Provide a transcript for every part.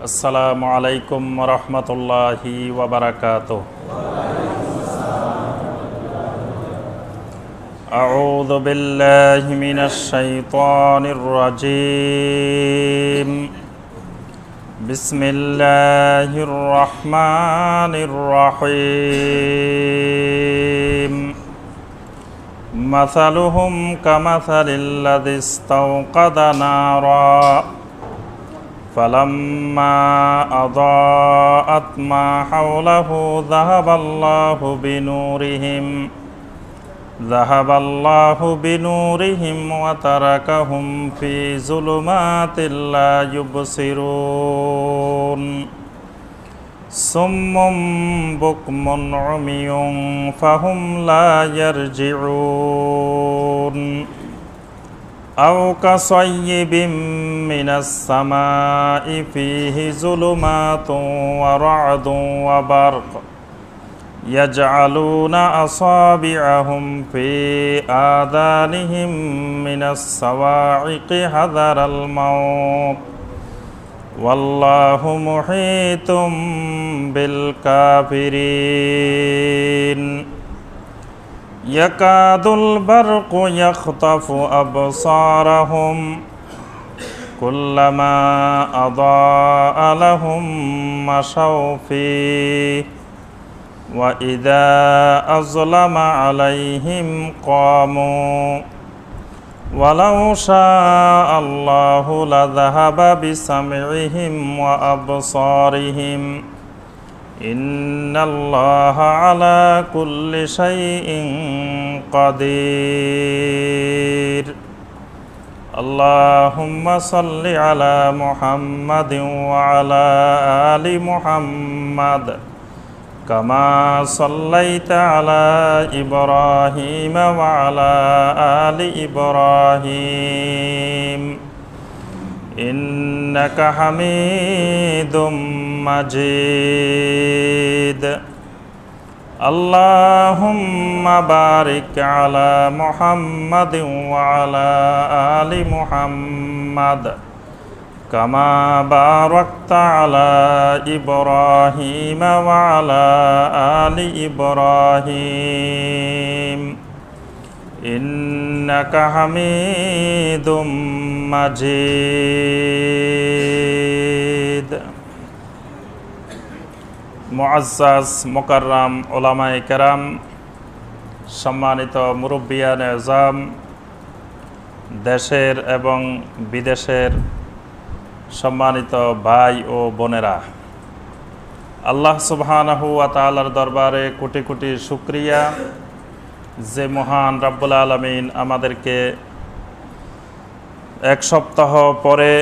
আসসালামু আলাইকুম রহমতুল্লাহি ওয়া বারাকাতুহু। আউযু বিল্লাহি মিনাশ শাইতানির রাজীম। বিসমিল্লাহির রহমানির রহিম। মাসালুহুম কামাসালিল্লাযী ইসতাওকাদা নারা فلما أضاءت ما حوله ذهب الله بنورهم وتركهم في ظلمات لا يبصرون صم بكم عمي فهم لا يرجعون أو كصيب من السماء فيه ظلمات ورعد وبرق يجعلون أصابعهم في آذانهم من الصواعق حذر الموت والله محيط بالكافرين يكاد البرق يخطف أبصارهم كلما أضاء لهم مشوا فيه وإذا أظلم عليهم قاموا ولو شاء الله لذهب بسمعهم وأبصارهم إن الله على كل شيء قدير اللهم صل على محمد وعلى آل محمد كما صليت على إبراهيم وعلى آل إبراهيم إنك حميد مجيد اللهم بارك على محمد وعلى آل محمد كما باركت على إبراهيم وعلى آل إبراهيم إنك حميد مجيد মুআজ্জাজ মুকাররাম উলামায়ে কেরাম, সম্মানিত মুরব্বিয়ানে আযম, দেশের এবং বিদেশের সম্মানিত ভাই ও বোনেরা, আল্লাহ সুবহানাহু ওয়া তাআলার দরবারে কোটি কোটি শুকরিয়া যে মহান রব্বুল আলামিন আমাদেরকে এক সপ্তাহ পরে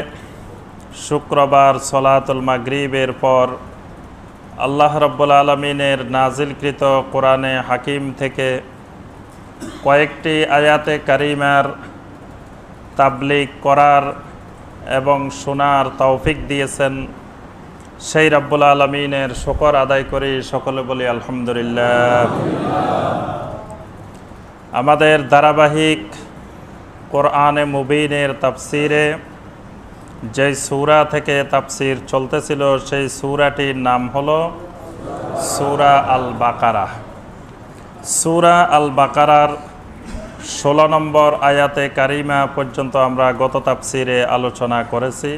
শুক্রবার সলাতুল মাগরিবের পর আল্লাহ রব্বুল আলামিনের নাজিলকৃত কোরআনে হাকিম থেকে কয়েকটি আয়াতে কারিমার তাবলীগ করার এবং শোনার তৌফিক দিয়েছেন। সেই রব্বুল আলামিনের শুকর আদায় করি, সকলে বলি আলহামদুলিল্লাহ। আমাদের ধারাবাহিক কোরআনে মুবিনের তাফসিরে যে সূরা থেকে তাফসির চলতেছিল সেই সূরাটির নাম হলো সূরা আল বাকারা। সূরা আল বাকারার 16 নম্বর আয়াতে কারিমা পর্যন্ত আমরা গত তাফসিরে আলোচনা করেছি।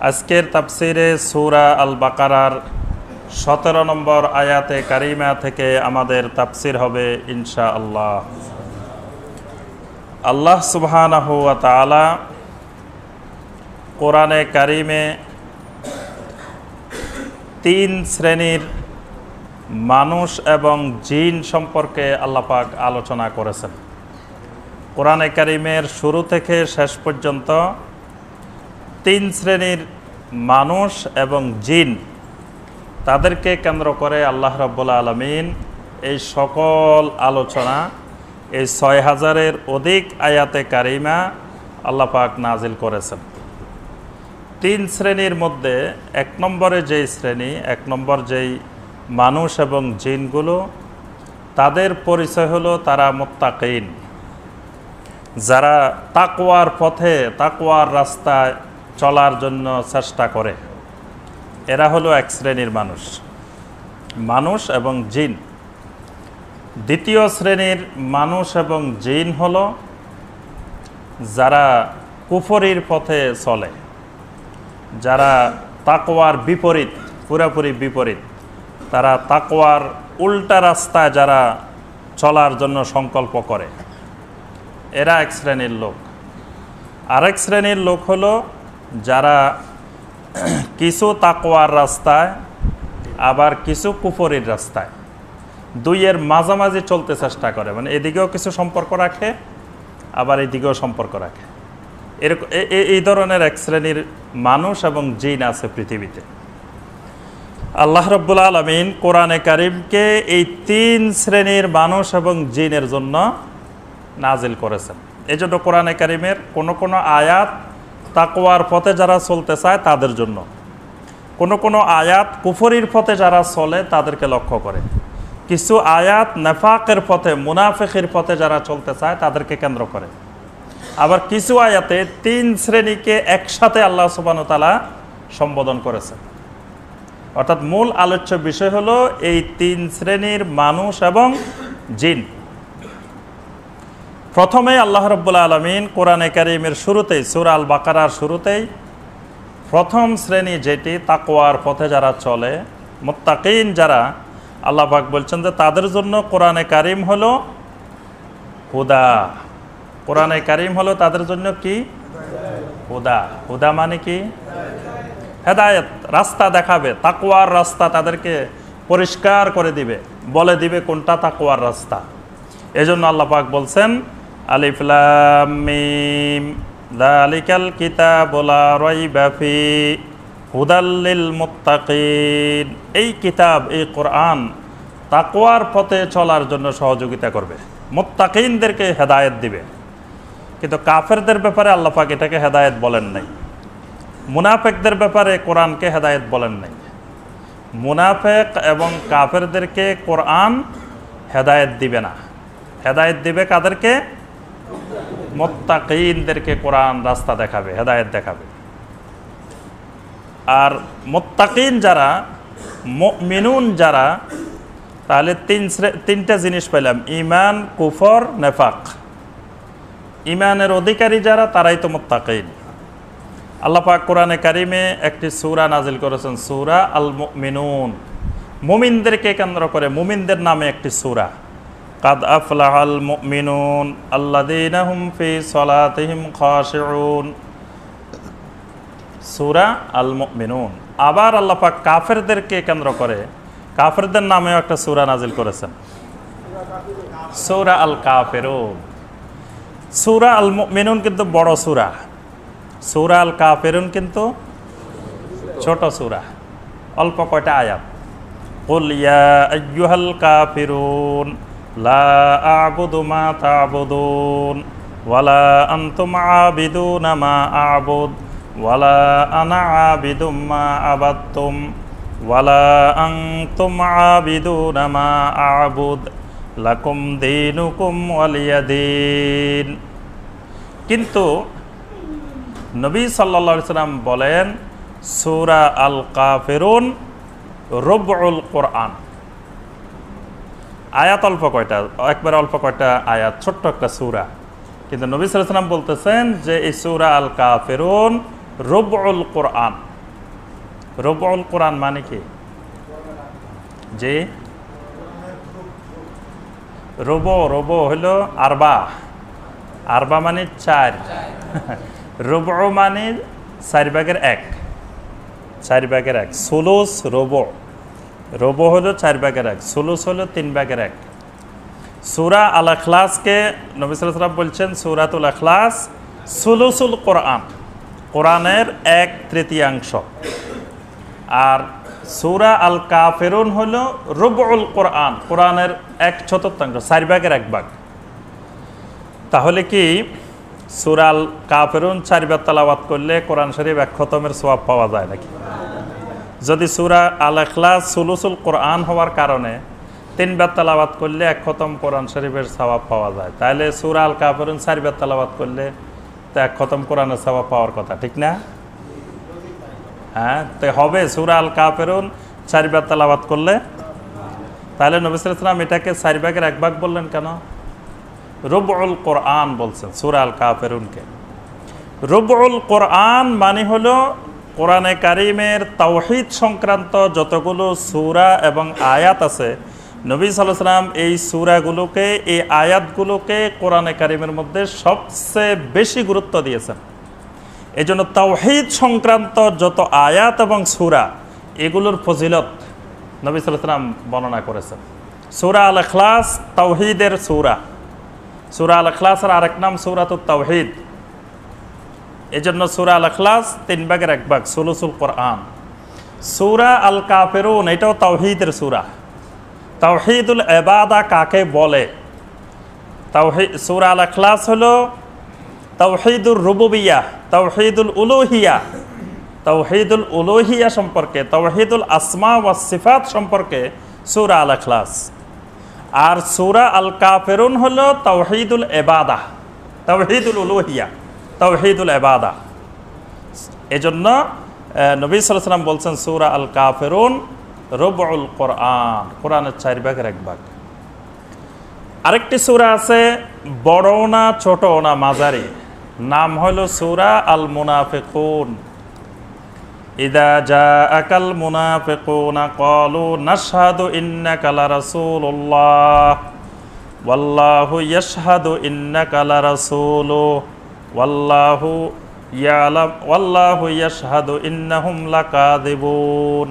আজকের তাফসিরে সূরা আল বাকারার 17 নম্বর আয়াতে কারিমা থেকে আমাদের তাফসির হবে ইনশাআল্লাহ। আল্লাহ সুবহানাহু ওয়া তাআলা কোরআনে কারিমে 3 শ্রেণীর মানুষ এবং জিন সম্পর্কে আল্লাহ পাক আলোচনা করেছেন। কোরআনে কারিমের শুরু থেকে শেষ পর্যন্ত 3 শ্রেণীর মানুষ এবং জিন, তাদেরকে কেন্দ্র করে আল্লাহ রাব্বুল আলামিন এই সকল আলোচনা, এই 6000-এর অধিক আয়াতে কারিমা আল্লাহ পাক নাজিল করেছেন। 3 শ্রেণীর মধ্যে 1 নম্বরে যেই শ্রেণী, 1 নম্বর যেই মানুষ এবং জিনগুলো, তাদের পরিচয় হলো তারা মুত্তাকিন, যারা তাকওয়ার পথে তাকওয়ার রাস্তায় চলার জন্য চেষ্টা করে। এরা হলো এক শ্রেণীর মানুষ, মানুষ এবং জিন। দ্বিতীয় শ্রেণীর মানুষ এবং জিন হলো যারা কুফরির পথে চলে, যারা তাকওয়ার বিপরীত, পুরোপুরি বিপরীত, তারা তাকওয়ার উল্টা রাস্তায় যারা চলার জন্য সংকল্প করে, এরা এক শ্রেণীর লোক। আরেক শ্রেণীর লোক হলো যারা কিছু তাকওয়ার রাস্তায় আবার কিছু কুফরির রাস্তায়, দুইয়ের মাঝামাঝি চলতে চেষ্টা করে, মানে এদিকেও কিছু সম্পর্ক রাখে আবার এদিকেও সম্পর্ক রাখে। এরকম এই ধরনের এক শ্রেণীর মানুষ এবং জিন আছে পৃথিবীতে। আল্লাহ রাব্বুল আলামিন কোরআনে কারিমকে এই তিন শ্রেণীর মানুষ এবং জিনের জন্য নাজিল করেছেন। এই জন্য কোরআনে কারিমের কোনো আয়াত তাকওয়ার পথে যারা চলতে চায় তাদের জন্য, কোনো আয়াত কুফরির পথে যারা চলে তাদেরকে লক্ষ্য করে, কিছু আয়াত নেফাকের পথে, মুনাফিকের পথে যারা চলতে চায় তাদেরকে কেন্দ্র করে, আবার কিছু আয়াতে তিন শ্রেণীকে একসাথে আল্লাহ সুবহানাহু ওয়া তাআলা সম্বোধন করেছেন। অর্থাৎ মূল আলোচ্য বিষয় হলো এই তিন শ্রেণীর মানুষ এবং জিন। প্রথমে আল্লাহ রাব্বুল আলামিন কোরআনে কারিমের শুরুতেই, সূরা আল বাকারার শুরুতেই প্রথম শ্রেণী যেটি তাকওয়ার পথে যারা চলে, মুত্তাকিন যারা, আল্লাহ পাক বলছেন যে তাদের জন্য কোরআনে কারিম হলো হুদা। কোরআনে কারিম হলো তাদের জন্য কি? হুদা। হুদা মানে কি? হেদায়েত, রাস্তা দেখাবে, তাকওয়ার রাস্তা তাদেরকে পরিষ্কার করে দিবে, বলে দিবে কোনটা তাকওয়ার রাস্তা। এজন্য আল্লাহ পাক বলছেন আলিফ লাম মিম যালিকাল কিতাবু লা রাইবা ফি হুদাল লিল মুত্তাকিন। এই কিতাব, এই কোরআন তাকওয়ার পথে চলার জন্য সহযোগিতা করবে, মুত্তাকিনদেরকে হেদায়েত দিবে। কিন্তু কাফেরদের ব্যাপারে আল্লাহ পাক এটাকে হেদায়েত বলেন নাই, মুনাফিকদের ব্যাপারে কোরআনকে হেদায়েত বলেন নাই। মুনাফিক এবং কাফেরদেরকে কোরআন হেদায়েত দিবে না, হেদায়েত দিবে কাদেরকে? মুত্তাকিনদেরকে কোরআন রাস্তা দেখাবে, হেদায়েত দেখাবে। আর মুত্তাকিন যারা, মুমিনুন যারা, তাহলে তিনটা জিনিস পেলাম, ঈমান, কুফর, নেফাক। ঈমানের অধিকারী যারা, তারাই তো মুত্তাকিন। আল্লাহ পাক কোরআনে কারিমে একটি সূরা নাজিল করেছেন, সূরা আল মুমিনুন। মুমিনদেরকে কেন্দ্র করে, মুমিনদের নামে একটি সূরা। কাদ আফলাহাল মুমিনুন আল্লাযীনা হুম ফি সালাতিহিম খাশিউন, সূরা আল মুমিনুন। আবার আল্লাহ পাক কাফেরদেরকে কেন্দ্র করে, কাফেরদের নামেও একটা সূরা নাজিল করেছেন, সূরা আল কাফিরুন। সূরা আল মুমিনুন কিন্তু বড় সূরা, সূরা আল কাফিরুন কিন্তু ছোট সূরা, অল্প কয়টা আয়াত। কুল ইয়া আইয়ুহাল কাফিরুন লা আ'বুদু মা তা'বুদুন ওয়ালা আনতুম আবিদুনা মা আ'বুদ ওয়ালা আনা আবিদুম মা আবাদতুম ওয়ালা আনতুম আবিদুনা মা আ'বুদ লাকুম দীনুকুম ওয়ালিয়া দীন। কিন্তু নবী সাল্লাল্লাহু আলাইহি সাল্লাম বলেন সূরা আল কাফিরুন রুবউল কোরআন। আয়াত অল্প কয়টা, একবার অল্প কয়টা আয়াত, ছোট্ট একটা সূরা, কিন্তু নবী সাল্লাল্লাহু আলাইহি সাল্লাম বলতেছেন যে এই সূরা আল কাফিরুন রুবউল কোরআন। রুবউল কোরআন মানে কি? যে রুবু হলো আরবা, আরবা মানে চার, রুবু মানে 4/1, 4/1। সুলুস রুবু, রুবু হলো 4/1, সুলুস হলো 3/1। সূরা আল ইখলাসকে নবী সাল্লাল্লাহু আলাইহি ওয়াসাল্লাম বলছেন সূরাতুল ইখলাস সুলুসুল কোরআন, কোরআনের 1/3। আর সূরা আল কাফিরুন হলো রুবউল কোরআন, কোরআনের 1/4, 4/1 ভাগ। তাহলে কি সূরা আল কাফিরুন 4 বার তেলাওয়াত করলে কোরআন শরীফ 1 খতমের সওয়াব পাওয়া যায় নাকি? যদি সূরা আল ইখলাস সুলুসুল কোরআন হওয়ার কারণে 3 বার তেলাওয়াত করলে 1 খতম কোরআন শরীফের সওয়াব পাওয়া যায়, তাহলে সূরা আল কাফিরুন 4 বার তেলাওয়াত করলে তো 1 খতম কোরআনের সওয়াব পাওয়ার কথা, ঠিক না? হ্যাঁ, তো হবে সূরা আল কাফিরুন 4 বার তেলাওয়াত করলে? তাহলে নবী সাল্লাল্লাহু আলাইহি ওয়াসাল্লাম এটাকে 4 ভাগের 1 ভাগ বললেন কেন? রুবউল কোরআন বলছেন সূরা আল কাফিরুনকে। রুবউল কোরআন মানে হলো কোরআনে কারিমের তাওহীদ সংক্রান্ত যতগুলো সূরা এবং আয়াত আছে, নবী সাল্লাল্লাহু আলাইহি ওয়াসাল্লাম এই সূরাগুলোকে, এই আয়াতগুলোকে কোরআনে কারিমের মধ্যে সবচেয়ে বেশি গুরুত্ব দিয়েছেন। এই জন্য তাওহীদ সংক্রান্ত যত আয়াত এবং সূরা, এগুলোর ফজিলত নবী সাল্লাল্লাহু আলাইহি ওয়াসাল্লাম বর্ণনা করেছেন। সূরা আল ইখলাস তাওহীদের সূরা। সূরা আল ইখলাসের আরেক নাম সূরাতুত তাওহীদ। এজন্য সূরা আল ইখলাস 3 ভাগের 1 ভাগ, সুলুসুল কোরআন। সূরা আল কাফিরুন এটাও তাওহীদের সূরা। তাওহীদুল ইবাদা কাকে বলে? তাওহীদ সূরা আল ইখলাস হলো তাওহীদুর রুবুবিয়্যাহ, তাওহীদুল উলুহিয়্যাহ, তাওহীদুল উলুহিয়্যাহ সম্পর্কে, তাওহীদুল আসমা ওয়াস সিফাত সম্পর্কে সূরা আল ইখলাস। আর সূরা আল কাফিরুন হলো তাওহীদুল ইবাদা, তাওহীদুল উলুহিয়্যাহ, তাওহীদুল ইবাদা। এজন্য নবী সাল্লাল্লাহু আলাইহি ওয়াসাল্লাম বলছেন সূরা আল কাফিরুন রুবউল কোরআন, কোরআনের 4 ভাগের 1 ভাগ। আরেকটি সূরা আছে, বড়ও না ছোটও না মাঝারি, নাম হলো সূরা আল মুনাফিকুন। ইদা জাআকাল মুনাফিকুনা ক্বালু নাশহাদু ইন্নাকা লারাসূলুল্লাহ ওয়াল্লাহু ইয়াশহাদু ইন্নাকা লারাসূলুহু ওয়াল্লাহু ইয়ালাম ওয়াল্লাহু ইয়াশহাদু ইন্নাহুম লাকাযিবুন।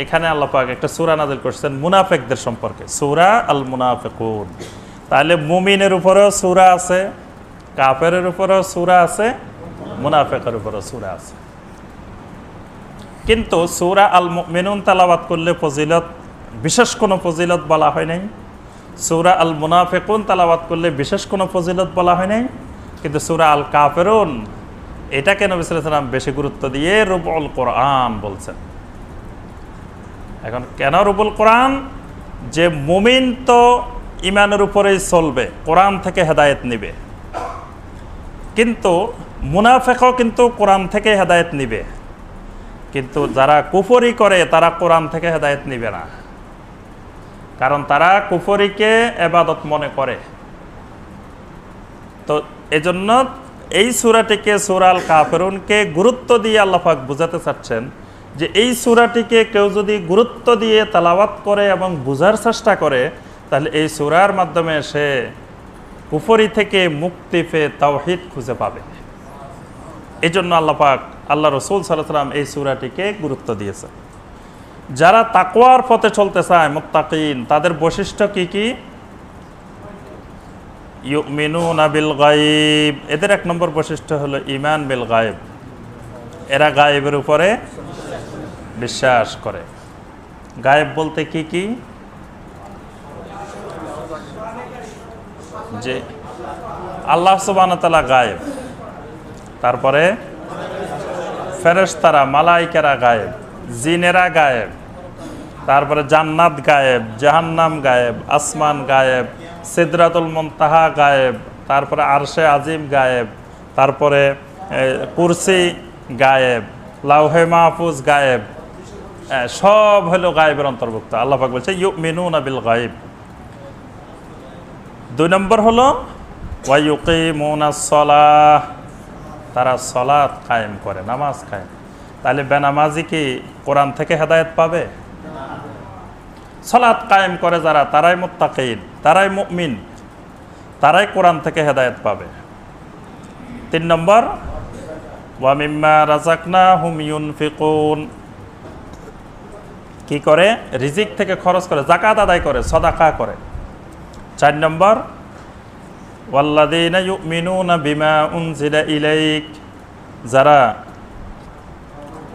এখানে আল্লাহ পাক একটা সূরা নাযিল করেছেন মুনাফিকদের সম্পর্কে, সূরা আল মুনাফিকুন। তাহলে মুমিনের উপরেও সূরা আছে, কাফেরের উপরেও সূরা আছে, মুনাফিকের উপরেও সূরা আছে। কিন্তু সূরা আল মুমিনুন তেলাওয়াত করলে ফজিলত, বিশেষ কোনো ফজিলত বলা হয় নাই। সূরা আল মুনাফিকুন তেলাওয়াত করলে বিশেষ কোনো ফজিলত বলা হয় নাই। কিন্তু সূরা আল কাফিরুন এটাকে নবী সাল্লাল্লাহু আলাইহি ওয়াসাল্লাম বেশি গুরুত্ব দিয়ে রুবউল কোরআন বলছেন। এখন কেন রুবুল কোরআন? যে মুমিন তো ঈমানের উপরেই চলবে, কোরআন থেকে হেদায়েত নিবে, কিন্তু মুনাফিকও কিন্তু কোরআন থেকে হেদায়েত নিবে। কিন্তু যারা কুফরি করে তারা কোরআন থেকে হেদায়েত নিবে না, কারণ তারা কুফরিকে ইবাদত মনে করে। তো এজন্য এই সূরাটিকে, সূরা আল কাফিরুনকে গুরুত্ব দিয়ে আল্লাহ পাক বুঝাতে চাচ্ছেন যে এই সূরাটিকে কেউ যদি গুরুত্ব দিয়ে তেলাওয়াত করে এবং বুঝার চেষ্টা করে, তাহলে এই সূরার মাধ্যমে সে কুফরি থেকে মুক্তি পেয়ে তাওহীদ খুঁজে পাবে। এই জন্য আল্লাহ পাক, আল্লাহ রাসূল সাল্লাল্লাহু আলাইহি ওয়াসাল্লাম এই সূরাটিকে গুরুত্ব দিয়েছে। যারা তাকওয়ার পথে চলতে চায়, মুত্তাকিন, তাদের বৈশিষ্ট্য কি কি? ইউমিনুনা বিল গায়ব, এদের 1 নম্বর বৈশিষ্ট্য হলো ঈমান বিল গায়ব। এরা গায়েবের উপরে বিশ্বাস করে। গায়েব বলতে কি কি? যে আল্লাহ সুবহানাহু ওয়া তাআলা গায়েব, তারপরে ফেরেশতারা, মালায়েকারা গায়েব, জিনেরা গায়েব, তারপরে জান্নাত গায়েব, জাহান্নাম গায়েব, আসমান গায়েব, সিদরাতুল মুনতাহা গায়েব, তারপরে আরশে আজিম গায়েব, তারপরে কুরসি গায়েব, লাউহে মাহফুজ গায়েব, সব হলো গায়েবের অন্তর্ভুক্ত। আল্লাহ পাক বলছে ইউমিনুনা বিল গায়ব। 2 নম্বর হলো ওয়া ইউকিমুনাস সালাহ, তারা সালাত কায়েম করে, নামাজ কায়েম। তাহলে বেনামাজি কি কোরআন থেকে হেদায়েত পাবে? সালাত কায়েম করে যারা, তারাই মুত্তাকিন, তারাই মুমিন, তারাই কোরআন থেকে হেদায়েত পাবে। 3 নম্বর ওয়া মিম্মা রাযাকনাহুম ইউনফিকুন, কি করে? রিজিক থেকে খরচ করে, যাকাত আদায় করে, সাদাকা করে। 4 নম্বর ওয়াল্লাযীনা ইউমিনুনা বিমা উনজিলা ইলাইক, যারা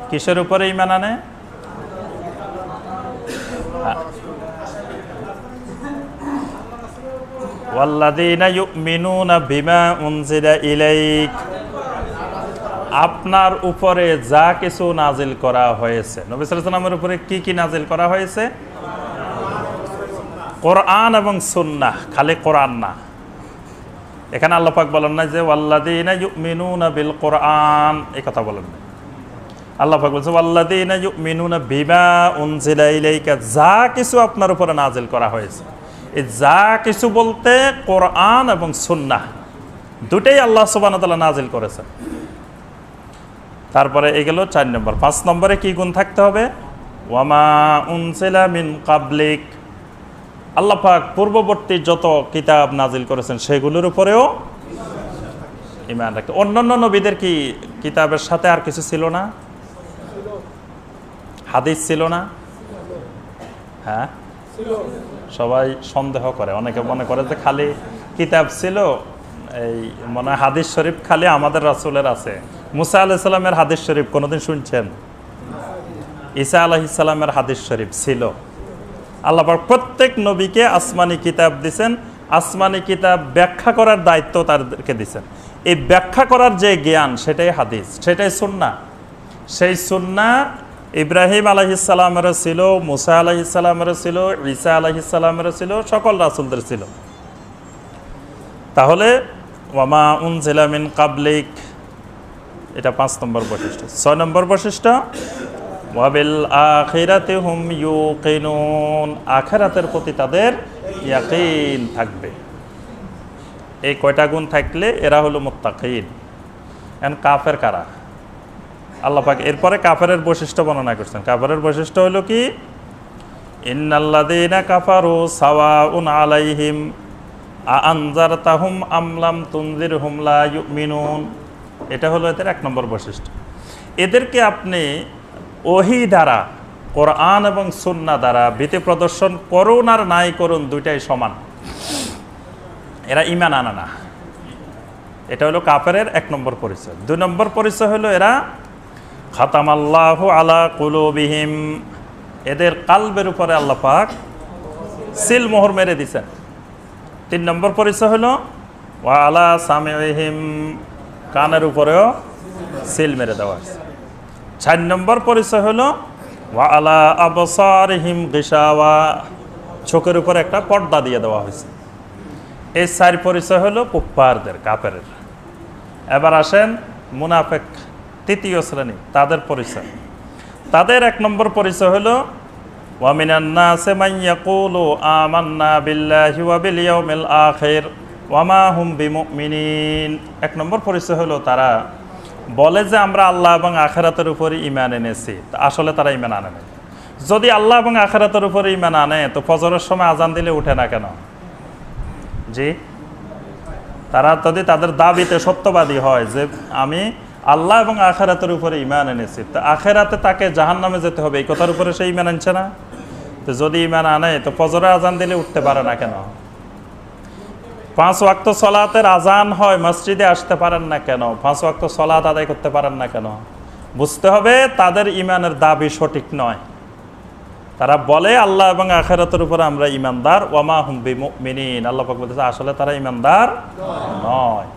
কিসের উপরে ঈমান আনে? ওয়াল্লাযীনা ইউমিনুনা বিমা উনজিলা ইলাইক, আপনার উপরে যা কিছু নাজিল করা হয়েছে। নবী সাল্লাল্লাহু আলাইহি ওয়াসাল্লামের উপরে কি কি নাজিল করা হয়েছে? কোরআন এবং সুন্নাহ, খালি কোরআন না। এখানে আল্লাহ পাক বলেন না যে ওয়াল্লাযীনা ইউমিনুনা বিল কোরআন, এই কথা বলেন না। আল্লাহ পাক বলছে ওয়াল্লাযীনা ইউমিনুনা বিমা উনজিলা ইলাইকা, যা কিছু আপনার উপরে নাজিল করা হয়েছে। এই যা কিছু বলতে কোরআন এবং সুন্নাহ দুটেই আল্লাহ সুবহানাহু ওয়া তাআলা নাজিল করেছেন। তারপরে এগুলো 4 নম্বর। 5 নম্বরে কি গুণ থাকতে হবে? ওয়ামা উনজিলা মিন কাবলিক, আল্লাহ পাক পূর্ববর্তী যত কিতাব নাজিল করেছেন সেগুলোর উপরেও ঈমান রাখতে। অন্যান্য নবীদের কি কিতাবের সাথে আর কিছু ছিল না? হাদিস ছিল না? হ্যাঁ, সবাই সন্দেহ করে, অনেকে মনে করে যে খালি কিতাব ছিল, এই মনে হয় হাদিস শরীফ খালি আমাদের রাসূলের আছে। মুসা আলাইহিস সালামের হাদিস শরীফ কোনোদিন শুনছেন? ঈসা আলাইহিস সালামের হাদিস শরীফ ছিল। আল্লাহ পাক প্রত্যেক নবীকে আসমানি কিতাব দিয়েছেন, আসমানি কিতাব ব্যাখ্যা করার দায়িত্ব তাদেরকে দিয়েছেন। এই ব্যাখ্যা করার যে জ্ঞান সেটাই হাদিস, সেটাই সুন্নাহ। সেই সুন্নাহ ইব্রাহিম আলাইহিস সালামেরও ছিল, মুসা আলাইহিস সালামেরও ছিল, ঈসা আলাইহিস সালামেরও ছিল, সকল রাসূলদের ছিল। তাহলে ওয়ামা উনজিলা মিন কাবলিক, এটা 5 নম্বর বৈশিষ্ট্য। 6 নম্বর বৈশিষ্ট্য ওয়াবিল আখিরাতি হুম ইউকিনুন, আখিরাতের প্রতি তাদের ইয়াকিন থাকবে। এই কয়টা গুণ থাকলে এরা হলো মুত্তাকিন। এন্ড কাফের কারা? আল্লাহ পাক এরপরে কাফেরের বৈশিষ্ট্য বর্ণনা করছেন। কাফেরের বৈশিষ্ট্য হলো কি? ইন্নাল্লাযীনা কাফারু সাওয়াউন আলাইহিম আনজারতাহুম আম লাম তুনজিরহুম লা ইউমিনুন। এটা হলো এদের 1 নম্বর বৈশিষ্ট্য। এদেরকে আপনি ওহী দ্বারা, কোরআন এবং সুন্নাহ দ্বারা ভীতি প্রদর্শন করুন আর নাই করুন, দুইটাই সমান। এরা ঈমান আনে না। এটা হলো কাফেরের 1 নম্বর পরিচয়। 2 নম্বর পরিচয় হলো এরা খাতামাল্লাহু আলা কুলুবিহিম, এদের কালবের উপরে আল্লাহ পাক সিল মোহর মেরে দিয়েছেন। 3 নম্বর পরিচয় হলো ওয়া আলা সামিইহিম, কানের উপরেও সিল মেরে দেওয়া হয়েছে। 4 নম্বর পরিচয় হলো ওয়া আলা আবসারিহিম গিশাওয়া, চোখের উপর একটা পর্দা দিয়ে দেওয়া হয়েছে। এই 4 পরিচয় হলো কুফফারদের, কাফেরের। এবার আসেন মুনাফিক, 3য় শ্রেণী, তাদের পরিচয়। তাদের 1 নম্বর পরিচয় হলো ওয়া মিনান নাসি মান ইয়াকুলু আমান্না বিল্লাহি ওয়া বিল ইয়াউমিল আখির ওয়া মা হুম বিমুমিনিন। 1 নম্বর পরিচয় হলো তারা বলে যে আমরা আল্লাহ এবং আখিরাতের উপরে ঈমান এনেছি, আসলে তারা ঈমান আনে না। যদি আল্লাহ এবং আখিরাতের উপরে ঈমান আনে তো ফজরের সময় আজান দিলে উঠে না কেন? জি, তারা যদি তাদের দাবিতে সত্যবাদী হয় যে আমি আল্লাহ এবং আখিরাতের উপরে ঈমান এনেছি, তো আখিরাতে তাকে জাহান্নামে যেতে হবে, এই কথার উপরে সে ঈমান আনছে না। তো যদি ঈমান আনে তো ফজরে আজান দিলে উঠতে পারে না কেন? 5 ওয়াক্ত সালাতের আজান হয়, মসজিদে আসতে পারেন না কেন? 5 ওয়াক্ত সালাত আদায় করতে পারেন না কেন? বুঝতে হবে তাদের ঈমানের দাবি সঠিক নয়। তারা বলে আল্লাহ এবং আখিরাতের উপরে আমরা ঈমানদার, ওয়া মা হুম বিমুমিনিন, আল্লাহ পাক বলেছে আসলে তারা ঈমানদার নয়।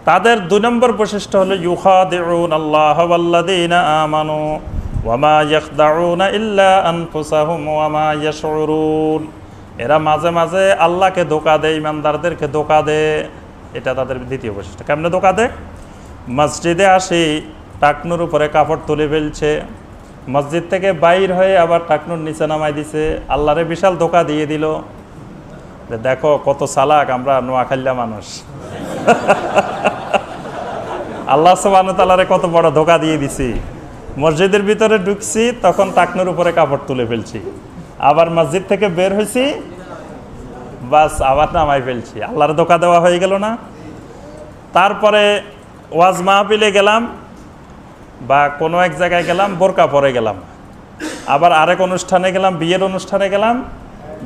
তাদের 2 নম্বর বৈশিষ্ট্য হলো ইউখাদিউন আল্লাহ ওয়াল্লাযীনা আমানু ওয়া মা ইয়াখদাউনা ইল্লা আনফুসাহুম ওয়া মা ইয়াশউরুন। এরা মাঝে মাঝে আল্লাহকে ধোঁকা দেয়, ঈমানদারদেরকে ধোঁকা দেয়। এটা তাদের 2য় বৈশিষ্ট্য। কেমনে ধোঁকা দেয়? মসজিদে আসি টাকনুর উপরে কাপড় তুলে ফেলছে, মসজিদ থেকে বাইর হয়ে আবার টাকনুর নিচে নামাই দিছে, আল্লাহরে বিশাল ধোঁকা দিয়ে দিল। দেখো কত চালাক আমরা নোয়াখালীর মানুষ। আল্লাহ সুবহানাহু ওয়া তাআলারে কত বড় ধোঁকা দিয়ে দিছি। মসজিদের ভিতরে ঢুকছি তখন টাকনুর উপরে কাপড় তুলে ফেলছি, আবার মসজিদ থেকে বের হয়েছি বাস আবার নামাই ফেলছি। আল্লাহর ধোঁকা দেওয়া হয়ে গেল না? তারপরে ওয়াজ মাহফিলে গেলাম বা কোনো এক জায়গায় গেলাম, বোরকা পরে গেলাম। আবার আরেক অনুষ্ঠানে গেলাম, বিয়ের অনুষ্ঠানে গেলাম,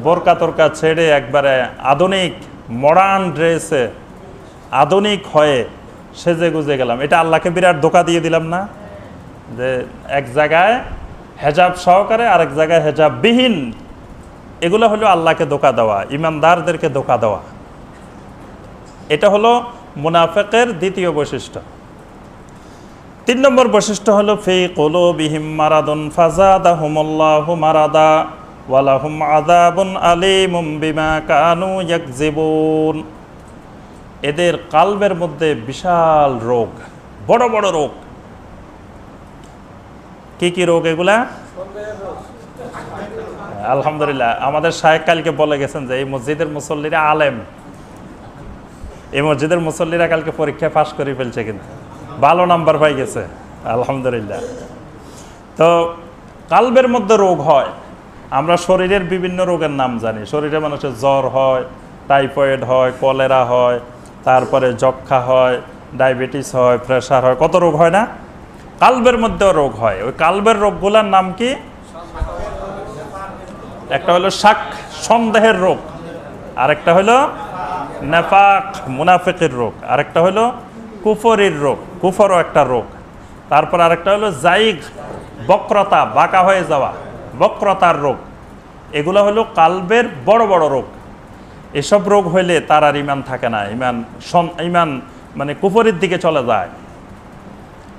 বোরকা তোরকা ছেড়ে একবারে আধুনিক মডার্ন ড্রেসে আধুনিক হয়ে সেজে গুজে গেলাম। এটা আল্লাহকে বিরাট ধোঁকা দিয়ে দিলাম না? যে এক জায়গায় হেজাব সহকারে আরেক জায়গায় হেজাব বিহীন, এগুলো হলো আল্লাহকে ধোঁকা দেওয়া, ঈমানদারদেরকে ধোঁকা দেওয়া। এটা হলো মুনাফিকের 2য় বৈশিষ্ট্য। 3 নম্বর বৈশিষ্ট্য হলো ফি কুলুবিহিম মারাদুন ফাযাদাহুমুল্লাহু মারাদা ওয়া লাহুম আযাবুন আলীমুম বিমা কানু ইয়াকযিবুন। এদের কালবের মধ্যে বিশাল রোগ, বড় বড় রোগ। কি কি রোগ এগুলা? আলহামদুলিল্লাহ, আমাদের শায়েখ কালকে বলে গেছেন যে এই মসজিদের মুসল্লিরা আলেম, এই মসজিদের মুসল্লিরা কালকে পরীক্ষায় পাশ করে ফেলছে, কিন্তু ভালো নাম্বার পাই গেছে আলহামদুলিল্লাহ। তো কালবের মধ্যে রোগ হয়, আমরা শরীরের বিভিন্ন রোগের নাম জানি। শরীরে মানুষের জ্বর হয়, টাইফয়েড হয়, কলেরা হয়, তারপরে যক্ষা হয়, ডায়াবেটিস হয়, প্রেশার হয়, কত রোগ হয় না? কালবের মধ্যেও রোগ হয়। ওই কালবের রোগগুলোর নাম কি? একটা হলো শাক, সন্দেহের রোগ, আরেকটা হলো নেফাক, মুনাফিকের রোগ, আরেকটা হলো কুফরির রোগ, কুফরও একটা রোগ। তারপর আরেকটা হলো জাইগ, বক্রতা, বাঁকা হয়ে যাওয়া, বক্রতার রোগ। এগুলো হলো কালবের বড় বড় রোগ। এসব রোগ হইলে তার আর ইমান থাকে না, ইমান মানে কুফরির দিকে চলে যায়।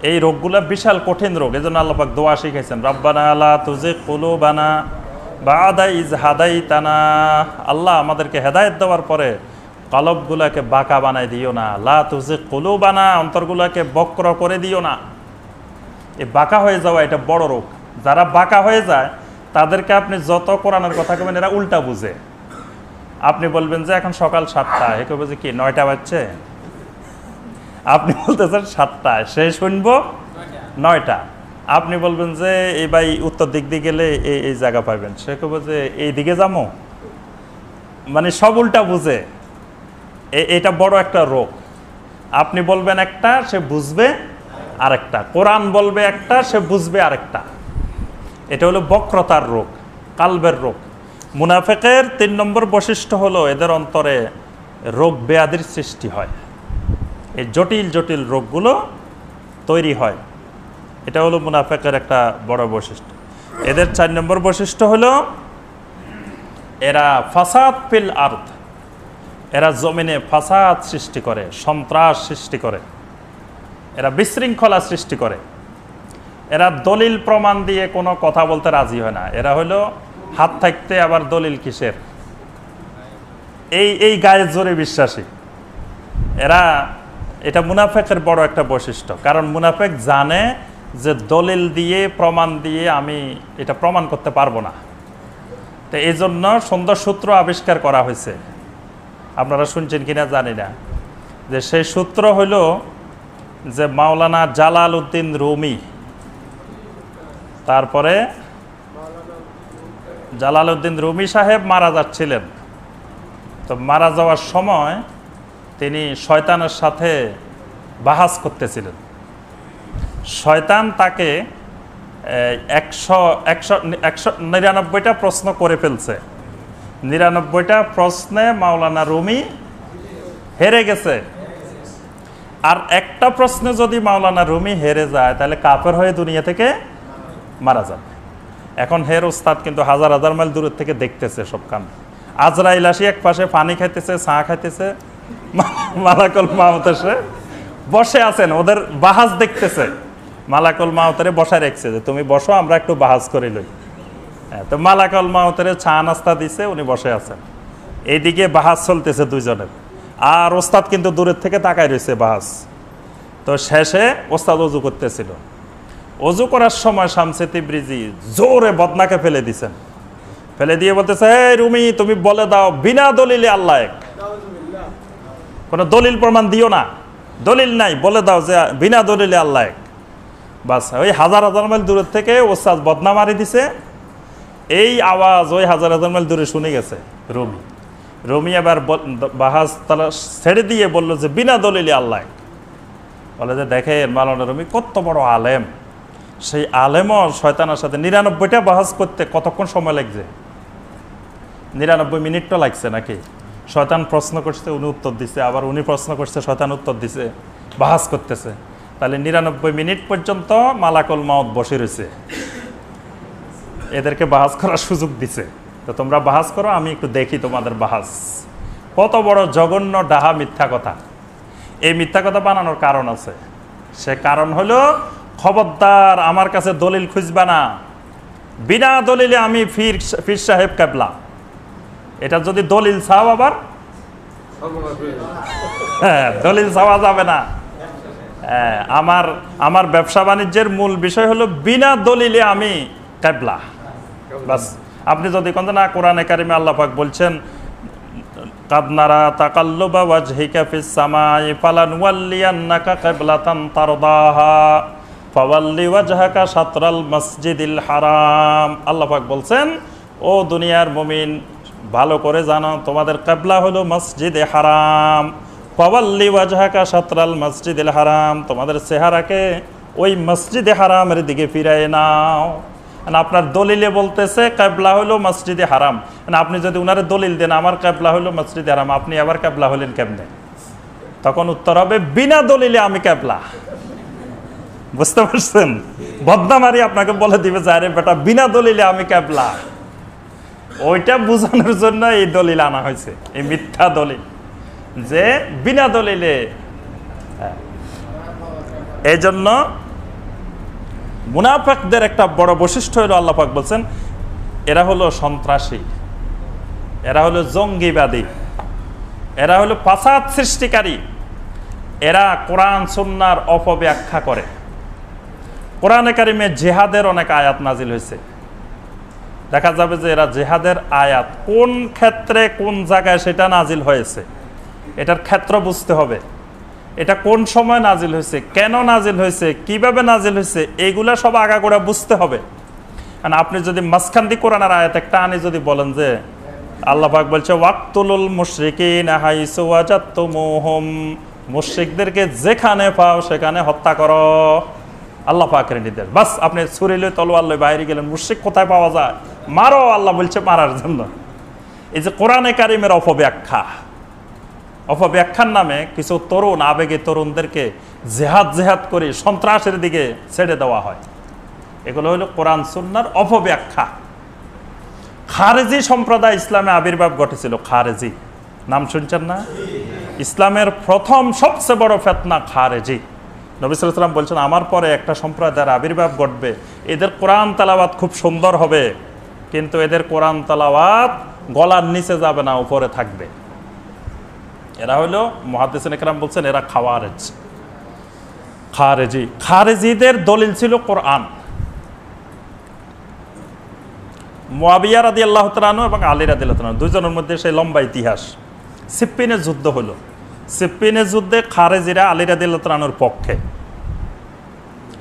এই রোগগুলো বিশাল কঠিন রোগ। এজন্য আল্লাহ পাক দোয়া শিখাইছেন, রব্বানা লা তুজিগ কুলুবানা বা'দা ইয হাদাইতানা। আল্লাহ আমাদেরকে হেদায়েত দেওয়ার পরে কলবগুলোকে বাঁকা বানাই দিও না। লা তুজিগ কুলুবানা, অন্তরগুলোকে বক্র করে দিও না। এই বাঁকা হয়ে যাওয়া এটা বড় রোগ। যারা বাঁকা হয়ে যায় তাদেরকে আপনি যত কোরআনের কথা কবেন এরা উল্টা বুঝে। আপনি বলবেন যে এখন সকাল 7টা, এ কবে যে কি 9টা বাজছে, আপনি বলতেছেন 7টায়, সে শুনবো 9টা। আপনি বলবেন যে এই ভাই উত্তর দিক দিয়ে গেলে এই জায়গা পাইবেন, সে কবে যে এই দিকে যাবো, মানে সব উল্টা বুঝে। এটা বড় একটা রোগ। আপনি বলবেন একটা, সে বুঝবে আরেকটা। কোরআন বলবে একটা, সে বুঝবে আরেকটা। এটা হলো বক্রতার রোগ, কালবের রোগ। মুনাফিকের 3 নম্বর বৈশিষ্ট্য হলো এদের অন্তরে রোগ ব্যাধির সৃষ্টি হয়, এই জটিল জটিল রোগগুলো তৈরি হয়। এটা হলো মুনাফিকের একটা বড় বৈশিষ্ট্য। এদের 4 নম্বর বৈশিষ্ট্য হলো এরা ফাসাদ ফিল আরদ, এরা জমিনে ফাসাদ সৃষ্টি করে, সন্ত্রাস সৃষ্টি করে, এরা বিশৃঙ্খলা সৃষ্টি করে। এরা দলিল প্রমাণ দিয়ে কোনো কথা বলতে রাজি হয় না। এরা হলো হাত থাকতে আবার দলিল কিসের, এই গায়ের জোরে বিশ্বাসী এরা। এটা মুনাফিকের বড় একটা বৈশিষ্ট্য। কারণ মুনাফিক জানে যে দলিল দিয়ে প্রমাণ দিয়ে আমি এটা প্রমাণ করতে পারবো না। তো এই জন্য সুন্দর সূত্র আবিষ্কার করা হয়েছে, আপনারা শুনছেন কিনা জানি না, যে সেই সূত্র হইল যে মাওলানা জালাল উদ্দিন রুমি, তারপরে জালাল উদ্দিন রুমি সাহেব মারা যাচ্ছিলেন। তো মারা যাওয়ার সময় তিনি শয়তানের সাথে বাহাস করতেছিলেন। শয়তান তাকে 199টা প্রশ্ন করে ফেলছে। 99টা প্রশ্নে মাওলানা রুমি হেরে গেছে। আর একটা প্রশ্নে যদি মাওলানা রুমি হেরে যায় তাহলে কাফের হয়ে দুনিয়া থেকে মারা যাবে। এখন হের ওস্তাদ কিন্তু হাজার হাজার মাইল দূরের থেকে দেখতেছে সব কাম। আজরাইল আসি এক পাশে পানি খাইতেছে, চা খাইতেছে, মালাকুল মাউত এসে বসে আছেন, ওদের বাহাজ দেখতেছে। মালাকুল মাউতের বসায় রেখেছে যে তুমি বসো, আমরা একটু বাহাজ করে লই। তো মালাকুল মাউতের চা নাস্তা দিছে, উনি বসে আছেন। এইদিকে বাহাজ চলতেছে দুইজনের, আর ওস্তাদ কিন্তু দূরের থেকে তাকায় রয়েছে বাহাজ। তো শেষে ওস্তাদ অজু করতেছিল। অজু করার সময় শামসে তিবরিজি জোরে বদনাকে ফেলে দিছেন। ফেলে দিয়ে বলতেছে, এই রুমি তুমি বলে দাও বিনা দলিলে আল্লাহ এক। কোনো দলিল প্রমাণ দিও না, দলিল নাই, বলে দাও যে বিনা দলিলে আল্লাহ এক। বাস ওই হাজার হাজার মাইল দূরের থেকে ওস্তাদ বদনা মারি দিছে। এই আওয়াজ ওই হাজার হাজার মাইল দূরে শুনে গেছে রুমি। রুমি আবার বাহাজ তারা ছেড়ে দিয়ে বলল যে বিনা দলিলে আল্লাহ এক। বলে যে দেখে মাওলানা রুমি কত বড় আলেম, সেই আলেমও শয়তানের সাথে 99টা বাহাজ করতে কতক্ষণ সময় লাগছে? 99 মিনিট তো লাগছে নাকি? শয়তান প্রশ্ন করছে, উনি উত্তর দিছে, আবার উনি প্রশ্ন করছে, শয়তান উত্তর দিছে, বাহাজ করতেছে। তাহলে 99 মিনিট পর্যন্ত মালাকুল মাউত বসে রয়েছে, এদেরকে বাহাজ করার সুযোগ দিছে। তো তোমরা বাহাজ করো, আমি একটু দেখি তোমাদের বাহাজ। কত বড় জঘন্য ডাহা মিথ্যা কথা। এই মিথ্যা কথা বানানোর কারণ আছে। সে কারণ হলো, খবরদার আমার কাছে দলিল খুঁজবা না, বিনা দলিলে আমি পীর সাহেব কেবলা। এটা যদি দলিল চাও আবার, হ্যাঁ দলিল চাওয়া যাবে না। আমার আমার ব্যবসা বাণিজ্যের মূল বিষয় হলো বিনা দলিলে আমি কিবলা। বাস আপনি যদি কোন না কোরআনে কারিমে আল্লাহ পাক বলছেন কাদ নারা তাকাল্লুবা ওয়াজহিকা ফিস সামাই ফালানুওয়াল্লিয়ান্নাকা কিবলাতান তারদাহা ফাওয়াল্লি ওয়াজহাকা শাতরাল মসজিদিল হারাম। আল্লাহ পাক বলছেন, ও দুনিয়ার মুমিন, ভালো করে জানো তোমাদের কিবলা হলো মসজিদে হারাম। ফাওয়াল্লি ওয়াজহাকা শাতরাল মসজিদিল হারাম, তোমাদের চেহারাকে ওই মসজিদে হারামের দিকে ফিরায় নাও। আপনার দলিলে বলতেছে কিবলা হলো মসজিদে হারাম, আপনি যদি উনারে দলিল দেন আমার কিবলা হলো মসজিদে হারাম, আপনি আবার কিবলা হলেন কেমনে? তখন উত্তর হবে বিনা দলিলে আমি কিবলা। বুঝতে পারছেন? বদনামারি আপনাকে বলে দিবে যে আরে বেটা বিনা দলিলে আমি কিবলা। ওইটা বোঝানোর জন্য এই দলিল আনা হয়েছে, এই মিথ্যা দলিল, যে বিনা দলিলে। এই জন্য মুনাফিকদের একটা বড় বৈশিষ্ট্য হলো আল্লাহ পাক বলছেন এরা হলো সন্ত্রাসী, এরা হলো জঙ্গিবাদী, এরা হলো ফাসাদ সৃষ্টিকারী, এরা কোরআন সুন্নাহর অপব্যাখ্যা করে। কোরআনে কারিমে জিহাদের অনেক আয়াত নাজিল হয়েছে, দেখা যাবে যে এরা জিহাদের আয়াত কোন ক্ষেত্রে কোন জায়গায় সেটা নাজিল হয়েছে, এটার ক্ষেত্র বুঝতে হবে, এটা কোন সময় নাজিল হয়েছে, কেন নাজিল হয়েছে, কিভাবে নাজিল হয়েছে, এইগুলা সব আগাগোড়া বুঝতে হবে। কারণ আপনি যদি মাঝখান্দি কোরআনের আয়াত একটা আনি যদি বলেন যে আল্লাহ পাক বলছে ওয়াক্তুলুল মুশরিকিনা হাইসু ওয়াজাতুমুহুম, মুশরিকদেরকে যেখানে পাও সেখানে হত্যা করো, আল্লাহ পাকের নির্দেশ। বাস আপনি ছুরি লই তলোয়ার লই বাইরে গেলেন, মুশরিক কোথায় পাওয়া যায়, মারো, আল্লাহ বলছে মারার জন্য। এই যে কোরআনে কারিমের অপব্যাখ্যার নামে কিছু তরুণ আবেগী তরুণদেরকে জেহাদ করে সন্ত্রাসের দিকে ছেড়ে দেওয়া হয়, এগুলো হলো কোরআন সুন্নাহর অপব্যাখ্যা। খারেজি সম্প্রদায় ইসলামে আবির্ভাব ঘটেছিল। খারেজি নাম শুনছেন না? ইসলামের প্রথম সবচেয়ে বড় ফিতনা খারেজি। নবী সাল্লাল্লাহু আলাইহি ওয়াসাল্লাম বলছেন আমার পরে একটা সম্প্রদায়ের আবির্ভাব ঘটবে, এদের কোরআন তেলাওয়াত খুব সুন্দর হবে, কিন্তু এদের কোরআন তেলাওয়াত গলার নিচে যাবে না, উপরে থাকবে। এরা হলো মুহাদ্দিসিন ইকরাম বলছেন এরা খারেজি। খারেজিদের দলিল ছিল কোরআন। মুয়াবিয়া রাদিয়াল্লাহু তাআলা আনহু এবং আলী রাদিয়াল্লাহু তাআলা দুইজনের মধ্যে সেই লম্বা ইতিহাস। সিফফিনের যুদ্ধ হলো। সিফফিনের যুদ্ধে খারেজিরা আলী রাদিয়াল্লাহু তাআলা আনহুর পক্ষে,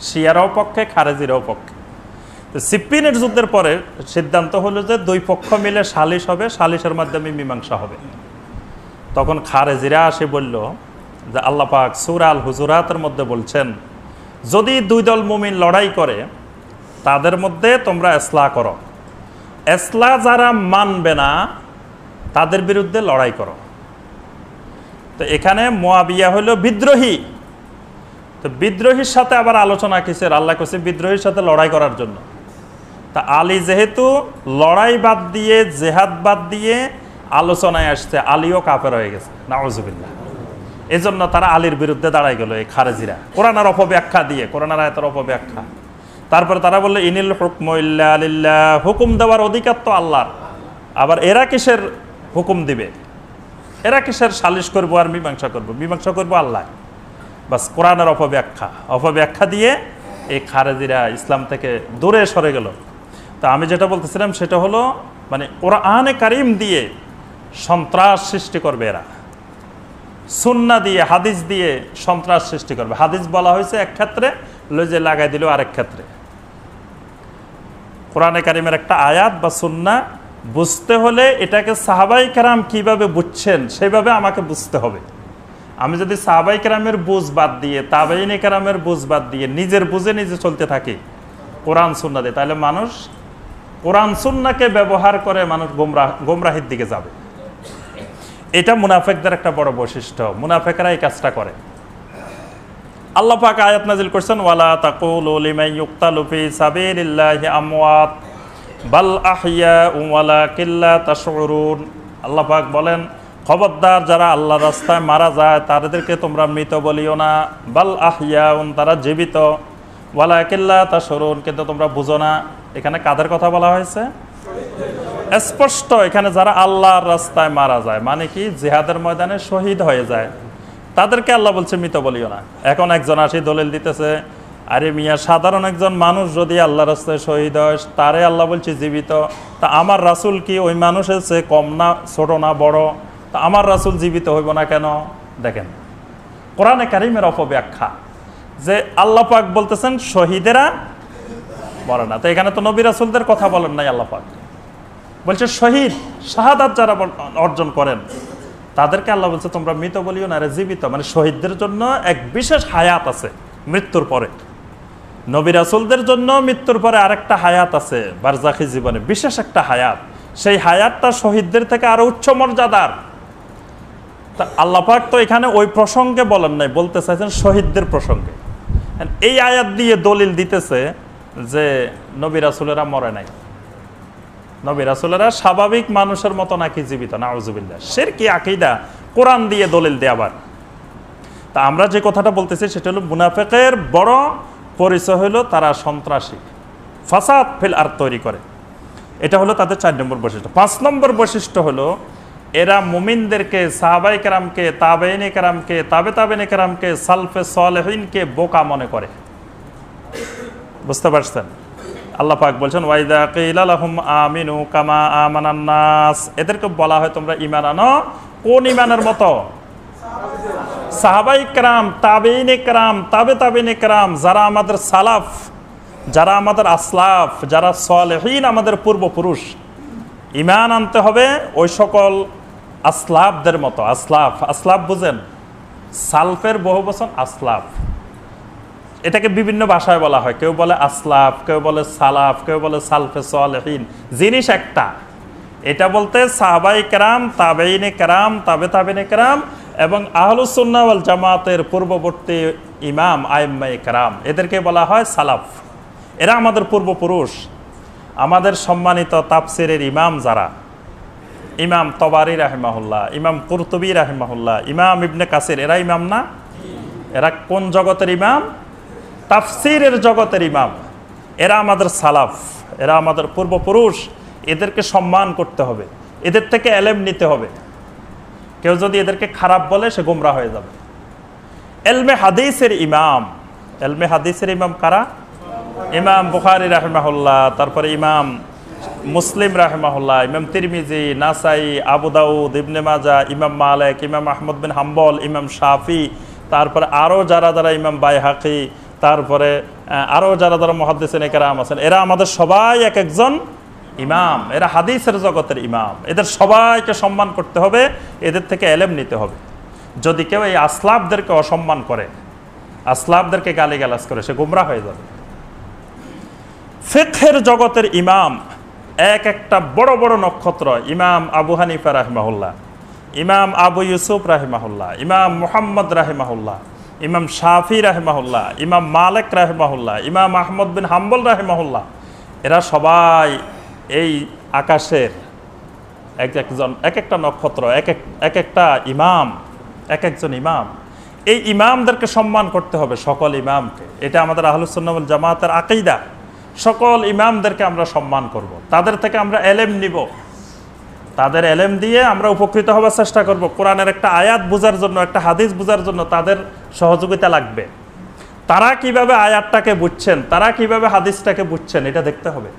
শিয়ারাও পক্ষে, খারেজিরাও পক্ষে। তো সিফফিনের যুদ্ধের পরে সিদ্ধান্ত হলো যে দুই পক্ষ মিলে সালিশ হবে, সালিশের মাধ্যমে মীমাংসা হবে। তখন খারেজিরা আসে বলল যে আল্লাহ পাক সূরা আল হুজুরাতের মধ্যে বলছেন যদি দুই দল মুমিন লড়াই করে তাদের মধ্যে তোমরা ইসলাহ করো, ইসলাহ যারা মানবে না তাদের বিরুদ্ধে লড়াই করো। তো এখানে মুয়াবিয়া হলো বিদ্রোহী, তো বিদ্রোহীর সাথে আবার আলোচনা কিসের? আল্লাহ কইছে বিদ্রোহীর সাথে লড়াই করার জন্য। তা আলী যেহেতু লড়াই বাদ দিয়ে জেহাদ বাদ দিয়ে আলোচনায় আসছে, আলীও কাফের হয়ে গেছে, নাউজুবিল্লাহ। এই জন্য তারা আলীর বিরুদ্ধে দাঁড়াই গেল এই খারেজিরা, কোরআনের অপব্যাখ্যা দিয়ে, কোরআনের আয়াতের অপব্যাখ্যা। তারপরে তারা বললো ইনিল হুকমু ইল্লা লিল্লাহ, হুকুম দেওয়ার অধিকার তো আল্লাহর, আবার এরা কিসের হুকুম দিবে, এরা কিসের সালিশ করবো আর মীমাংসা করবো আল্লাহ। বাস কোরআনের অপব্যাখ্যা দিয়ে এই খারেজিরা ইসলাম থেকে দূরে সরে গেল। তা আমি যেটা বলতেছিলাম সেটা হলো মানে কোরআনে কারিম দিয়ে সন্ত্রাস সৃষ্টি করবে এরা, সুন্নাহ দিয়ে হাদিস দিয়ে সন্ত্রাস সৃষ্টি করবে। হাদিস বলা হয়েছে এক ক্ষেত্রে, লজে লাগাই দিল আরেক ক্ষেত্রে। কোরআনে কারিমের একটা আয়াত বা সুন্নাহ বুঝতে হলে এটাকে সাহাবাই কেরাম কিভাবে বুঝছেন সেভাবে আমাকে বুঝতে হবে। আমি যদি সাহাবাই কেরামের বুঝ বাদ দিয়ে, তাবেঈনে কেরামের বুঝ বাদ দিয়ে নিজের বুঝে নিজে চলতে থাকি কোরআন সুন্নাহ দিয়ে, তাহলে মানুষ কোরআন সুন্নাহকে ব্যবহার করে মানুষ গোমরাহির দিকে যাবে। এটা মুনাফিকদের একটা বড় বৈশিষ্ট্য, মুনাফিকরা এই কাজটা করে। আল্লাহ পাক আয়াত নাজিল করছেন ওয়ালা তাকুলু লিমান ইউক্তালু ফি সাবিলিল্লাহি আমওয়াত বাল আহইয়াউ ওয়ালাকিন লা তাশউরুন। আল্লাহ পাক বলেন খবরদার যারা আল্লাহর রাস্তায় মারা যায় তাদেরকে তোমরা মৃত বলিও না, বাল আহইয়াউন তারা জীবিত, ওয়ালাকিন লা তাশউরুন কিন্তু তোমরা বুঝো না। এখানে কাদের কথা বলা হয়েছে? স্পষ্ট, এখানে যারা আল্লাহর রাস্তায় মারা যায় মানে কি জিহাদের ময়দানে শহীদ হয়ে যায় তাদেরকে আল্লাহ বলছে মৃত বলিও না। এখন একজন আসি দলিল দিতেছে, আরে মিয়া সাধারণ একজন মানুষ যদি আল্লাহ রাস্তায় শহীদ হয় তারে আল্লাহ বলছে জীবিত, তা আমার রাসূল কি ওই মানুষের চেয়ে কম না, ছোট না, বড়? তা আমার রাসূল জীবিত হইব না কেন? দেখেন কোরআনে কারিমের অপব্যাখ্যা যে আল্লাহ পাক বলতেছেন শহীদেরা মরে না, তো এখানে তো নবী রাসূলদের কথা বলেন নাই। আল্লাহ পাক বলছে শহীদ শাহাদাত যারা অর্জন করেন তাদেরকে আল্লাহ বলছে তোমরা মৃত বলিও না, আরে জীবিত। মানে শহীদদের জন্য এক বিশেষ হায়াত আছে মৃত্যুর পরে, নবী রাসূলদের জন্য মৃত্যুর পরে আরেকটা হায়াত আছে, বারজাখী জীবনে বিশেষ একটা হায়াত। সেই হায়াতটা শহীদদের থেকে আরো উচ্চ মর্যাদার। তা আল্লাহ পাক তো এখানে ওই প্রসঙ্গে বলেন নাই, বলতে চাইছেন শহীদদের প্রসঙ্গে। এই আয়াত দিয়ে দলিল দিতেছে যে নবী রাসূলেরা মরে নাই, নবী রাসূলেরা স্বাভাবিক মানুষের মতো নাকি জীবিত। নাউযুবিল্লাহ, শিরকি আকীদা কোরআন দিয়ে দলিল দেয়া। আবার তা আমরা যে কথাটা বলতেছি সেটা হলো মুনাফিকের বড় পরিচয় হলো তারা সন্ত্রাসী, ফাসাদ ফিল আরদ তৈরি করে। এটা হলো তাদের 4 নম্বর বৈশিষ্ট্য। 5 নম্বর বৈশিষ্ট্য হলো এরা মুমিনদেরকে, সাহাবায়ে কেরামকে, তাবেঈনে কেরামকে, তাবেঈনে কেরামকে, সালফে সালেহিনকে বোকা মনে করে। বুঝতে পারছেন? আল্লাহ পাক বলছেন ওয়াইদা কিলা লাহুম আমিনু কামা আমানান নাস, এদেরকে বলা হয় তোমরা ঈমান আনো। কোন ঈমানের মতো? সাহাবায়ে কেরাম, তাবেঈনে কেরাম, তাবেঈনে কেরাম, যারা আমাদের সালাফ, যারা আমাদের আসলাফ, যারা সালেহিন, আমাদের পূর্বপুরুষ, ঈমান আনতে হবে ওই সকল আসলাফদের মতো। আসলাফ, আসলাফ বুঝেন? সালফের বহুবচন আসলাফ। এটাকে বিভিন্ন ভাষায় বলা হয়, কেউ বলে আসলাফ, কেউ বলে সালাফ, কেউ বলে সালফে সালেহিন, জিনিস একটা। এটা বলতে সাহাবায়ে কেরাম, তাবেঈনে কেরাম, তাবেঈনে কেরাম এবং আহলুস সুন্নাহ ওয়াল জামাতের পূর্ববর্তী ইমাম আইম্মায়ে কেরাম, এদেরকে বলা হয় সালাফ। এরা আমাদের পূর্বপুরুষ। আমাদের সম্মানিত তাফসিরের ইমাম যারা, ইমাম তবারি রাহিমাহুল্লাহ, ইমাম কুরতুবী রাহিমাহুল্লাহ, ইমাম ইবনে কাসির, এরা ইমাম না? এরা কোন জগতের ইমাম? তাফসিরের জগতের ইমাম। এরা আমাদের সালাফ, এরা আমাদের পূর্বপুরুষ। এদেরকে সম্মান করতে হবে, এদের থেকে এলেম নিতে হবে। কেউ যদি এদেরকে খারাপ বলে সে গোমরা হয়ে যাবে। এলমে হাদিসের ইমাম, এলমে হাদিসের ইমাম কারা? ইমাম বুখারী রাহিমাহুল্লাহ, তারপরে ইমাম মুসলিম রাহিমাহুল্লাহ, ইমাম তিরমিজি, নাসাই, আবু দাউদ, ইবনে মাজাহ, ইমাম মালিক, ইমাম আহমদ বিন হাম্বল, ইমাম শাফি, তারপরে আরও যারা যারা, ইমাম বাইহাকি, তারপরে আরও যারা যারা মুহাদ্দিসিনে কেরাম আছেন, এরা আমাদের সবাই এক একজন ইমাম। এরা হাদিসের জগতের ইমাম। এদের সবাইকে সম্মান করতে হবে, এদের থেকে এলেম নিতে হবে। যদি কেউ এই আসলাফদেরকে অসম্মান করে, আসলাফদেরকে গালিগালাজ করে, সে গোমরা হয়ে যাবে। ফিকহের জগতের ইমাম এক একটা বড় বড় নক্ষত্র। ইমাম আবু হানিফা রাহিমাহুল্লাহ, ইমাম আবু ইউসুফ রাহিমাহুল্লাহ, ইমাম মুহাম্মদ রাহিমাহুল্লাহ, ইমাম শাফি রাহিমাহুল্লাহ, ইমাম মালিক রাহিমাহুল্লাহ, ইমাম আহমদ বিন হাম্বল রাহিমাহুল্লাহ, এরা সবাই এই আকাশের এক একজন, এক একটা নক্ষত্র, এক একটা ইমাম, এক একজন ইমাম। এই ইমামদেরকে সম্মান করতে হবে, সকল ইমামকে। এটা আমাদের আহলুস সুন্নাহ ওয়াল জামাতের আকীদা। সকল ইমামদেরকে আমরা সম্মান করব, তাদের থেকে আমরা এলেম নিব, তাদের এলেম দিয়ে আমরা উপকৃত হওয়ার চেষ্টা করব। কোরআনের একটা আয়াত বোঝার জন্য, একটা হাদিস বোঝার জন্য তাদের সহযোগিতা লাগবে। তারা কিভাবে আয়াতটাকে বুঝছেন, তারা কিভাবে হাদিসটাকে বুঝছেন, এটা দেখতে হবে।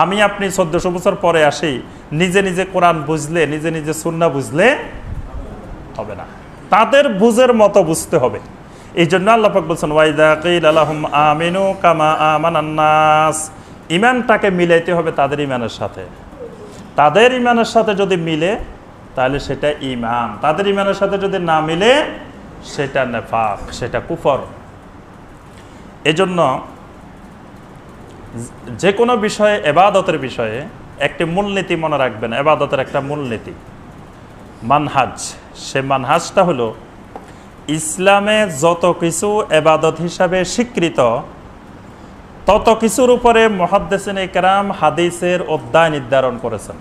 আমি আপনি 1400 বছর পরে আসি, নিজে নিজে কোরআন বুঝলে, নিজে নিজে সুন্নাহ বুঝলে হবে না, তাদের বুঝের মতো বুঝতে হবে। এই জন্য আল্লাহ পাক বলছেন ওয়াইদা কিলা লাহুম আমিনু কামা আমানান নাস, ঈমানটাকে মিলাইতে হবে তাদের ঈমানের সাথে। তাদের ঈমানের সাথে যদি মিলে তাহলে সেটা ঈমান, তাদের ঈমানের সাথে যদি না মিলে সেটা নিফাক, সেটা কুফর। এজন্য যে কোনো বিষয়ে, ইবাদতের বিষয়ে একটি মূলনীতি মনে রাখবেন। ইবাদতের একটা মূলনীতি, মানহাজ। সে মানহাজটা হলো ইসলামে যত কিছু ইবাদত হিসাবে স্বীকৃত তত কিছুর উপরে মুহাদ্দিসিনে কেরাম হাদিসের অধ্যায় নির্ধারণ করেছেন।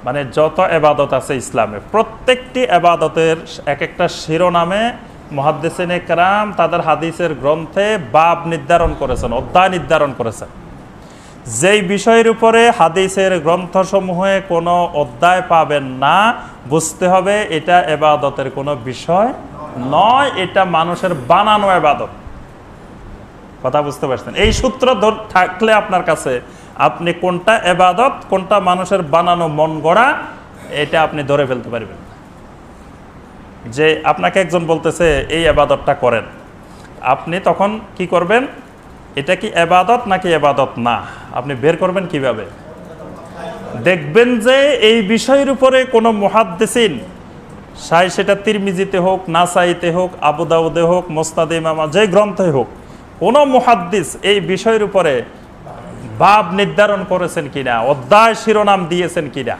মানে যত ইবাদত আছে ইসলামে, প্রত্যেকটি ইবাদতের এক একটা শিরোনামে মুহাদ্দিসিনে কেরাম তাদের হাদিসের গ্রন্থে বাব নির্ধারণ করেছেন, অধ্যায় নির্ধারণ করেছেন। যেই বিষয়ের উপরে হাদিসের গ্রন্থসমূহে কোনো অধ্যায় পাবেন না, বুঝতে হবে এটা ইবাদতের কোনো বিষয় নয়, এটা মানুষের বানানো ইবাদত। কথা বুঝতে পারছেন? এই সূত্র থাকলে আপনার কাছে আপনি কোনটা ইবাদত, কোনটা মানুষের বানানো মন গড়া, এটা আপনি ধরে ফেলতে পারবেন। যে আপনাকে একজন বলতেছে এই ইবাদতটা করেন, আপনি তখন কি করবেন? এটা কি ইবাদত নাকি ইবাদত না, আপনি বের করবেন কিভাবে? দেখবেন যে এই বিষয়ের উপরে কোনো মুহাদ্দিসিন, সেটা তিরমিজিতে হোক, নাসাইতে হোক, আবু দাউদে হোক, মুসনাদে ইমাম, যে গ্রন্থে হোক, কোনো মুহাদ্দিস এই বিষয়ের উপরে বাব নির্ধারণ করেছেন কিনা, অধ্যায় শিরোনাম দিয়েছেন কিনা।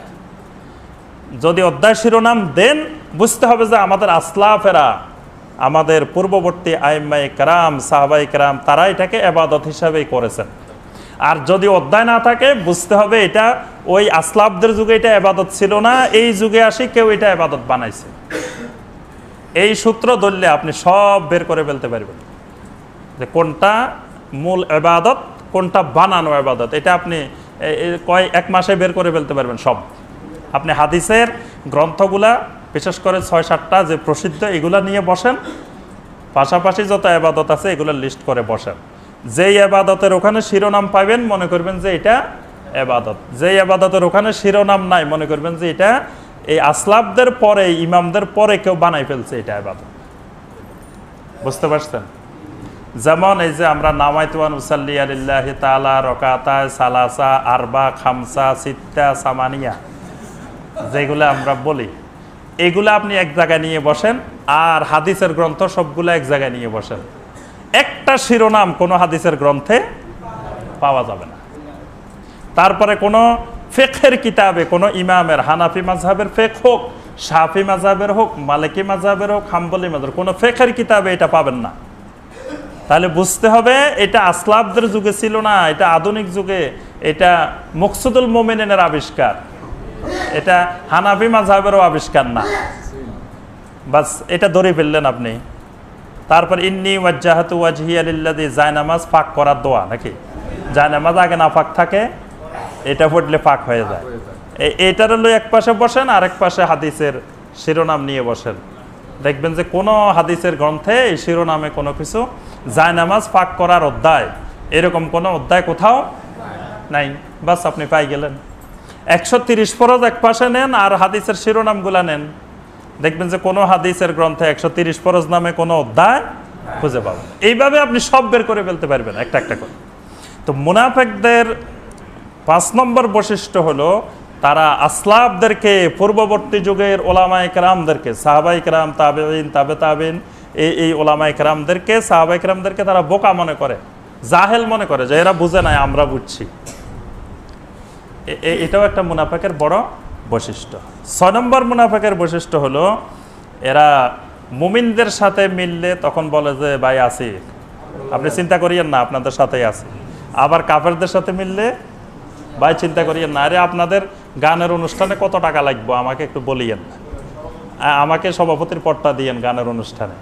যদি অধ্যায় শিরোনাম দেন, বুঝতে হবে যে আমাদের আসলাফেরা, আমাদের পূর্ববর্তী আইম্মায়ে কেরাম, সাহাবায়ে কেরাম, তারা এটাকে ইবাদত হিসাবেই করেছেন। আর যদি অধ্যায় না থাকে, বুঝতে হবে এটা ওই আসলাফদের যুগে এটা ইবাদত ছিল না, এই যুগে আসি কেউ এটা ইবাদত বানাইছে। এই সূত্র ধরলে আপনি সব বের করে ফেলতে পারবেন যে কোনটা মূল ইবাদত, কোনটা বানানো ইবাদত। এটা আপনি এক মাসে বের করে ফেলতে পারবেন সব। আপনি হাদিসের গ্রন্থগুলা, বিশেষ করে ৬-৭টা যে প্রসিদ্ধ, এগুলা নিয়ে বসেন, পাশাপাশি যত ইবাদত আছে এগুলো লিস্ট করে বসেন। যেই ইবাদতের ওখানে শিরোনাম পাবেন, মনে করবেন যে এটা ইবাদত। যেই ইবাদতের ওখানে শিরোনাম নাই, মনে করবেন যে এটা এই আসলাফদের পরে, ইমামদের পরে কেউ বানাই ফেলছে এটা ইবাদত। বুঝতে পারছেন? যেমন এই যে আমরা নামাইতুয়ান উসাল্লি আলিল্লাহি তাআলা রাকাতায় সালাসা আরবা খামসা সিত্তা সামানিয়া যেগুলো আমরা বলি, এগুলো আপনি এক জায়গায় নিয়ে বসেন, আর হাদিসের গ্রন্থ সবগুলো এক জায়গায় নিয়ে বসেন, একটা শিরোনাম কোনো হাদিসের গ্রন্থে পাওয়া যাবে না। তারপরে কোনো ফিকহের কিতাবে, কোনো ইমামের, হানাফি মাযহাবের ফিকহ হোক, শাফি মাযহাবের হোক, মালিকি মাযহাবের হোক, হাম্বলি মাযহাবের, কোনো ফিকহের কিতাবে এটা পাবেন না। তাহলে বুঝতে হবে এটা আসলাফদের যুগে ছিল না, এটা আধুনিক যুগে, এটা মকসুদুল মুমিনিনের আবিষ্কার, এটা হানাফি মাযহাবেরও আবিষ্কার না। বাস এটা ধরে ফেললেন আপনি। তারপর ইন্নী ওয়াজ্জাহাতু ওয়াজহিয়া লিল্লাযী, জায়নামাজ পাক করার দোয়া নাকি? জায়নামাজ আগে না পাক থাকে, এটা পড়লে পাক হয়ে যায়। এইটার হলো এক পাশে বসেন, আর এক পাশে হাদিসের শিরোনাম নিয়ে বসেন। দেখবেন যে কোনো হাদিসের গ্রন্থে এই শিরোনামে কোনো কিছু জায়নামাজ পাক করার অধ্যায়, এরকম কোনো অধ্যায় কোথাও নাই। বাস আপনি পাই গেলেন। 130 ফরজ এক পাশে নেন, আর হাদিসের শিরোনামগুলা নেন, দেখবেন যে কোনো হাদিসের গ্রন্থে 130 ফরজ নামে কোনো অধ্যায় খুঁজে পাবেন। এইভাবে আপনি সব বের করে ফেলতে পারবেন একটা একটা করে। তো মুনাফিকদের 5 নম্বর বৈশিষ্ট্য হলো, তারা আসলাফদেরকে, পূর্ববর্তী যুগের ওলামায়ে কেরামদেরকে, সাহাবায়ে কেরাম, তাবেঈন, তাবে তাবেঈন, এই ওলামায়ে কেরামদেরকে, সাহাবায়ে কেরামদেরকে তারা বোকা মনে করে, জাহেল মনে করে, যে এরা বুঝে নাই, আমরা বুঝছি। এটাও একটা মুনাফিকের বড় বৈশিষ্ট্য। 6 নম্বর মুনাফিকের বৈশিষ্ট্য হলো, এরা মুমিনদের সাথে মিললে তখন বলে যে ভাই আছি, আপনি চিন্তা করিয়েন না, আপনাদের সাথেই আছি। আবার কাফেরদের সাথে মিললে ভাই চিন্তা করিয়েন না, আরে আপনাদের গানের অনুষ্ঠানে কত টাকা লাগবে আমাকে একটু বলিয়েন, আমাকে সভাপতির পদটা দিয়েন গানের অনুষ্ঠানে।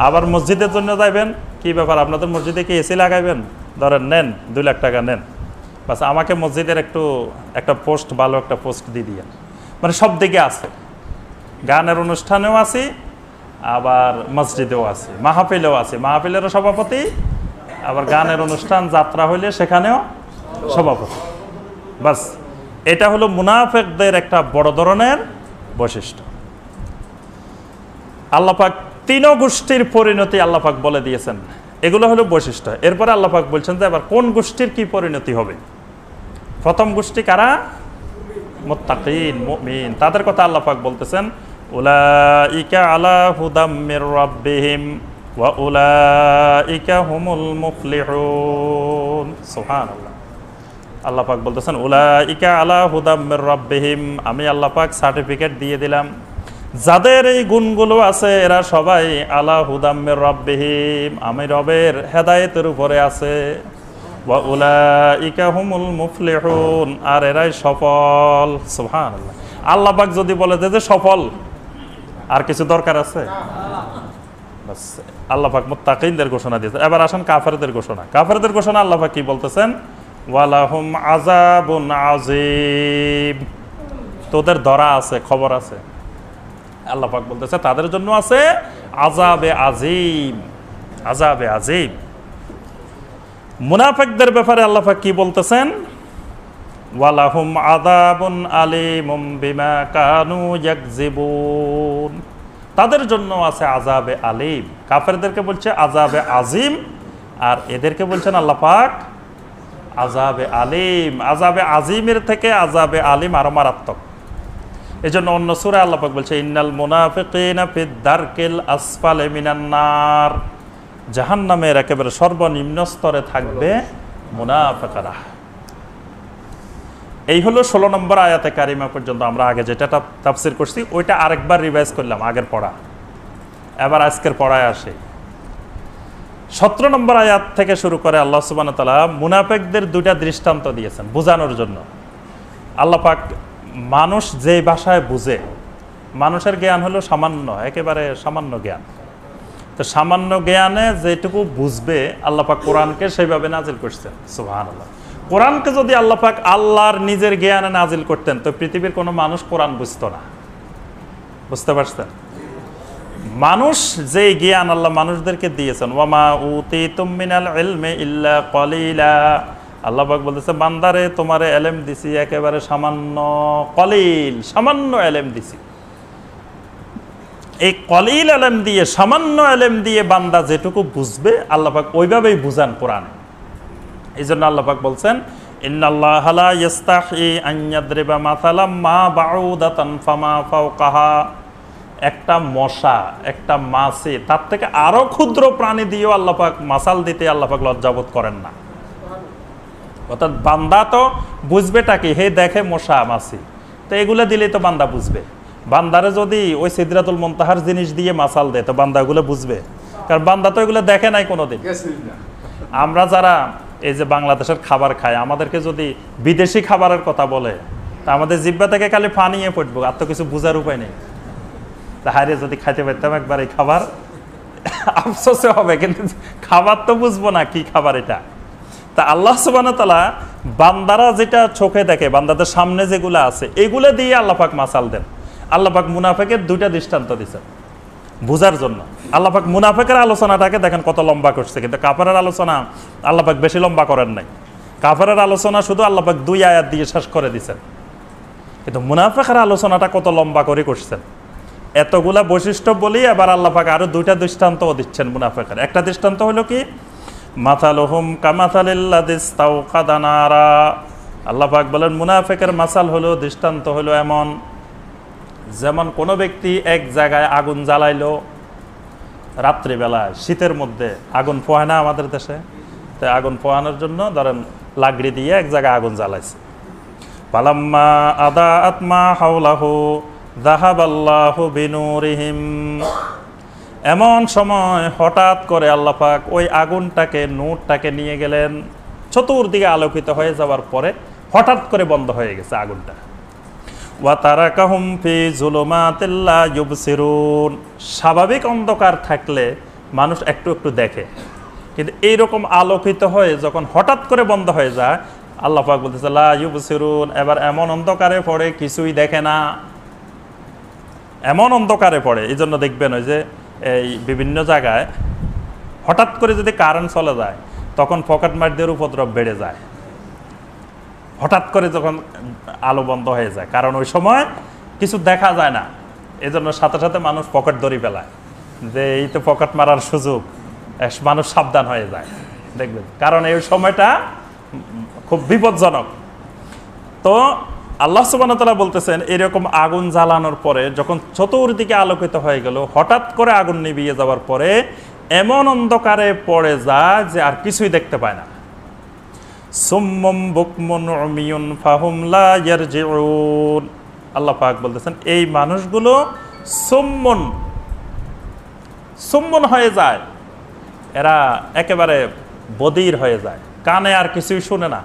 আবার মসজিদের জন্য যাইবেন, কি ব্যাপার আপনাদের মসজিদে কি এসি লাগাইবেন, ধরেন নেন 2 লাখ টাকা নেন, বাস আমাকে মসজিদের একটা পোস্ট, ভালো একটা পোস্ট দিয়ে দিয়েন। মানে সব দিকে আছে, গানের অনুষ্ঠানেও আছি, আবার মসজিদেও আছি, মাহফিলেও আছি, মাহফিলেরও সভাপতি, আবার গানের অনুষ্ঠান যাত্রা হইলে সেখানেও সভাপতি। বাস এটা হলো মুনাফিকদের একটা বড় ধরনের বৈশিষ্ট্য। আল্লাহ পাক 3 গোষ্ঠীর পরিণতি আল্লাহ পাক বলে দিয়েছেন, এগুলো হলো বৈশিষ্ট্য। এরপরে আল্লাহ পাক বলছেন যে এবার কোন গোষ্ঠীর কি পরিণতি হবে। প্রথম গোষ্ঠী কারা? মুত্তাকিন, মুমিন, তাদের কথা আল্লাহ পাক বলতেছেন, উলাইকা আলা হুদাম মির রাব্বিহিম ওয়া উলাইকা হুমুল মুফলিহুন। সুবহানাল্লাহ। আল্লাহ পাক বলতেছেন উলাইকা আলা হুদাম মির রাব্বিহিম, আমি আল্লাহ পাক সার্টিফিকেট দিয়ে দিলাম, যাদের এই গুণগুলো আছে এরা সবাই আলা হুদাম মির রাব্বিহিম, আমি রবের হেদায়েতের উপরে আছে। ওয়া উলাইকা হুমুল মুফলিহুন, আর এরাই সফল। সুবহানাল্লাহ। আল্লাহ পাক যদি বলে যে সফল, আর কিছু দরকার আছে? বাস আল্লাহ পাক মুত্তাকিনদের ঘোষণা দিয়েছেন। এবার আসেন কাফেরদের ঘোষণা। কাফেরদের ঘোষণা আল্লাহ পাক কি বলতেছেন? ওয়ালাহুম আযাবুন আযীম, তোদের ধরা আছে, খবর আছে। আল্লাহ পাক বলতেছে তাদের জন্য আছে আযাবে আযীম, আযাবে আযীম। মুনাফিকদের ব্যাপারে আল্লাহ পাক কি বলতেছেন? ওয়ালাহুম আযাবুন আলীমুম বিমা কানু ইয়াকযিবুন, তাদের জন্য আছে আযাবে আলীম। কাফেরদেরকে বলছে আযাবে আযীম, আর এদেরকে বলছেন আল্লাহ পাক আযাবে আলীম। আযাবে আযীমের থেকে আযাবে আলীম আরো মারাত্মক। এই জন্য অন্য সূরায় আল্লাহ পাক বলছে ইন্নাল মুনাফিকিনা ফিদ দারকিল আসফালি মিনান নার, জাহান্নামের একেবারে সর্বনিম্ন স্তরে থাকবে মুনাফিকরা। এই হলো 16 নম্বর আয়াতে কারিমা পর্যন্ত। আমরা আগে যেটা তাফসীর করছি ওইটা আরেকবার রিভাইজ করলাম, আগের পড়া। এবার আজকের পড়ায় আসে 17 নম্বর আয়াত থেকে শুরু করে আল্লাহ সুবহানাহু ওয়া তাআলা মুনাফিকদের দুইটা দৃষ্টান্ত দিয়েছেন বোঝানোর জন্য। আল্লাহ পাক মানুষ যে ভাষায় বুঝে, মানুষের জ্ঞান হলো সামান্য, একেবারে সামান্য জ্ঞান। তো সামান্য জ্ঞানে যেটুকু বুঝবে আল্লাহ পাক কোরআনকে সেইভাবে নাজিল করছেন। সুবহানাল্লাহ। কোরআনকে যদি আল্লাহ পাক আল্লাহর নিজের জ্ঞানে নাজিল করতেন তো পৃথিবীর কোনো মানুষ কোরআন বুঝতো না। বুঝতে পারছেন? মানুষ যে জ্ঞান আল্লাহ মানুষদেরকে দিয়েছেন, ওয়ামা উতীতুম মিনাল ইলমি ইল্লা কলিলা, আল্লাহ পাক বলতেছে বান্দারে তোমারে ইলম দিছি একেবারে সামান্য, কলিল, সামান্য ইলম দিছি। এই কলিল ইলম দিয়ে, সামান্য ইলম দিয়ে বান্দা যেটুকু বুঝবে আল্লাহ পাক ওইভাবেই বুঝান কোরআন। এই জন্য আল্লাহ পাক বলছেন ইন্নাল্লাহা লা ইস্তাহি আন ইয়াদরিবা মাসালাম মা বাউদাতান ফামা ফাওকাহা, একটা মশা, একটা মাছি, তার থেকে আরো ক্ষুদ্র প্রাণী দিয়েও আল্লাহ পাক মাসাল দিতে আল্লাহ পাক লজ্জাবোধ করেন না। অর্থাৎ বান্দা তো বুঝবেটা কি, হে দেখে মশা মাছি, তো এগুলো দিলেই তো বান্দা বুঝবে। বান্দারে যদি ওই সিদরাতুল মুনতাহার জিনিস দিয়ে মাসাল দেয় তো বান্দা এগুলো বুঝবে, কারণ বান্দা তো এগুলো দেখে নাই কোনোদিন। আমরা যারা এই যে বাংলাদেশের খাবার খাই, আমাদেরকে যদি বিদেশি খাবারের কথা বলে তা আমাদের জিহ্বা থেকে খালি পানিয়ে পড়বো, আর তো কিছু বুঝার উপায় নেই। হারে যদি খাইতে পারতাম একবার এই খাবার, আফসোসে হবে, কিন্তু খাবার তো বুঝবো না কি খাবার এটা। তা আল্লাহ সুবহানাহু ওয়া তাআলা বান্দারা যেটা চোখে দেখে, বান্দাদের সামনে যেগুলো আছে এগুলো দিয়ে আল্লাহ পাক মাসাল দেন। আল্লাহ পাক মুনাফিকের দুইটা দৃষ্টান্ত দিয়েছেন বুঝার জন্য। আল্লাহ পাক মুনাফিকের আলোচনাটাকে দেখেন কত লম্বা করছে, কিন্তু কাফেরের আলোচনা আল্লাহ পাক বেশি লম্বা করেন নাই। কাফেরের আলোচনা শুধু আল্লাহ পাক 2 আয়াত দিয়ে শেষ করে দিয়েছেন, কিন্তু মুনাফিকের আলোচনাটা কত লম্বা করে করছেন। এতগুলা বৈশিষ্ট্য বলি এবার আল্লাহ পাক আরো 2টা দৃষ্টান্তও দিচ্ছেন মুনাফিকের। একটা দৃষ্টান্ত হলো কি, মাসালুহুম কামাসালিল্লাযী ইস্তাওকাদা নারা, আল্লাহ পাক বলেন মুনাফিকের মাসাল হলো, দৃষ্টান্ত হলো এমন যেমন কোনো ব্যক্তি এক জায়গায় আগুন জ্বালাইলো রাত্রিবেলায়, শীতের মধ্যে আগুন পোহায় না আমাদের দেশে, তাই আগুন পোহানোর জন্য ধরেন লাকড়ি দিয়ে এক জায়গায় আগুন জ্বালাইছে। ফালাম্মা আদাআত মা হাওলাহু যাহাবাল্লাহু বিনুরিহিম, এমন সময় হঠাৎ করে আল্লাহ পাক ওই আগুনটাকে, নূরটাকে নিয়ে গেলেন, চতুর্দিকে আলোকিত হয়ে যাওয়ার পরে হঠাৎ করে বন্ধ হয়ে গেছে আগুনটা। ওয়া তারাকাহুম ফি যুলুমাতিল লা ইউবসিরুন, স্বাভাবিক অন্ধকার থাকলে মানুষ একটু একটু দেখে, কিন্তু এইরকম আলোকিত হয়ে যখন হঠাৎ করে বন্ধ হয়ে যায় আল্লাহ পাক বলতেছে লা ইউবসিরুন, এবার এমন অন্ধকারে পড়ে কিছুই দেখে না, এমন অন্ধকারে পড়ে। এই জন্য দেখবেন ওই যে এই বিভিন্ন জায়গায় হঠাৎ করে যদি কারেন্ট চলে যায় তখন পকেটমারদের উপদ্রব বেড়ে যায়, হঠাৎ করে যখন আলো বন্ধ হয়ে যায়, কারণ ওই সময় কিছু দেখা যায় না। এই জন্য সাথে সাথে মানুষ পকেট ধরে ফেলায় যে এই তো পকেট মারার সুযোগ, মানুষ সাবধান হয়ে যায় দেখবেন, কারণ এই সময়টা খুব বিপজ্জনক। তো আল্লাহ সুবহানাহু ওয়া তাআলা বলতেছেন এরকম আগুন জ্বালানোর পরে যখন চতুর্দিকে আলোকিত হয়ে গেল, হঠাৎ করে আগুন নিভিয়ে যাওয়ার পরে এমন অন্ধকারে পড়ে যায় যে আর কিছুই দেখতে পায় না। সুম্মুম বুকমুন উমিয়ুন ফাহুম লা ইয়ারজিউন, আল্লাহ পাক বলতেছেন এই মানুষগুলো সুম্মুন হয়ে যায়, এরা একেবারে বধির হয়ে যায়, কানে আর কিছুই শুনে না।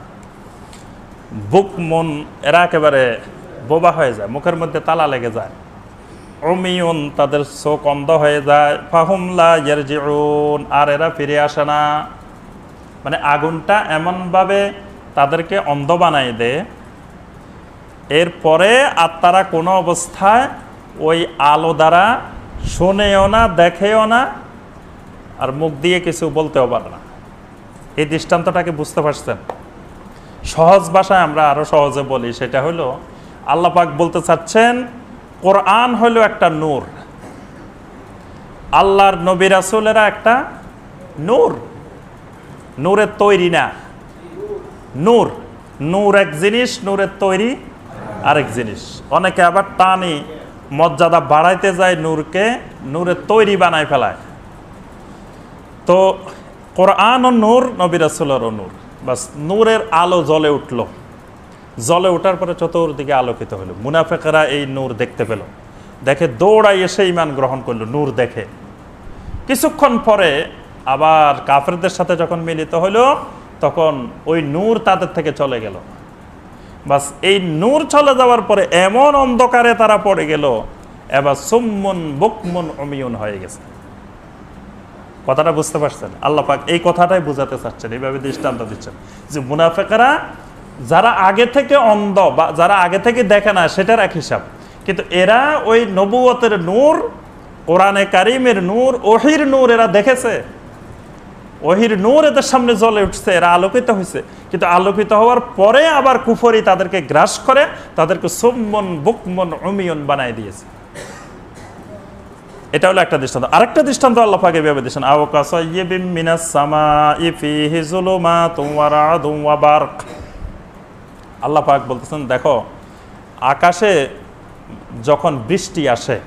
বুকমুন, এরা একেবারে বোবা হয়ে যায়, মুখের মধ্যে তালা লেগে যায়। উমিয়ুন, তাদের চোখ অন্ধ হয়ে যায়। ফাহুম লা ইয়ারজিউন, আর এরা ফিরে আসে না। মানে আগুনটা এমনভাবে তাদেরকে অন্ধ বানাই দেয়, এরপরে আর তারা কোনো অবস্থায় ওই আলো দ্বারা শোনেও না, দেখেও না, আর মুখ দিয়ে কিছু বলতেও পারে না। এই দৃষ্টান্তটাকে বুঝতে পারছেন? সহজ ভাষায় আমরা আরো সহজে বলি, সেটা হলো আল্লাহ পাক বলতে চাচ্ছেন কোরআন হলো একটা নূর, আল্লাহর নবী রাসূলেরা একটা নূর, নূরের তৈরি না। নূর নূর এক জিনিস, নূরের তৈরি আরেক জিনিস। অনেকে আবার টানি মর্যাদা বাড়াইতে যায় নূরকে, নূরের তৈরি বানায় ফেলায়। তো কোরআন ও নূর, নবী রাসূলেরও নূর। বাস নূরের আলো জ্বলে উঠল, জ্বলে ওঠার পরে চতুর্দিকে আলোকিত হলো। মুনাফিকরা এই নূর দেখতে পেল, দেখে দৌড়াই এসে ঈমান গ্রহণ করলো নূর দেখে। কিছুক্ষণ পরে আবার কাফেরদের সাথে যখন মিলিত হলো, তখন ওই নূর তাদের থেকে চলে গেল। বাস এই নূর চলে যাওয়ার পরে এমন অন্ধকারে তারা পড়ে গেল, এবার সুম্মুন বুকমুন উমিয়ুন হয়ে গেছে। কথাটা বুঝতে পারছেন? আল্লাহ পাক এই কথাটাই বুঝাতে চাচ্ছেন, এইভাবে দৃষ্টান্ত দিচ্ছেন যে মুনাফিকরা যারা আগে থেকে অন্ধ বা যারা আগে থেকে দেখে না সেটার এক হিসাব, কিন্তু এরা ওই নবুয়তের নূর, কোরআনে কারিমের নূর, ওহির নূর এরা দেখেছে, ওহির নূর এদের সামনে জ্বলে উঠছে, এরা আলোকিত হয়েছে। কিন্তু আলোকিত হওয়ার পরে আবার কুফরি তাদেরকে গ্রাস করে, তাদেরকে সুম্মুন বুকমুন উমিয়ুন বানায় দিয়েছে। এটা হলো একটা দৃষ্টান্ত। আরেকটা দৃষ্টান্ত আল্লাহ পাক এভাবে দিয়েছেন, আও কাসাইয়্যিবিম মিনাস সামাই ফীহি যুলুমাতুন ওয়া রা'দুন ওয়া বারক। আল্লাহ পাক বলতেছেন, দেখো আকাশে যখন বৃষ্টি আসে,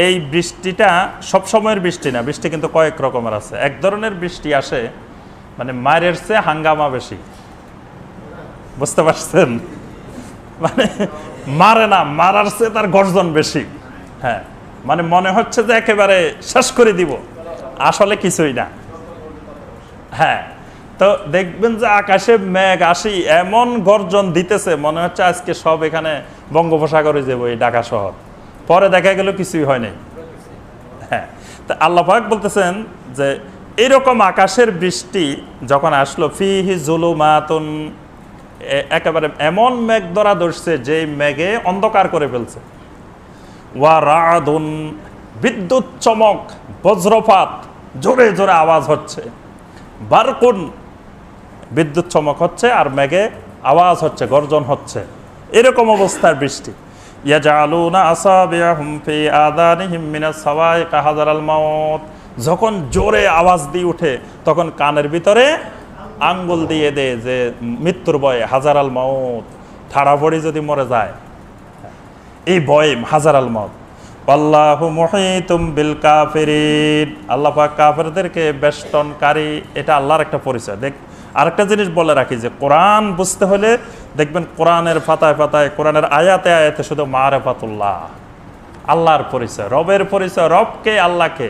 এই বৃষ্টিটা সব সময়ের বৃষ্টি না, বৃষ্টি কিন্তু কয়েক রকমের আছে। এক ধরনের বৃষ্টি আসে মানে মায়ের চেয়ে হাঙ্গামা বেশি, বুঝতে পারছেন? মানে মারে না, মারার চেয়ে তার গর্জন বেশি। হ্যাঁ, মানে মনে হচ্ছে যে একেবারে শেষ করে দিব, আসলে কিছুই না। হ্যাঁ, তো দেখবেন যে আকাশে মেঘ আসি এমন গর্জন দিতেছে, মনে হচ্ছে আজকে সব এখানে বঙ্গোপসাগরে যাবো, এই ঢাকা শহর। পরে দেখা গেল কিছুই হয় নাই। হ্যাঁ, তা আল্লাহ পাক বলতেছেন যে এরকম আকাশের বৃষ্টি যখন আসলো, ফিহি যুলুমাতুন, একেবারে এমন মেঘ ধরা ধরছে যে মেঘে অন্ধকার করে ফেলছে, ওয়া রা'দুন, বিদ্যুৎ চমক, বজ্রপাত, জোরে জোরে আওয়াজ হচ্ছে, বারকুন, বিদ্যুৎ চমক হচ্ছে আর মেঘে আওয়াজ হচ্ছে, গর্জন হচ্ছে, এরকম অবস্থার বৃষ্টি। ইয়াজআলুনা আসাবিআহুম ফি আযানিহিম মিনাস সাওয়াইক হাযারাল মাউত, যখন জোরে আওয়াজ দিয়ে উঠে তখন কানের ভিতরে আঙ্গুল দিয়ে দেয় যে মৃত্যুর ভয়ে, হাযারাল মাউত, ঠাড়া পড়ে যদি মরে যায়, এই ভয় হাযারাল মাউত। আল্লাহু মুহীতুম বিল কাফিরিন, আল্লাহ পাক কাফেরদেরকে বেষ্টনকারী, এটা আল্লাহর একটা পরিচয়। দেখ আরেকটা জিনিস বলে রাখি যে কোরআন বুঝতে হলে দেখবেন কোরআনের পাতায় পাতায়, কোরআনের আয়াতে আয়াতে শুধু মারিফাতুল্লাহ, আল্লাহর পরিচয়, রবের পরিচয়, রবকে, আল্লাহকে।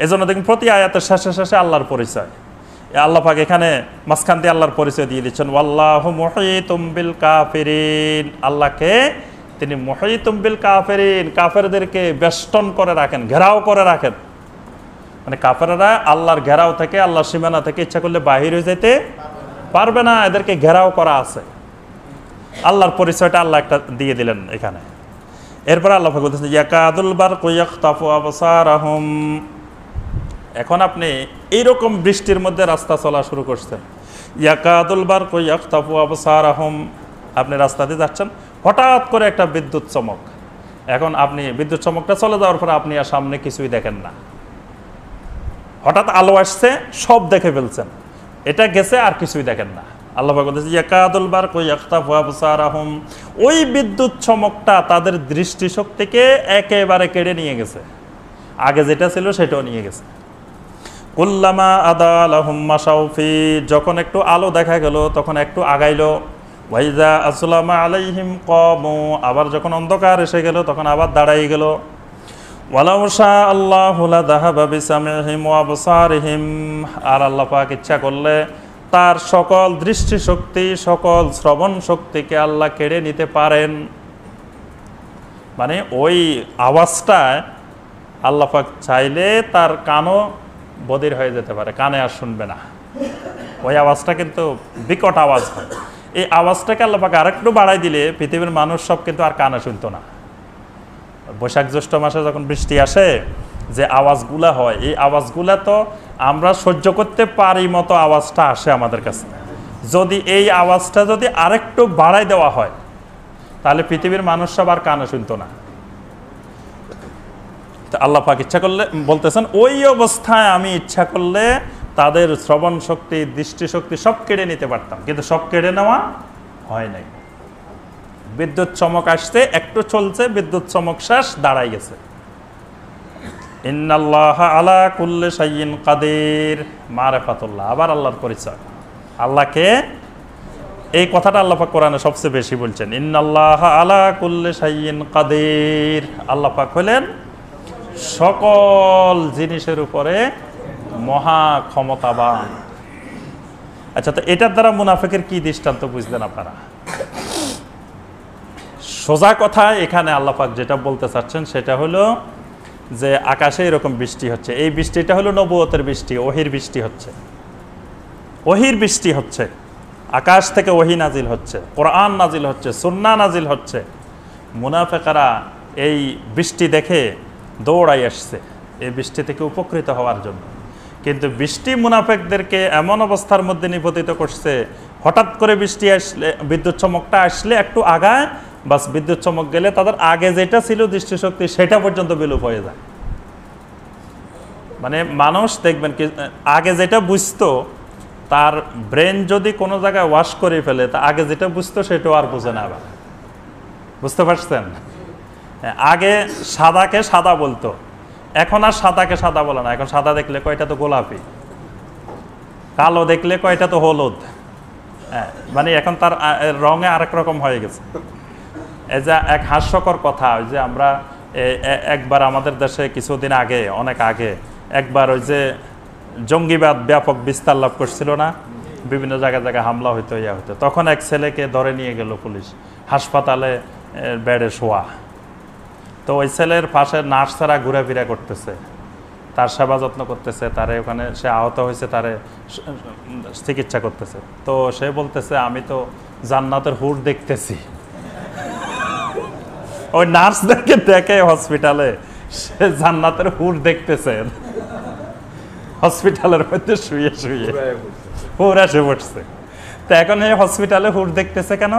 এজন্য দেখবেন প্রতি আয়াতের শেষে শেষে আল্লাহর পরিচয়। আল্লাহ পাক এখানে মাঝখান দিয়ে আল্লাহর পরিচয় দিয়ে দিচ্ছেন, আল্লাহু মুহীতুম বিল কাফিরিন, আল্লাহকে তিনি মুহীতুম বিল কাফিরিন, কাফেরদেরকে বেষ্টন করে রাখেন, ঘেরাও করে রাখেন। মানে কাফেররা আল্লাহর ঘেরাও থেকে, আল্লাহর সীমানা থেকে ইচ্ছা করলে বাহির হয়ে যেতে পারবে না, এদেরকে ঘেরাও করা আছে। আল্লাহর পরিচয়টা আল্লাহ একটা দিয়ে দিলেন এখানে। এরপর আল্লাহ বলতেছেন, ইয়াকাদুল বারকু ইয়াখতাফু আবসারাহুম, এখন আপনি এইরকম বৃষ্টির মধ্যে রাস্তা চলা শুরু করছেন, ইয়াকাদুল বারকু ইয়াখতাফু আবসারাহুম, আপনি রাস্তা দিয়ে যাচ্ছেন, হঠাৎ করে একটা বিদ্যুৎ চমক। এখন আপনি বিদ্যুৎ চমকটা চলে যাওয়ার পরে আপনি আর সামনে কিছুই দেখেন না, হঠাৎ আলো আসছে, সব দেখে ফেলছেন, এটা গেছে আর কিছুই দেখেন না। আল্লাহ পাক বলতেছে, ইয়াকাদুল বারকু ইয়াখতাফু আবসারাহুম, ওই বিদ্যুৎ চমকটা তাদের দৃষ্টিশক্তিকে একেবারে কেড়ে নিয়ে গেছে, আগে যেটা ছিল সেটাও নিয়ে গেছে। কুল্লামা আদা লাহুম মাশাউ ফি, যখন একটু আলো দেখা গেল তখন একটু আগাইলো, ওয়াইজা আসলামা আলাইহিম কামু, আবার যখন অন্ধকার এসে গেল তখন আবার দাঁড়াই গেল। ওয়ালাউ শা আল্লাহু লাযাহাবা বিসামিহিম ওয়া আবসারিহিম, আর আল্লাহ পাক ইচ্ছা করলে তার সকল দৃষ্টিশক্তি, সকল শ্রবণ শক্তিকে আল্লাহ কেড়ে নিতে পারেন। মানে ওই আওয়াজটায় আল্লাহ পাক চাইলে তার কানও বধির হয়ে যেতে পারে, কানে আর শুনবে না। ওই আওয়াজটা কিন্তু বিকট আওয়াজ হয়। এই আওয়াজটাকে আল্লাহ পাক আরেকটু বাড়াই দিলে পৃথিবীর মানুষ সব কিন্তু আর কানে শুনতো না। বৈশাখ জ্যৈষ্ঠ মাসে যখন বৃষ্টি আসে যে আওয়াজগুলা হয়, এই আওয়াজগুলা তো আমরা সহ্য করতে পারি মতো আওয়াজটা আসে আমাদের কাছে। যদি এই আওয়াজটা যদি আরেকটু বাড়াই দেওয়া হয় তাহলে পৃথিবীর মানুষ সব আর কানে শুনতো না। আল্লাহ পাক ইচ্ছা করলে বলতেছেন ওই অবস্থায় আমি ইচ্ছা করলে তাদের শ্রবণ শক্তি, দৃষ্টিশক্তি সব কেড়ে নিতে পারতাম, কিন্তু সব কেড়ে নেওয়া হয় নাই। বিদ্যুৎ চমক আসছে, একটু চলছে, বিদ্যুৎ চমক শেষ, দাঁড়াই গেছে। ইন্নাল্লাহা আলা কুল্লি শাইইন কাদির, মারিফাতুল্লাহ, আবার আল্লাহর পরিচয়। আল্লাহকে এই কথাটা আল্লাহ পাক কোরআনে সবচেয়ে বেশি বলছেন, ইন্নাল্লাহা আলা কুল্লি শাইইন কাদির। আল্লাহ পাক হলেন সকল জিনিসের উপরে মহা ক্ষমতাবান। আচ্ছা, তো এটার দ্বারা মুনাফিকের কি দৃষ্টান্ত বুঝলেন আপনারা? সোজা কথা, এখানে আল্লাহ পাক যেটা বলতে চাচ্ছেন সেটা হলো যে আকাশে এরকম বৃষ্টি হচ্ছে, এই বৃষ্টিটা হলো নবুয়তের বৃষ্টি, ওহির বৃষ্টি হচ্ছে, ওহির বৃষ্টি হচ্ছে, আকাশ থেকে ওহি নাজিল হচ্ছে, কোরআন নাজিল হচ্ছে, সুন্নাহ নাজিল হচ্ছে। মুনাফিকরা এই বৃষ্টি দেখে দৌড়াই আসছে এই বৃষ্টি থেকে উপকৃত হওয়ার জন্য, কিন্তু বৃষ্টি মুনাফিকদেরকে এমন অবস্থার মধ্যে নিপতিত করছে, হঠাৎ করে বৃষ্টি আসলে, বিদ্যুৎ চমকটা আসলে একটু আগায়, বাস বিদ্যুৎ চমক গেলে তাদের আগে যেটা ছিল দৃষ্টিশক্তি সেটা পর্যন্ত বিলোপ হয়ে যায়। মানে মানুষ দেখবেন কি, আগে যেটা বুঝতো তার ব্রেন যদি কোনো জায়গায় ওয়াশ করে ফেলে, তা আগে যেটা বুঝতো সেটাও আর বুঝে না। আবার বুঝতে পারছেন? আগে সাদাকে সাদা বলতো, এখন আর সাদাকে সাদা বলে না, এখন সাদা দেখলে কয়টা তো গোলাপি, কালো দেখলে কয়টা তো হলুদ। হ্যাঁ, মানে এখন তার রঙে আরেক রকম হয়ে গেছে। এই যে এক হাস্যকর কথা, ওই যে আমরা একবার আমাদের দেশে কিছুদিন আগে, অনেক আগে একবার ওই যে জঙ্গিবাদ ব্যাপক বিস্তার লাভ করছিল না, বিভিন্ন জায়গায় জায়গায় হামলা হইতো, ইয়া হতো, তখন এক ছেলেকে ধরে নিয়ে গেল পুলিশ, হাসপাতালে বেডে শোয়া। তো ওই ছেলের পাশে নার্সরা ঘোরাফেরা করতেছে, তার সেবা যত্ন করতেছে, তারে ওখানে সে আহত হয়েছে, তারে চিকিৎসা করতেছে। তো সে বলতেছে আমি তো জান্নাতের হুর দেখতেছি। ওই নার্সদেরকে দেখে হসপিটালে সে জান্নাতের হুর দেখতেছে, হসপিটালের মধ্যে শুয়ে শুয়ে হুর এসে পড়ছে। তো এখন এই হসপিটালে হুর দেখতেছে কেন?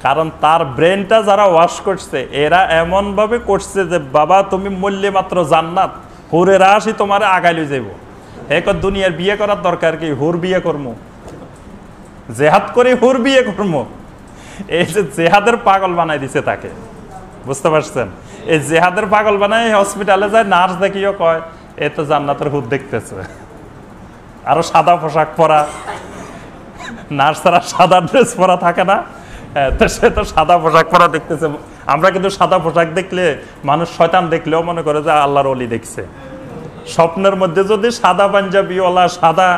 কারণ তার ব্রেনটা যারা ওয়াশ করছে এরা এমন ভাবে করছে যে বাবা তুমি মূল্যে মাত্র জান্নাত, হুরেরা আসি তোমার আগাইলে যাইব। এখন দুনিয়ার বিয়ে করার দরকার কি, হুর বিয়ে করবো, জেহাদ করে হুর বিয়ে করবো। এই যে জেহাদের পাগল বানাই দিছে তাকে, বুঝতে পারছেন? এই জেহাদের পাগল বানাই হসপিটালে যায়, নার্স দেখিও কয় এ তো জান্নাতের হুর দেখতেছে। আরো সাদা পোশাক পরা, নার্সরা সাদা ড্রেস পরা থাকে না, তো সে তো সাদা পোশাক পরা দেখতেছে। আমরা কিন্তু সাদা পোশাক দেখলে মানুষ শয়তান দেখলেও মনে করে যে আল্লাহর ওলি দেখছে। স্বপ্নের মধ্যে যদি সাদা পাঞ্জাবিওয়ালা, সাদা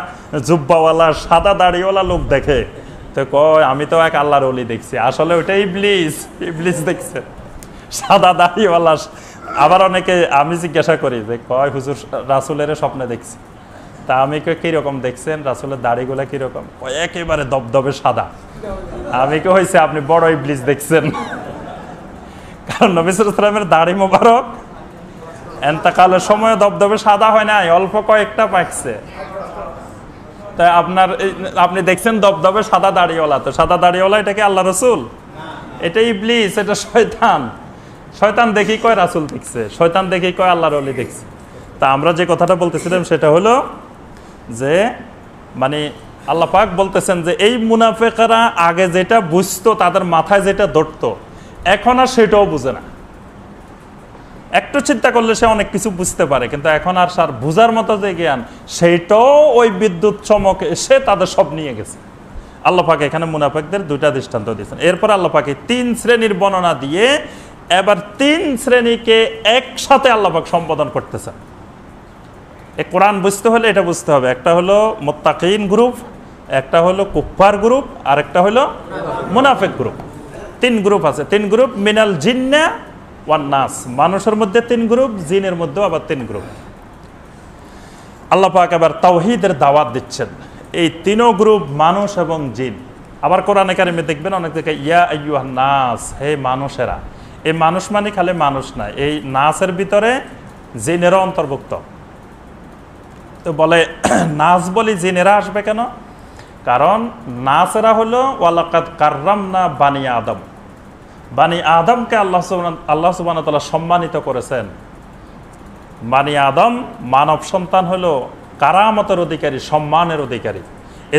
জুব্বাওয়ালা, সাদা দাড়িওয়ালা লোক দেখে, তো কয় আমি তো এক আল্লাহর ওলি দেখছি, আসলে ওইটাই ইবলিস, ইবলিস দেখছে সাদা দাড়িওয়ালা। আবার অনেকে, আমি জিজ্ঞাসা করি যে কয় হুজুর রাসূলের স্বপ্নে দেখছি, তা আমি কিরকম দেখছেন, রাসূলের দাড়িগুলা কিরকম? একেবারে দবদবে সাদা। আমি কি হয়েছে আপনি বড় ইবলিস দেখছেন, কারণ নবী সাল্লাল্লাহু আলাইহি ওয়াসাল্লামের দাড়ি মোবারক এন্তেকালের সময় দবদবে সাদা হয় নাই, অল্প কয়েকটা পাকছে। তাই আপনি দেখছেন দবদবে সাদা দাড়িওয়ালা, তো সাদা দাড়িওয়ালা এটা কি আল্লাহ রসুল? এটা ইবলিস, এটা শয়তান। শয়তান দেখি কয় রাসূল দেখছে, শয়তান দেখি কয় আল্লাহর ওলি দেখছে। তা আমরা যে কথাটা বলতেছিলাম সেটা হলো যে মানে আল্লাহ পাক বলতেছেন যে এই মুনাফিকরা আগে যেটা বুঝতো, তাদের মাথায় যেটা ধরতো, এখন আর সেটাও বুঝে না। একটু চিন্তা করলে সে অনেক কিছু বুঝতে পারে, কিন্তু এখন আর সার বুঝার মতো যে জ্ঞান, সেইটাও ওই বিদ্যুৎ চমক এসে তাদের সব নিয়ে গেছে। আল্লাহ পাক এখানে মুনাফিকদের দুইটা দৃষ্টান্ত দিয়েছেন। এরপর আল্লাহ পাক 3 শ্রেণীর বর্ণনা দিয়ে এবার 3 শ্রেণীকে একসাথে আল্লাহ পাক সম্বোধন করতেছেন। এই কোরআন বুঝতে হলে এটা বুঝতে হবে, একটা হলো মুত্তাকিন গ্রুপ, একটা হলো কুফফার গ্রুপ, আর একটা হলো মুনাফিক গ্রুপ। 3 গ্রুপ আছে, 3 গ্রুপ মিনাল জিন্না ওয়ান নাস, মানুষের মধ্যে 3 গ্রুপ, জিনের মধ্যেও আবার 3 গ্রুপ। আল্লাহ পাক আবার তাওহীদের দাওয়াত দিচ্ছেন। এই তিনও গ্রুপ মানুষ এবং জিন। আবার কোরআনে কারিমে দেখবেন অনেক জায়গায় ইয়া আইয়ুহান নাস, হে মানুষেরা। এই মানুষ মানে খালি মানুষ না, এই নাসের ভিতরে জিনেরও অন্তর্ভুক্ত। তো বলে নাস বলি জিনেরা আসবে কেন? কারণ নাসেরা হলো ওয়ালাকাদ কাররামনা বানি আদম। বানি আদমকে আল্লাহ সুবহানাহু ওয়া তাআলা সম্মানিত করেছেন। বানি আদম মানব সন্তান হলো কারামতের অধিকারী, সম্মানের অধিকারী।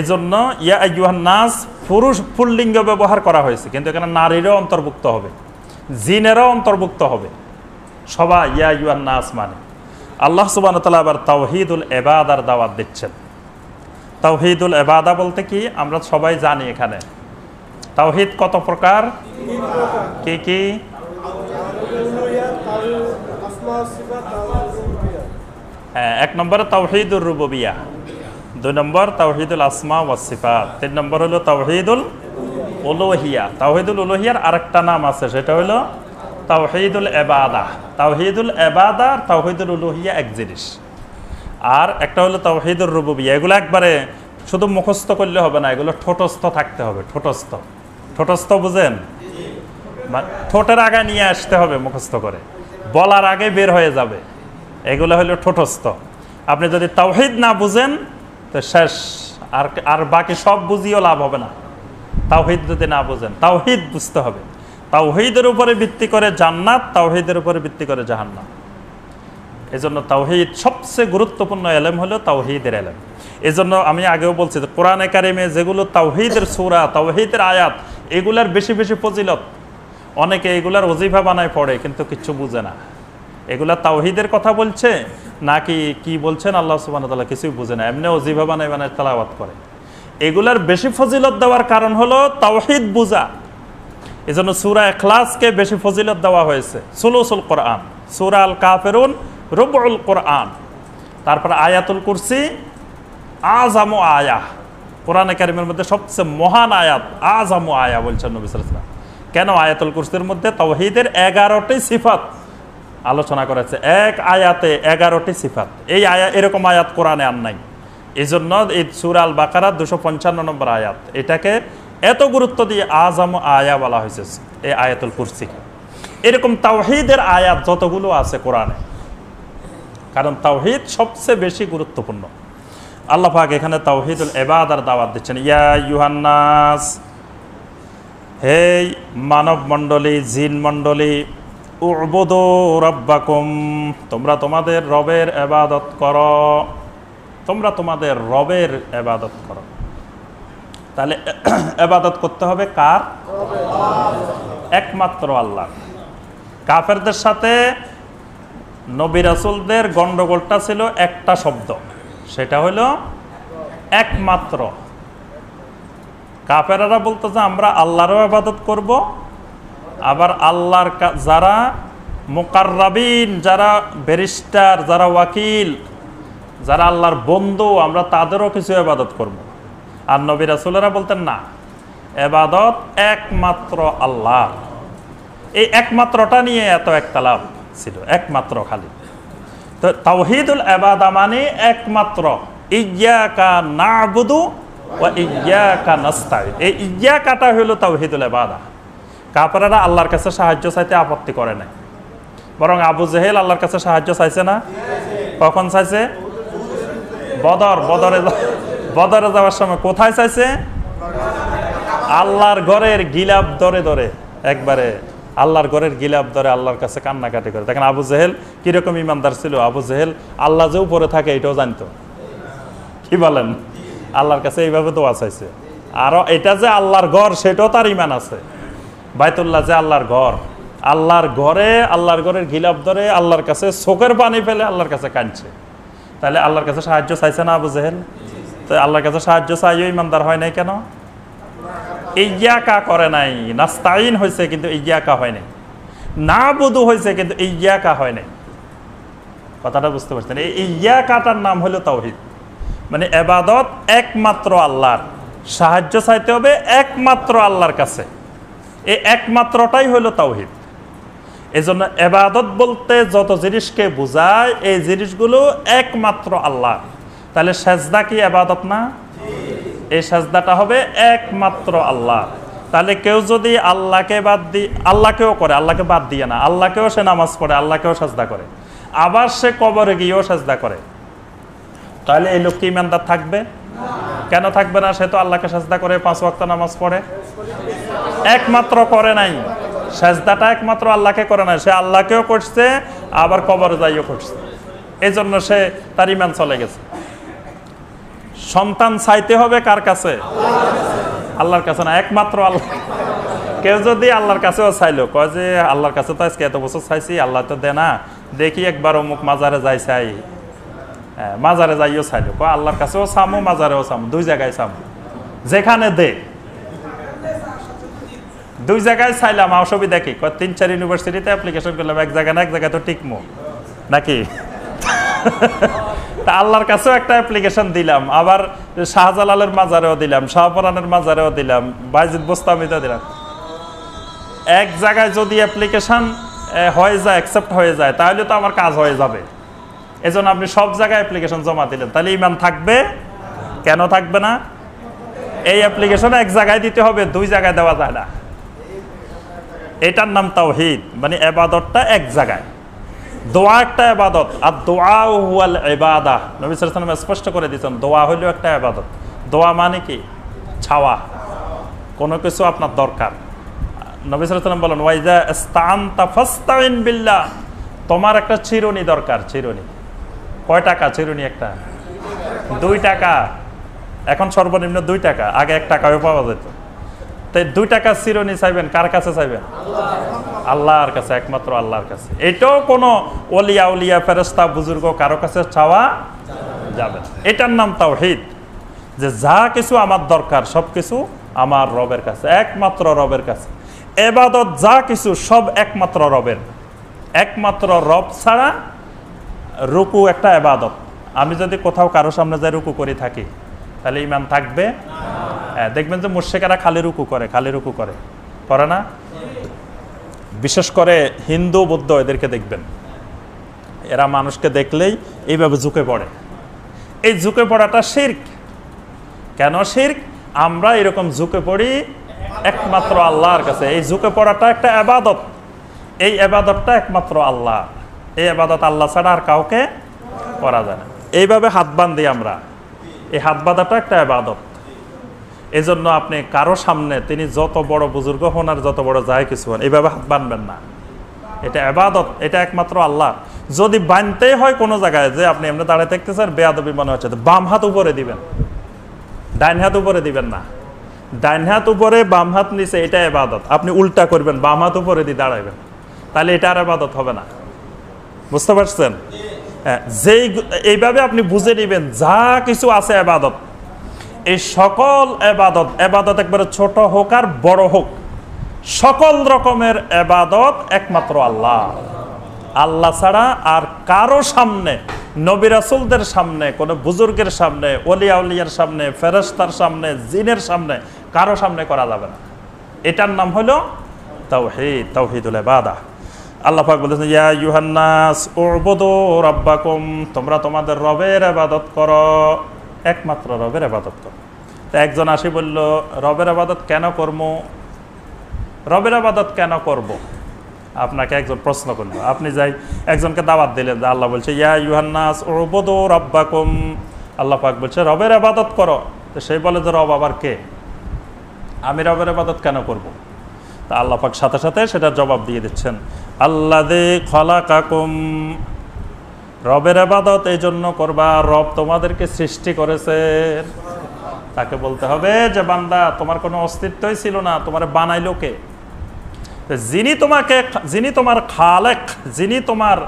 এজন্য ইয়া আইয়ুহান নাস পুরুষ পুল্লিঙ্গ ব্যবহার করা হয়েছে, কিন্তু এখানে নারীরও অন্তর্ভুক্ত হবে, জিনেরও অন্তর্ভুক্ত হবে, সবাই ইয়া আইয়ুহান নাস মানে। আল্লাহ সুবহানাহু ওয়া তাআলা আবার তাওহীদুল ইবাদার দাওয়াত দিচ্ছেন। তাওহীদুল ইবাদা বলতে কি আমরা সবাই জানি। এখানে তাওহীদ কত প্রকার, কি কি? হ্যাঁ, 1 নম্বরে তাওহীদুর রুবুবিয়্যাহ, 2 নম্বর তাওহীদুল আসমা ওয়াস সিফাত, 3 নম্বর হলো তাওহীদুল উলুহিয়্যাহ। তাওহীদুল উলুহিয়্যাহর আরেকটা নাম আছে, সেটা হলো তাওহীদুল ইবাদা। তাওহীদুল ইবাদা আর তাওহীদুল উলুহিয়্যাহ এক জিনিস। আর একটা হলো তাওহীদুর রুবুবিয়্যাহ। এগুলো একবারে শুধু মুখস্থ করলে হবে না, এগুলো ঠোঁটস্থ থাকতে হবে। ঠোঁটস্থ, ঠোঁটস্থ বুঝেন? ঠোঁটের আগে নিয়ে আসতে হবে মুখস্থ করে, বলার আগে বের হয়ে যাবে। এগুলো হলো ঠোঁটস্থ। আপনি যদি তাওহীদ না বুঝেন তো শেষ, আর বাকি সব বুঝিয়েও লাভ হবে না। তাওহীদ যদি না বুঝেন, তাওহীদ বুঝতে হবে। তাওহীদের উপরে ভিত্তি করে জান্নাত, তাওহীদের উপরে ভিত্তি করে জাহান্নাম। এজন্য তাওহীদ সবচেয়ে গুরুত্বপূর্ণ এলেম হলো তাওহীদের এলেম। এজন্য আমি আগেও বলছি যে কোরআনে কারিমে যেগুলো তাওহীদের সূরা, তাওহীদের আয়াত, এগুলার বেশি বেশি ফজিলত। অনেকে এগুলার ওজিফা বানায় পড়ে, কিন্তু কিচ্ছু বুঝে না এগুলা তাওহীদের কথা বলছে নাকি কি বলছেন আল্লাহ সুবহানাহু ওয়া তাআলা কিছুই বুঝে না, এমনি ওজিফা বানায় বানায় তেলাওয়াত করে। এগুলার বেশি ফজিলত দেওয়ার কারণ হলো তাওহীদ বুঝা। এজন্য সূরা ইখলাসকে বেশি ফজিলত দেওয়া হয়েছে, সুলুসুল কোরআন। সূরা আল কাফিরুন রুবুল কোরআন। তারপর আয়াতুল কুরসি আযামু আয়াহ, কোরআনে কারিমের মধ্যে সবচেয়ে মহান আয়াত, আযামু আয়া বলছেন নবী সাল্লাল্লাহু আলাইহি ওয়াসাল্লাম। কেন? আয়াতুল কুরসির মধ্যে তাওহীদের 11টি সিফাত আলোচনা করেছে, এক আয়াতে 11টি সিফাত। এই এরকম আয়াত কোরআনে আর নাই। এই জন্য এই সূরা আল বাকারা 255 নম্বর আয়াত, এটাকে এত গুরুত্ব দিয়ে আযামু আয়া বলা হয়েছে এই আয়াতুল কুরসিকে। এরকম তাওহীদের আয়াত যতগুলো আছে কোরআনে, কারণ তাওহীদ সবচেয়ে বেশি গুরুত্বপূর্ণ। আল্লাহ পাক এখানে তাওহীদুল ইবাদার দাওয়াত দিচ্ছেন। ইয়া আইয়ুহান নাস, হে মানব মণ্ডলী, জিন মণ্ডলী, উবুদু রাব্বাকুম, তোমরা তোমাদের রবের ইবাদত করো। তোমরা তোমাদের রবের ইবাদত করো। তাহলে ইবাদত করতে হবে কার? একমাত্র আল্লাহ। কাফেরদের সাথে নবী রাসূলদের গন্ডগোলটা ছিল একটা শব্দ, সেটা হলো একমাত্র। কাফেররা বলতো যে আমরা আল্লাহরও ইবাদত করব, আবার আল্লাহর যারা মুকাররাবিন, যারা ব্যারিস্টার, যারা ওয়াকিল, যারা আল্লাহর বন্ধু, আমরা তাদেরও কিছু ইবাদত করব। আর নবী রাসূলেরা বলতেন না, ইবাদত একমাত্র আল্লাহ। এই একমাত্রটা নিয়ে এত একতালাপ ছিল, একমাত্র খালি। তো তাওহীদুল ইবাদা মানে একমাত্র, ইয়্যাকা না'বুদু ওয়া ইয়্যাকা নাস্তাঈন। এই ইয়্যাকাটা হলো তাওহীদুল ইবাদা। কাফেররা আল্লাহর কাছে সাহায্য চাইতে আপত্তি করে নাই, বরং আবু জেহেল আল্লাহর কাছে সাহায্য চাইছে না? কখন চাইছে? বদরে যাওয়ার সময় কোথায় চাইছে? আল্লাহর ঘরের গিলাফ ধরে ধরে, একবারে আল্লাহর ঘরের গিলাফ ধরে আল্লাহর কাছে কান্নাকাটি করে। দেখেন আবু জেহেল কিরকম ইমানদার ছিল। আবু জেহেল আল্লাহ যে উপরে থাকে এটাও জানতো। কি বলেন? আল্লাহর কাছে এইভাবে দোয়া চাইছে। আরো এটা যে আল্লাহর ঘর সেটাও তার ইমান আছে। বাইতুল্লাহ যে আল্লাহর ঘর, আল্লাহর ঘরের গিলাফ ধরে আল্লাহর কাছে চোখের পানি ফেলে আল্লাহর কাছে কাঁদছে। তাহলে আল্লাহর কাছে সাহায্য চাইছে না আবু জেহেল? তো আল্লাহর কাছে সাহায্য চাইও ইমানদার হয় নাই কেন? ইয়্যাকা করে নাই, নাস্তাঈন হয়েছে কিন্তু ইয়্যাকা হয় নাই, না'বুদু হয়েছে কিন্তু ইয়্যাকা হয় নাই। কথাটা বুঝতে পারছেন? এই ইয়্যাকাটার নাম হলো তাওহীদ। মানে ইবাদত একমাত্র আল্লাহর, সাহায্য চাইতে হবে একমাত্র আল্লাহর কাছে। এই একমাত্রটাই হলো তাওহীদ। এজন্য ইবাদত বলতে যত জিনিসকে বোঝায় এই জিনিসগুলো একমাত্র আল্লাহ। তাহলে সেজদা কি ইবাদত না? এই সাজদাটা হবে একমাত্র আল্লাহ। তাহলে কেউ যদি আল্লাহকেও করে, আল্লাহকে বাদ দিয়ে না, আল্লাহকেও সে নামাজ পড়ে, আল্লাহকেও সাজদা করে, আবার সে কবরে গিয়েও সাজদা করে, তাহলে এই লোক কি ইমানদার থাকবে? কেন থাকবে না? সে তো আল্লাহকে সাজদা করে, 5 ওয়াক্ত নামাজ পড়ে। একমাত্র করে নাই, সাজদাটা একমাত্র আল্লাহকে করে নাই, সে আল্লাহকেও করছে, আবার কবরে যাইও করছে। এই জন্য সে তার ইমান চলে গেছে। সন্তান চাইতে হবে কার কাছে? আল্লাহর কাছে না, একমাত্র আল্লাহ। কেউ যদি আল্লাহর কাছেও চাইলো, কয় যে আল্লাহর কাছে তো আজকে এত বছর চাইছি, আল্লাহ তো দে না, দেখি একবার অমুক মাজারে যাই চাই, মাজারে যাইও চাইলো, কয় আল্লাহর কাছেও চামো, মাজারেও চামো, 2 জায়গায় চামো, যেখানে দে, 2 জায়গায় চাইলাম, অসুবিধা কি? 3-4 ইউনিভার্সিটিতে অ্যাপ্লিকেশন করলাম, এক জায়গায় না এক জায়গায় তো টিকমো নাকি? তা আল্লাহর কাছেও একটা অ্যাপ্লিকেশন দিলাম, আবার শাহজালালের মাজারেও দিলাম, শাহপরানের মাজারেও দিলাম, বাইজিদ বোস্তামিতেও দিলাম। এক জায়গায় যদি অ্যাপ্লিকেশন হয়ে যায়, অ্যাকসেপ্ট হয়ে যায়, তাহলে তো আমার কাজ হয়ে যাবে। এজন্য আপনি সব জায়গায় অ্যাপ্লিকেশন জমা দিলেন, তাহলে ইমান থাকবে? কেন থাকবে না? এই অ্যাপ্লিকেশন এক জায়গায় দিতে হবে, 2 জায়গায় দেওয়া যায় না। এটার নাম তাওহীদ, মানে ইবাদতটা এক জায়গায়। দোয়া একটা ইবাদত, আর দোয়া হুয়াল ইবাদাহ। নবী সাল্লাল্লাহু আলাইহি ওয়াসাল্লাম স্পষ্ট করে দিয়েছেন, দোয়া হলো একটা ইবাদত। দোয়া মানে কি? চাওয়া, কোনো কিছু আপনার দরকার। নবী সাল্লাল্লাহু আলাইহি ওয়াসাল্লাম বলেন, ওয়াইজা ইসতাআনতা ফাসতাইন বিল্লাহ। তোমার একটা চিরুনি দরকার, চিরুনি। কয় টাকা চিরুনি একটা? 2 টাকা। এখন সর্বনিম্ন 2 টাকা, আগে 1 টাকাও পাওয়া যেত। তাই 2 টাকা চিরুনি চাইবেন, কার কাছে চাইবেন? আল্লাহর কাছে, একমাত্র আল্লাহর কাছে। এটাও কোনো ওলিয়া উলিয়া ফেরেশতা বুজুর্গ কারো কাছে চাওয়া যাবে না। এটার নাম তাওহীদ, যে যা কিছু আমার দরকার সব কিছু আমার রবের কাছে, একমাত্র রবের কাছে। ইবাদত যা কিছু সব একমাত্র রবের, একমাত্র রব ছাড়া। রুকু একটা ইবাদত। আমি যদি কোথাও কারো সামনে যাই রুকু করে থাকি, তাহলে ইমান থাকবে? দেখবেন যে মুশরিকেরা খালি রুকু করে, খালি রুকু করে, করে না? বিশেষ করে হিন্দু বৌদ্ধ এদেরকে দেখবেন, এরা মানুষকে দেখলেই এইভাবে ঝুঁকে পড়ে। এই ঝুঁকে পড়াটা শিরক। কেন শিরক? আমরা এরকম ঝুঁকে পড়ি একমাত্র আল্লাহর কাছে। এই ঝুঁকে পড়াটা একটা ইবাদত, এই ইবাদতটা একমাত্র আল্লাহ। এই ইবাদত আল্লাহ ছাড়া আর কাউকে করা যায় না। এইভাবে হাত বাঁধি আমরা, এই হাত বাঁধাটা একটা ইবাদত। এই জন্য আপনি কারো সামনে, তিনি যত বড় বুজুর্গ হন আর যত বড় যায় কিছু হন, এইভাবে হাত বাঁধবেন না। এটা ইবাদত, এটা একমাত্র আল্লাহ। যদি বাঁধতেই হয় কোনো জায়গায়, যে আপনি এমনি দাঁড়ায় থাকতেছেন, বেয়াদবি মনে হচ্ছে, বাম হাত উপরে দিবেন, ডাইন হাত উপরে দিবেন না। ডাইন হাত উপরে, বাম হাত নিচে, এটা ইবাদত। আপনি উল্টা করবেন, বাম হাত উপরে দিয়ে দাঁড়াবেন, তাহলে এটা আর ইবাদত হবে না। বুঝতে পারছেন? যেই এইভাবে আপনি বুঝে নেবেন, যা কিছু আছে ইবাদত, এই সকল ইবাদত, ইবাদত একবারে ছোট হোক আর বড় হোক, সকল রকমের ইবাদত একমাত্র আল্লাহ। আল্লাহ ছাড়া আর কারো সামনে, নবী রাসূলদের সামনে, কোনো বুজুর্গের সামনে, ওলিয়া উলিয়ার সামনে, ফেরেশতার সামনে, জিনের সামনে, কারো সামনে করা যাবে না। এটার নাম হলো তাওহীদ, তাওহীদুল ইবাদাহ। আল্লাহ পাক বলেছেন, ইয়া আইয়ুহান নাস উবুদু রাব্বাকুম, তোমরা তোমাদের রবের ইবাদত করো, একমাত্র রবের ইবাদত করো। তো একজন আসি বলল, রবের ইবাদত কেন করব? রবের ইবাদত কেন করব? আপনাকে একজন প্রশ্ন করলো, আপনি যাই একজনকে দাওয়াত দিলেন যে আল্লাহ বলছে ইয়া আইয়ুহান নাস উবুদু রাব্বাকুম, আল্লাহ পাক বলছে রবের ইবাদত করো। তো সেই বলে যে রব আবার কে? আমি রবের ইবাদত কেন করব? তা আল্লাহ পাক সাথে সাথে সেটার জবাব দিয়ে দিচ্ছেন, আল্লাযী খালাকাকুম, রবের ইবাদত এই জন্য করবা, রব তোমাদেরকে সৃষ্টি করেছেন। তাকে বলতে হবে যে বান্দা, তোমার কোনো অস্তিত্বই ছিল না, তোমার বানাইলো কে? যিনি তোমার খালেক, যিনি তোমার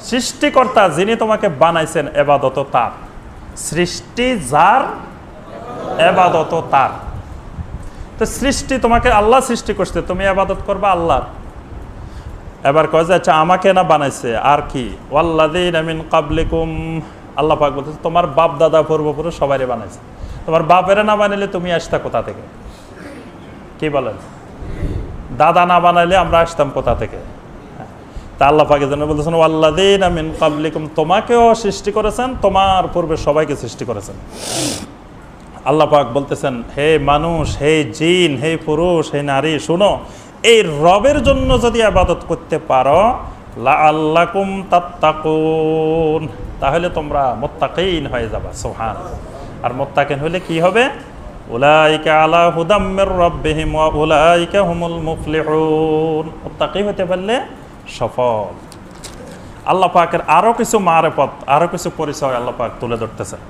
সৃষ্টিকর্তা, যিনি তোমাকে বানাইছেন, ইবাদত তার। সৃষ্টি যার, ইবাদত তার। তো সৃষ্টি, তোমাকে আল্লাহ সৃষ্টি করছে, তুমি ইবাদত করবা আল্লাহর। এবার কয় যে আচ্ছা আমাকে না বানাইছে আর কি? ওয়াল্লাযীনা মিন ক্বাবলিকুম, আল্লাহ পাক বলতেছে তোমার বাপ দাদা পূর্বপুরুষ সবাইরে বানাইছে। তোমার বাপেরে না বানাইলে তুমি আসতা কোথা থেকে? কি বলেন? দাদা না বানাইলে আমরা আসতাম কোথা থেকে? তা আল্লাহ পাকের জন্য বলতেছেন ওয়াল্লাযীনা মিন ক্বাবলিকুম, তোমাকেও সৃষ্টি করেছেন, তোমার পূর্বে সবাইকে সৃষ্টি করেছেন। আল্লাহ পাক বলতেছেন, হে মানুষ, হে জিন, হে পুরুষ, হে নারী, শুনো, এই রবের জন্য যদি ইবাদত করতে পারো, লাআল্লাকুম তাত্তাকুন, তাহলে তোমরা মুত্তাকিন হয়ে যাবা। সুবহানাল্লাহ। আর মুত্তাকিন হলে কি হবে? উলাইকা আলা হুদাম মির রাব্বিহিম ওয়া উলাইকা হুমুল মুফলিহুন। মুত্তাকি হতে পারলে সফল। আল্লাহ পাকের আরো কিছু মারিফত, আরো কিছু পরিচয় আল্লাহ পাক তুলে ধরতেছেন।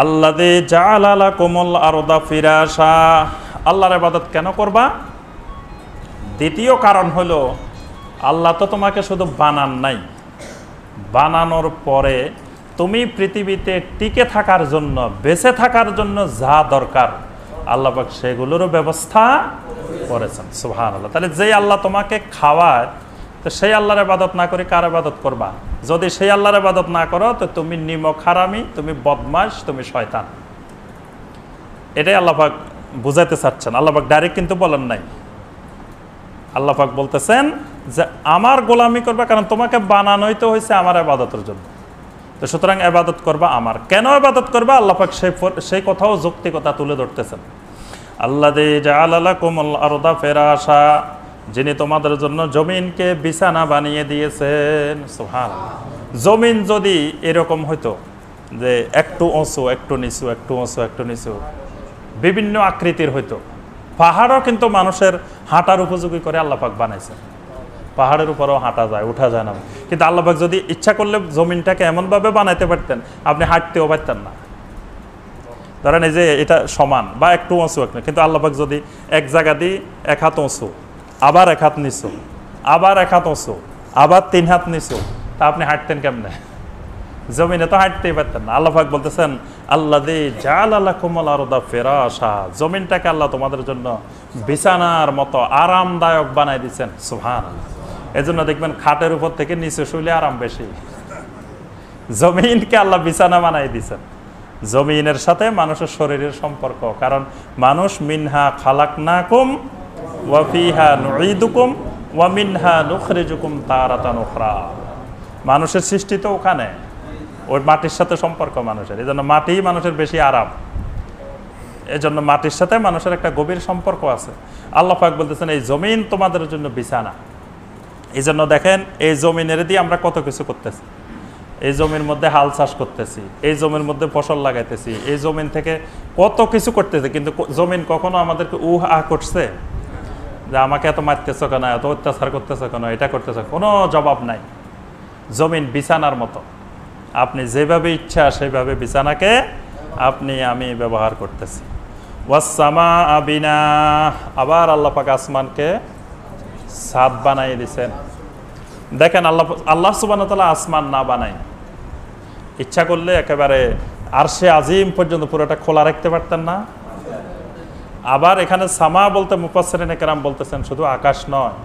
আল্লাযী জাআলা লাকুমুল আরদা ফিরাশা। আল্লাহর ইবাদত কেন করবা? দ্বিতীয় কারণ হলো, আল্লাহ তো তোমাকে শুধু বানান নাই, বানানোর পরে তুমি পৃথিবীতে টিকে থাকার জন্য, বেঁচে থাকার জন্য যা দরকার আল্লাহ পাক সেগুলোরও ব্যবস্থা করেছেন। সুবহানাল্লাহ। তাহলে যেই আল্লাহ তোমাকে খাওয়ায়, তো সেই আল্লাহর ইবাদত না করে কার ইবাদত করবা? যদি সেই আল্লাহর ইবাদত না করো, তো তুমি নিমক হারামি, তুমি বদমাশ, তুমি শয়তান। এটাই আল্লাহ পাক বুঝাইতে চাচ্ছেন। আল্লাহ পাক ডাইরেক্ট কিন্তু বলেন নাই। আল্লাহ পাক বলতেছেন যে আমার গোলামি করবা, কারণ তোমাকে বানানোই তো হয়েছে আমার ইবাদতের জন্য। তো সুতরাং ইবাদত করবা আমার। কেন ইবাদত করবা? আল্লাহ পাক সেই কথাও যৌক্তিকতা তুলে ধরতেছেন। আল্লাযী জাআলা লাকুমুল আরদা ফিরাশা, যিনি তোমাদের জন্য জমিনকে বিছানা বানিয়ে দিয়েছেন। সুবহানাল্লাহ। জমিন যদি এরকম হইতো যে একটু উঁচু, একটু নিচু, একটু উঁচু, একটু নিচু, বিভিন্ন আকৃতির হইতো, পাহাড়ও কিন্তু মানুষের হাঁটার উপযোগী করে আল্লাহ পাক বানাইছেন। পাহাড়ের উপরেও হাঁটা যায়, উঠা যায় না। কিন্তু আল্লাহ পাক যদি ইচ্ছা করলে জমিনটাকে এমনভাবে বানাইতে পারতেন, আপনি হাঁটতেও পারতেন না। ধরেন এই যে এটা সমান বা একটু উঁচু, কিন্তু আল্লাহ পাক যদি এক জায়গা দিয়ে এক হাত উঁচু, আবার এক হাত নিচু, আবার এক হাত উঁচু, আবার 3 হাত নিচু, তা আপনি হাঁটতেন কেমনে? জমিনে তো হাঁটতেই পারতেন না। আল্লাহ পাক বলতেছেন, আল্লাযী জাআলা লাকুমুল আরদা ফিরাশা, জমিনটাকে আল্লাহ তোমাদের জন্য বিছানার মতো আরামদায়ক বানাই দিয়েছেন। সুবহানাল্লাহ। এজন্য দেখবেন খাটের উপর থেকে নিচে শুইলে আরাম বেশি। জমিনকে আল্লাহ বিছানা বানাই দিয়েছেন। জমিনের সাথে মানুষের শরীরের সম্পর্ক, কারণ মানুষ মিনহা খালাকনাকুম ওয়া ফিহা নুঈদুকুম ওয়া মিনহা নুখরিজুকুম তারাতান উখরা। মানুষের সৃষ্টি তো ওখানে, ওই মাটির সাথে সম্পর্ক মানুষের। এই জন্য মাটি মানুষের বেশি আরাম, এই জন্য মাটির সাথে মানুষের একটা গভীর সম্পর্ক আছে। আল্লাহ পাক বলতেছেন, এই জমিন তোমাদের জন্য বিছানা। এই জন্য দেখেন, এই জমিনের দিয়ে আমরা কত কিছু করতেছি। এই জমির মধ্যে হাল চাষ করতেছি, এই জমির মধ্যে ফসল লাগাইতেছি, এই জমিন থেকে কত কিছু করতেছি, কিন্তু জমিন কখনো আমাদেরকে করছে যে আমাকে এত মারতেছ কেন, এত অত্যাচার করতেছ কেন, এটা করতেছ, কোনো জবাব নাই। জমিন বিছানার মতো, আপনি যেভাবে ইচ্ছা সেইভাবে বিছানাকে আমি ব্যবহার করতেছি। ওয়াসসামা বিনা, আবার আল্লাহ পাক আসমানকে ছাদ বানাই দিয়েছেন। দেখেন, আল্লাহ সুবহানাহু ওয়া তাআলা আসমান না বানাই, ইচ্ছা করলে একেবারে আরশে আজিম পর্যন্ত পুরোটা খোলা রাখতে পারতেন না? আবার এখানে সামা বলতে মুফাসসিরিনে কেরাম বলতেছেন শুধু আকাশ নয়,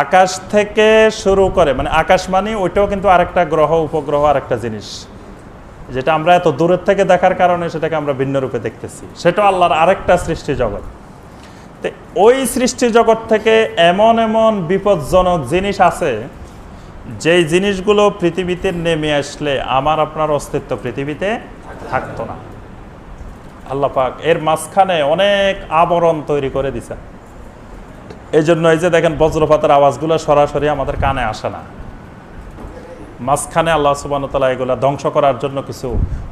আকাশ থেকে শুরু করে, মানে আকাশ মানে ওইটাও কিন্তু আরেকটা গ্রহ, উপগ্রহ, আরেকটা জিনিস, যেটা আমরা এত দূরের থেকে দেখার কারণে সেটাকে আমরা ভিন্ন রূপে দেখতেছি। সেটা আল্লাহর আরেকটা সৃষ্টি জগৎ। তো ওই সৃষ্টি জগৎ থেকে এমন এমন বিপজ্জনক জিনিস আছে, যেই জিনিসগুলো পৃথিবীতে নেমে আসলে আমার আপনার অস্তিত্ব পৃথিবীতে থাকতো না। আল্লাহ পাক এর মাঝখানে অনেক আবরণ তৈরি করে দিয়েছেন। এই জন্য এই যে দেখেন, বজ্রপাতের আওয়াজগুলো সরাসরি আমাদের কানে আসে না। মাঝখানে আল্লাহ সুবহানাহু ওয়া তাআলা এগুলা ধ্বংস করার জন্য কিছু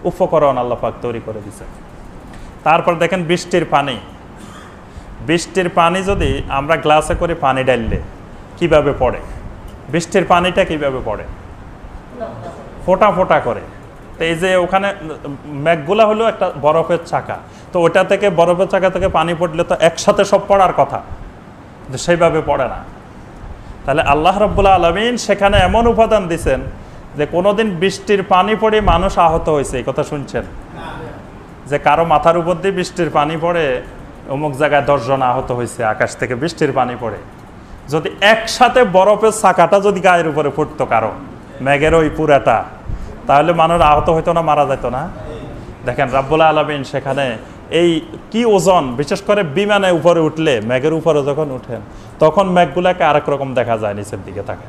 উপকরণ আল্লাহ পাক তৈরি করে দিয়েছেন। তারপর দেখেন বৃষ্টির পানি। বৃষ্টির পানি যদি আমরা গ্লাসে করে পানি ঢাললে কিভাবে পড়ে, বৃষ্টির পানিটা কিভাবে পড়ে? ফোঁটা ফোঁটা করে। তো এই যে ওখানে মেঘগুলা হলো একটা বরফের চাকা, তো ওটা থেকে বরফের চাকা থেকে পানি পড়লে তো একসাথে সব পড়ার কথা, সেইভাবে পড়ে না। তাহলে আল্লাহ রাব্বুল আলামিন সেখানে এমন উপাদান দিয়েছেন যে কোনোদিন বৃষ্টির পানি পড়ে মানুষ আহত হয়েছে, এই কথা শুনছেন? যে কারো মাথার উপর দিয়ে বৃষ্টির পানি পড়ে অমুক জায়গায় 10 জন আহত হয়েছে আকাশ থেকে বৃষ্টির পানি পড়ে। যদি একসাথে বরফের চাকাটা যদি গায়ের উপরে পড়তো কারো, মেঘের ওই পুরাটা, তাহলে মানুষ আহত হইতো না, মারা যেত না? দেখেন রাব্বুল আলামিন সেখানে এই কি ওজন, বিশেষ করে বিমানে উপরে উঠলে, মেঘের উপরে যখন উঠেন তখন মেঘগুলাকে আরেক রকম দেখা যায় নিচের দিকে থাকে।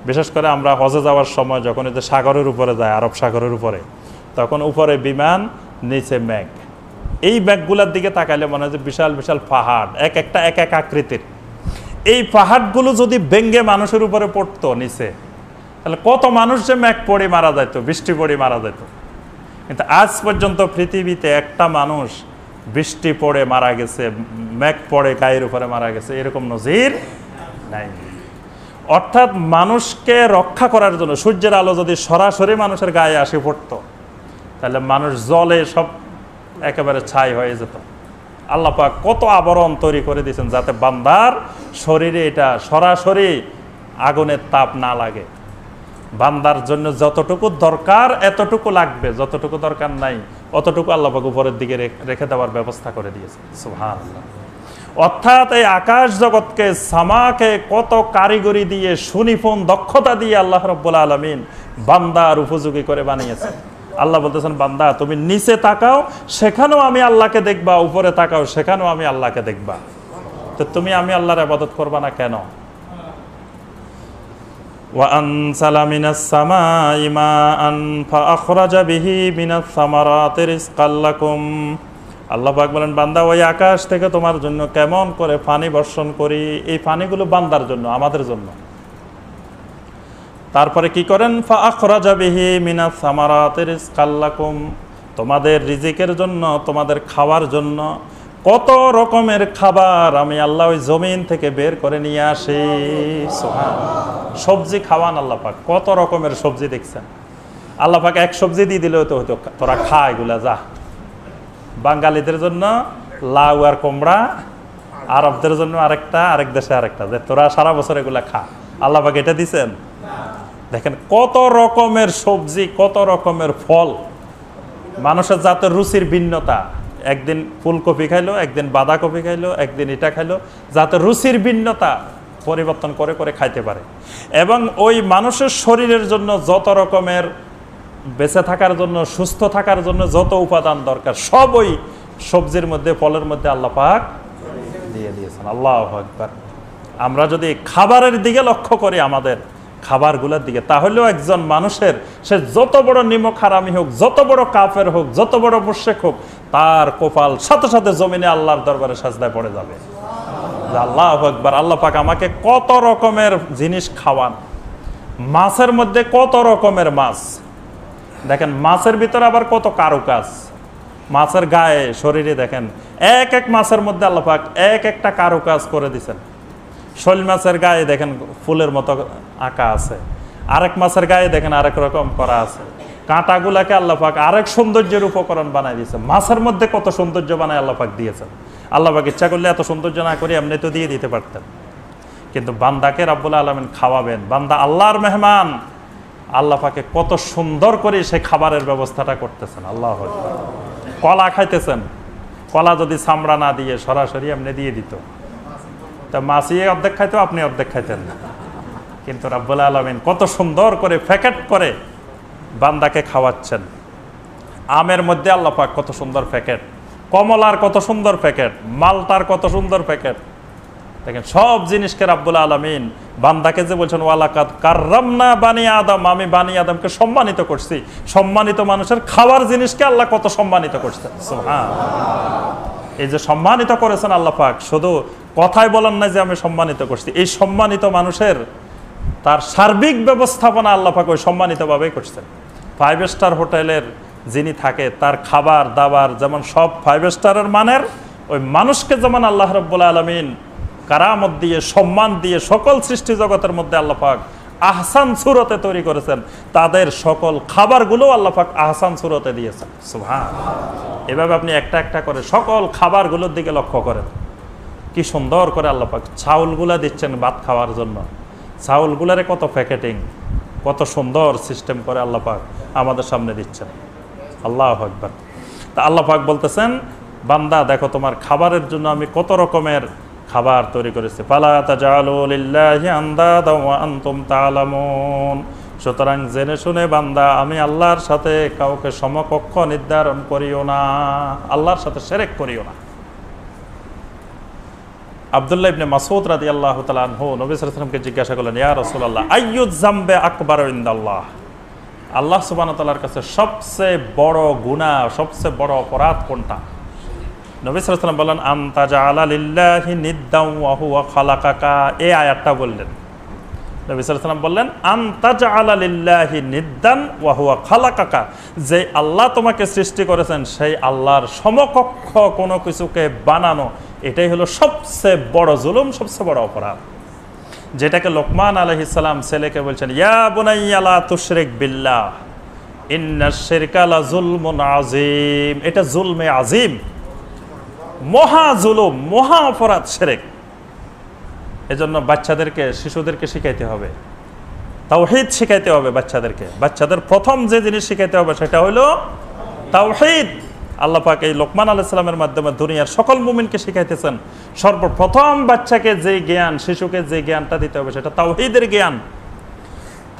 বিশেষ করে আমরা হজে যাওয়ার সময় যখন এই যে সাগরের উপরে যায়, আরব সাগরের উপরে, তখন উপরে বিমান নিচে মেঘ। এই মেঘগুলোর দিকে তাকাইলে মনে হয় যে বিশাল বিশাল পাহাড়, এক একটা এক এক আকৃতির। এই পাহাড়গুলো যদি ভেঙ্গে মানুষের উপরে পড়তো নিচে, তাহলে কত মানুষ যে মেঘ পড়ে মারা যেত, বৃষ্টি পড়ে মারা যেত। কিন্তু আজ পর্যন্ত পৃথিবীতে একটা মানুষ বৃষ্টি পড়ে মারা গেছে, মেঘ পড়ে গায়ের উপরে মারা গেছে, এরকম নজির নাই। অর্থাৎ মানুষকে রক্ষা করার জন্য সূর্যের আলো যদি সরাসরি মানুষের গায়ে আসে পড়তো, তাহলে মানুষ জলে সব একেবারে ছাই হয়ে যেত। আল্লাহ পাক কত আবরণ তৈরি করে দিয়েছেন যাতে বান্দার শরীরে এটা সরাসরি আগুনের তাপ না লাগে। বান্দার জন্য যতটুকু দরকার এতটুকু লাগবে, যতটুকু দরকার নাই অতটুকু আল্লাহ পাক উপরের দিকে রেখে দেওয়ার ব্যবস্থা করে দিয়েছে। সুবহানাল্লাহ। অর্থাৎ এই আকাশ জগৎকে, সামাকে কত কারিগরি দিয়ে, সুনিপুণ দক্ষতা দিয়ে আল্লাহ রাব্বুল আলামিন বান্দার উপযোগী করে বানিয়েছে। আল্লাহ বলতেছেন, বান্দা তুমি নিচে তাকাও সেখানেও আমি আল্লাহকে দেখবা, উপরে তাকাও সেখানেও আমি আল্লাহকে দেখবা। তো তুমি আমি আল্লাহর ইবাদত করবা না কেন? وأنزل من السماء ماء فأخرج به من الثمرات رزقا لكم। আল্লাহ পাক বলেন, বান্দা ওই আকাশ থেকে তোমার জন্য কেমন করে পানি বর্ষণ করি, এই পানিগুলো বান্দার জন্য, আমাদের জন্য। তারপরে কি করেন? فأخرج به من الثمرات رزقا لكم, তোমাদের রিজিকের জন্য, তোমাদের খাওয়ার জন্য কত রকমের খাবার আমি আল্লাহ ওই জমিন থেকে বের করে নিয়ে আসি। সুবহানাল্লাহ। সবজি খাওয়ান আল্লাহ পাক, কত রকমের সবজি দেখছেন। আল্লাহ পাক এক সবজি দিয়ে দিলেও তো হয়তো তোরা খা এগুলা যা। বাঙালিদের জন্য লাউ আর কুমড়া, আরবদের জন্য আরেকটা, আরেক দেশে আরেকটা, যে তোরা সারা বছর এগুলা খা। আল্লাহ পাক এটা দিছেন। দেখেন কত রকমের সবজি, কত রকমের ফল। মানুষের যাতে রুচির ভিন্নতা, একদিন ফুলকপি খাইলো, একদিন বাঁধাকপি খাইলো, একদিন এটা খাইলো, যাতে রুচির ভিন্নতা পরিবর্তন করে করে খাইতে পারে। এবং ওই মানুষের শরীরের জন্য যত রকমের বেঁচে থাকার জন্য, সুস্থ থাকার জন্য যত উপাদান দরকার সব ওই সবজির মধ্যে, ফলের মধ্যে আল্লাহ পাক দিয়ে দিয়েছেন। আল্লাহু আকবার। আমরা যদি খাবারের দিকে লক্ষ্য করি, আমাদের খাবারগুলোর দিকে, তাহলেও একজন মানুষের, সে যত বড় নিমক হারামি হোক, যত বড় কাফের হোক, যত বড় মুশরিক হোক, তার কপাল সাথে সাথে জমিনে আল্লাহর দরবারে সাজদায় পড়ে যাবে। আল্লাহু আকবার। আল্লাহ পাক আমাকে কত রকমের জিনিস খাওয়ান। মাছের মধ্যে কত রকমের মাছ, দেখেন মাছের ভিতরে আবার কত কারুকাজ। মাছের গায়ে, শরীরে দেখেন এক এক মাছের মধ্যে আল্লাহ পাক এক একটা কারুকাজ করে দিয়েছেন। শোল মাছের গায়ে দেখেন ফুলের মতো আঁকা আছে, আরেক মাছের গায়ে দেখেন আরেক রকম করা আছে। কাঁটাগুলাকে আল্লাহ পাক আরেক সৌন্দর্যের উপকরণ বানাই দিয়েছে। মাছের মধ্যে কত সৌন্দর্য বানায় আল্লাহ পাক দিয়েছেন। আল্লাহ পাক ইচ্ছা করলে এত সৌন্দর্য না করে এমনি তো দিয়ে দিতে পারতেন, কিন্তু বান্দাকে রাব্বুল আলামিন খাওয়াবেন। বান্দা আল্লাহর মেহমান, আল্লাহ পাকে কত সুন্দর করে সে খাবারের ব্যবস্থাটা করতেছেন। আল্লাহু আকবার। কলা খাইতেছেন, কলা যদি চামড়া না দিয়ে সরাসরি এমনি দিয়ে দিত, তা মাছিয়ে অর্ধেক খাইতো, আপনি অর্ধেক খাইতেন না। কিন্তু রাব্বুল আলামিন কত সুন্দর করে প্যাকেট করে বান্দাকে খাওয়াচ্ছেন। আমের মধ্যে আল্লাহ পাক কত সুন্দর প্যাকেট, কমলার কত সুন্দর প্যাকেট, মালটার কত সুন্দর প্যাকেট। দেখেন সব জিনিসকে রাব্বুল আলামিন বান্দাকে যে বলছেন, ওয়ালাকাদ কাররামনা বানি আদম, আমি বানি আদমকে সম্মানিত করছি। সম্মানিত মানুষের খাওয়ার জিনিসকে আল্লাহ কত সম্মানিত করছেন। সুবহানাল্লাহ। এই যে সম্মানিত করেছেন আল্লাহ পাক, শুধু কথায় বলেন না যে আমি সম্মানিত করছি, এই সম্মানিত মানুষের তার সার্বিক ব্যবস্থাপনা আল্লাহ পাক ওই সম্মানিতভাবেই করছেন। 5 স্টার হোটেলের যিনি থাকে, তার খাবার দাবার যেমন সব 5 স্টারের মানের, ওই মানুষকে যেমন আল্লাহ রাব্বুল আলামিন কারামত দিয়ে, সম্মান দিয়ে সকল সৃষ্টি জগতের মধ্যে আল্লাহ পাক আহসান সুরতে তৈরি করেছেন, তাদের সকল খাবারগুলো আল্লাহ পাক আহসান সুরতে দিয়েছেন। সুবহানাল্লাহ। এভাবে আপনি একটা একটা করে সকল খাবারগুলোর দিকে লক্ষ্য করেন, কি সুন্দর করে আল্লাহ পাক চাউলগুলা দিচ্ছেন ভাত খাওয়ার জন্য। চাউলগুলারে কত প্যাকেটিং, কত সুন্দর সিস্টেম করে আল্লাহ পাক আমাদের সামনে দিচ্ছেন। আল্লাহু আকবার। তা আল্লাহ পাক বলতেছেন, বান্দা দেখো তোমার খাবারের জন্য আমি কত রকমের খাবার তৈরি করেছি। ফালা তাজালু লিল্লাহি আনদাদা ওয়া আনতুম তা'লামুন। সুতরাং জেনে শুনে বান্দা, আমি আল্লাহর সাথে কাউকে সমকক্ষ নির্ধারণ করিও না, আল্লাহর সাথে শিরক করিও না। আব্দুল্লাহ ইবনে মাসউদ রাদিয়াল্লাহু তাআলা আনহু নবী সাল্লাল্লাহু আলাইহি ওয়াসাল্লামকে জিজ্ঞাসা করলেন, ইয়া রাসূলুল্লাহ, আইয়ুয যামবে আকবারু ইনদাল্লাহ, আল্লাহ সুবহানাহু ওয়া তাআলার কাছে সবচেয়ে বড় গুনাহ, সবচেয়ে বড় অপরাধ কোনটা? নবী সাল্লাল্লাহু আলাইহি ওয়াসাল্লাম বললেন, আনতা জাআলা লিল্লাহি নিদ্দান ওয়া হুয়া খালাকাকা। এই আয়াতটা বললেন। নবী সাল্লাল্লাহু আলাইহি ওয়াসাল্লাম বললেন, আনতা জাআলা লিল্লাহি নিদ্দান ওয়া হুয়া খালাকাকা। যে আল্লাহ তোমাকে সৃষ্টি করেছেন, সেই আল্লাহর সমকক্ষ কোনো কিছুকে বানানো, এটাই হলো সবচেয়ে বড় জুলুম, সবচেয়ে বড় অপরাধ। যেটাকে লোকমান আলাইহিস সালাম ছেলেকে বলছেন, ইয়া বুনাইয়া লা তুশরিক বিল্লাহ ইন্নাশ শিরকা লা যুলমুন আযীম। এটা জুলমে আযীম, মহা জুলুম, মহা অপরাধ শিরক। এজন্য বাচ্চাদেরকে, শিশুদেরকে শিখাইতে হবে, তাওহীদ শিখাইতে হবে বাচ্চাদেরকে। বাচ্চাদের প্রথম যে জিনিস শিখাইতে হবে সেটা হলো তাওহীদ। আল্লাহ পাক এই লোকমান আলাইহিস সালামের মাধ্যমে দুনিয়ার সকল মুমিনকে শিখাইতেছেন, সর্বপ্রথম বাচ্চাকে যে জ্ঞান, শিশুকে যে জ্ঞানটা দিতে হবে সেটা তাওহীদের জ্ঞান।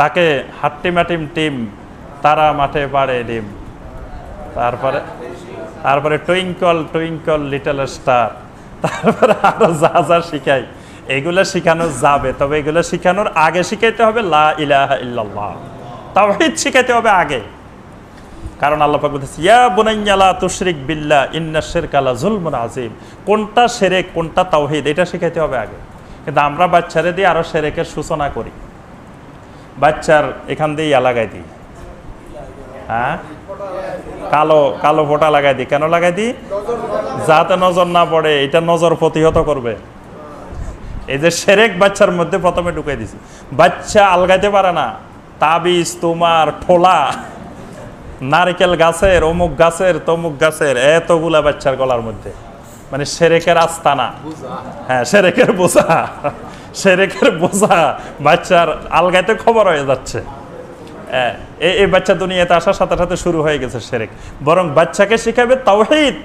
তাকে হাট্টিমাটিম টিম, তারা মাঠে পাড়ে ডিম, তারপরে টুইঙ্কল টুইঙ্কল লিটল স্টার, তারপরে আরো যা যা শিখাই, এগুলো শিখানো যাবে। তবে এগুলো শিখানোর আগে শিখাইতে হবে লা ইলাহা ইল্লাল্লাহ, তাওহীদ শিখাইতে হবে আগে। কারণ আল্লাহ পাক বলতেছে, ইয়া বুনাইয়া লা তুশরিক বিল্লাহ ইন্নাশ শিরকা লা যুলমুন আযীম। কোনটা শিরক, কোনটা তাওহীদ, এটা শিখাইতে হবে আগে। কিন্তু আমরা বাচ্চারে দিয়ে আরো শিরকের সূচনা করি। বাচ্চার এখান দিয়ে লাগাই দিই, হ্যাঁ, কালো কালো ফোঁটা লাগাই দিই। কেন লাগাই দিই? যাতে নজর না পড়ে, এটা নজর প্রতিহত করবে। এই যে শিরক বাচ্চার মধ্যে প্রথমে ঢুকাই দিছি, বাচ্চা আলগাইতে পারে না। তাবিজ, তোমার ঠোলা, নারকেল গাছের, অমুক গাছের, তমুক গাছের, এতগুলা বাচ্চার গলার মধ্যে, মানে শিরকের আস্তানা। হ্যাঁ, শিরকের বোঝা, শিরকের বোঝা বাচ্চার আলগাইতে খবর হয়ে যাচ্ছে। এই বাচ্চা দুনিয়াতে আসার সাথে সাথে শুরু হয়ে গেছে শিরক। বরং বাচ্চাকে শিখাবে তাওহীদ,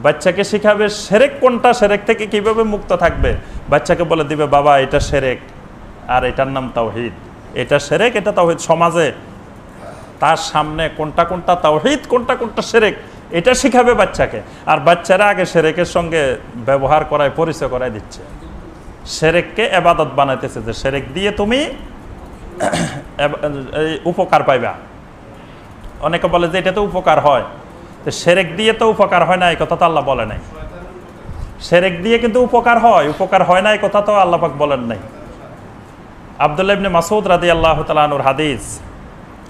বাচ্চাকে শিখাবে শিরক কোনটা, শিরক থেকে কিভাবে মুক্ত থাকবে। বাচ্চাকে বলে দিবে, বাবা এটা শিরক আর এটার নাম তাওহীদ, এটা শিরক, এটা তাওহীদ। সমাজে তার সামনে কোনটা কোনটা তাওহীদ, কোনটা কোনটা শিরক, এটা শিখাবে বাচ্চাকে। আর বাচ্চারা আগে শিরকের সঙ্গে ব্যবহার করায়, পরিচয় করায় দিচ্ছে। শিরককে ইবাদত বানাইতেছে, যে শিরক দিয়ে তুমি উপকার পাইবা। অনেকে বলে যে এটা তো উপকার হয়, তো শিরক দিয়ে তো উপকার হয় না, এই কথা তো আল্লাহ বলে নাই। শিরক দিয়ে কিন্তু উপকার হয়, উপকার হয় না এই কথা তো আল্লাহ পাক বলেন নাই। আব্দুল্লাহ ইবনে মাসউদ রাদিয়াল্লাহু তাআলা আনহুর হাদিস।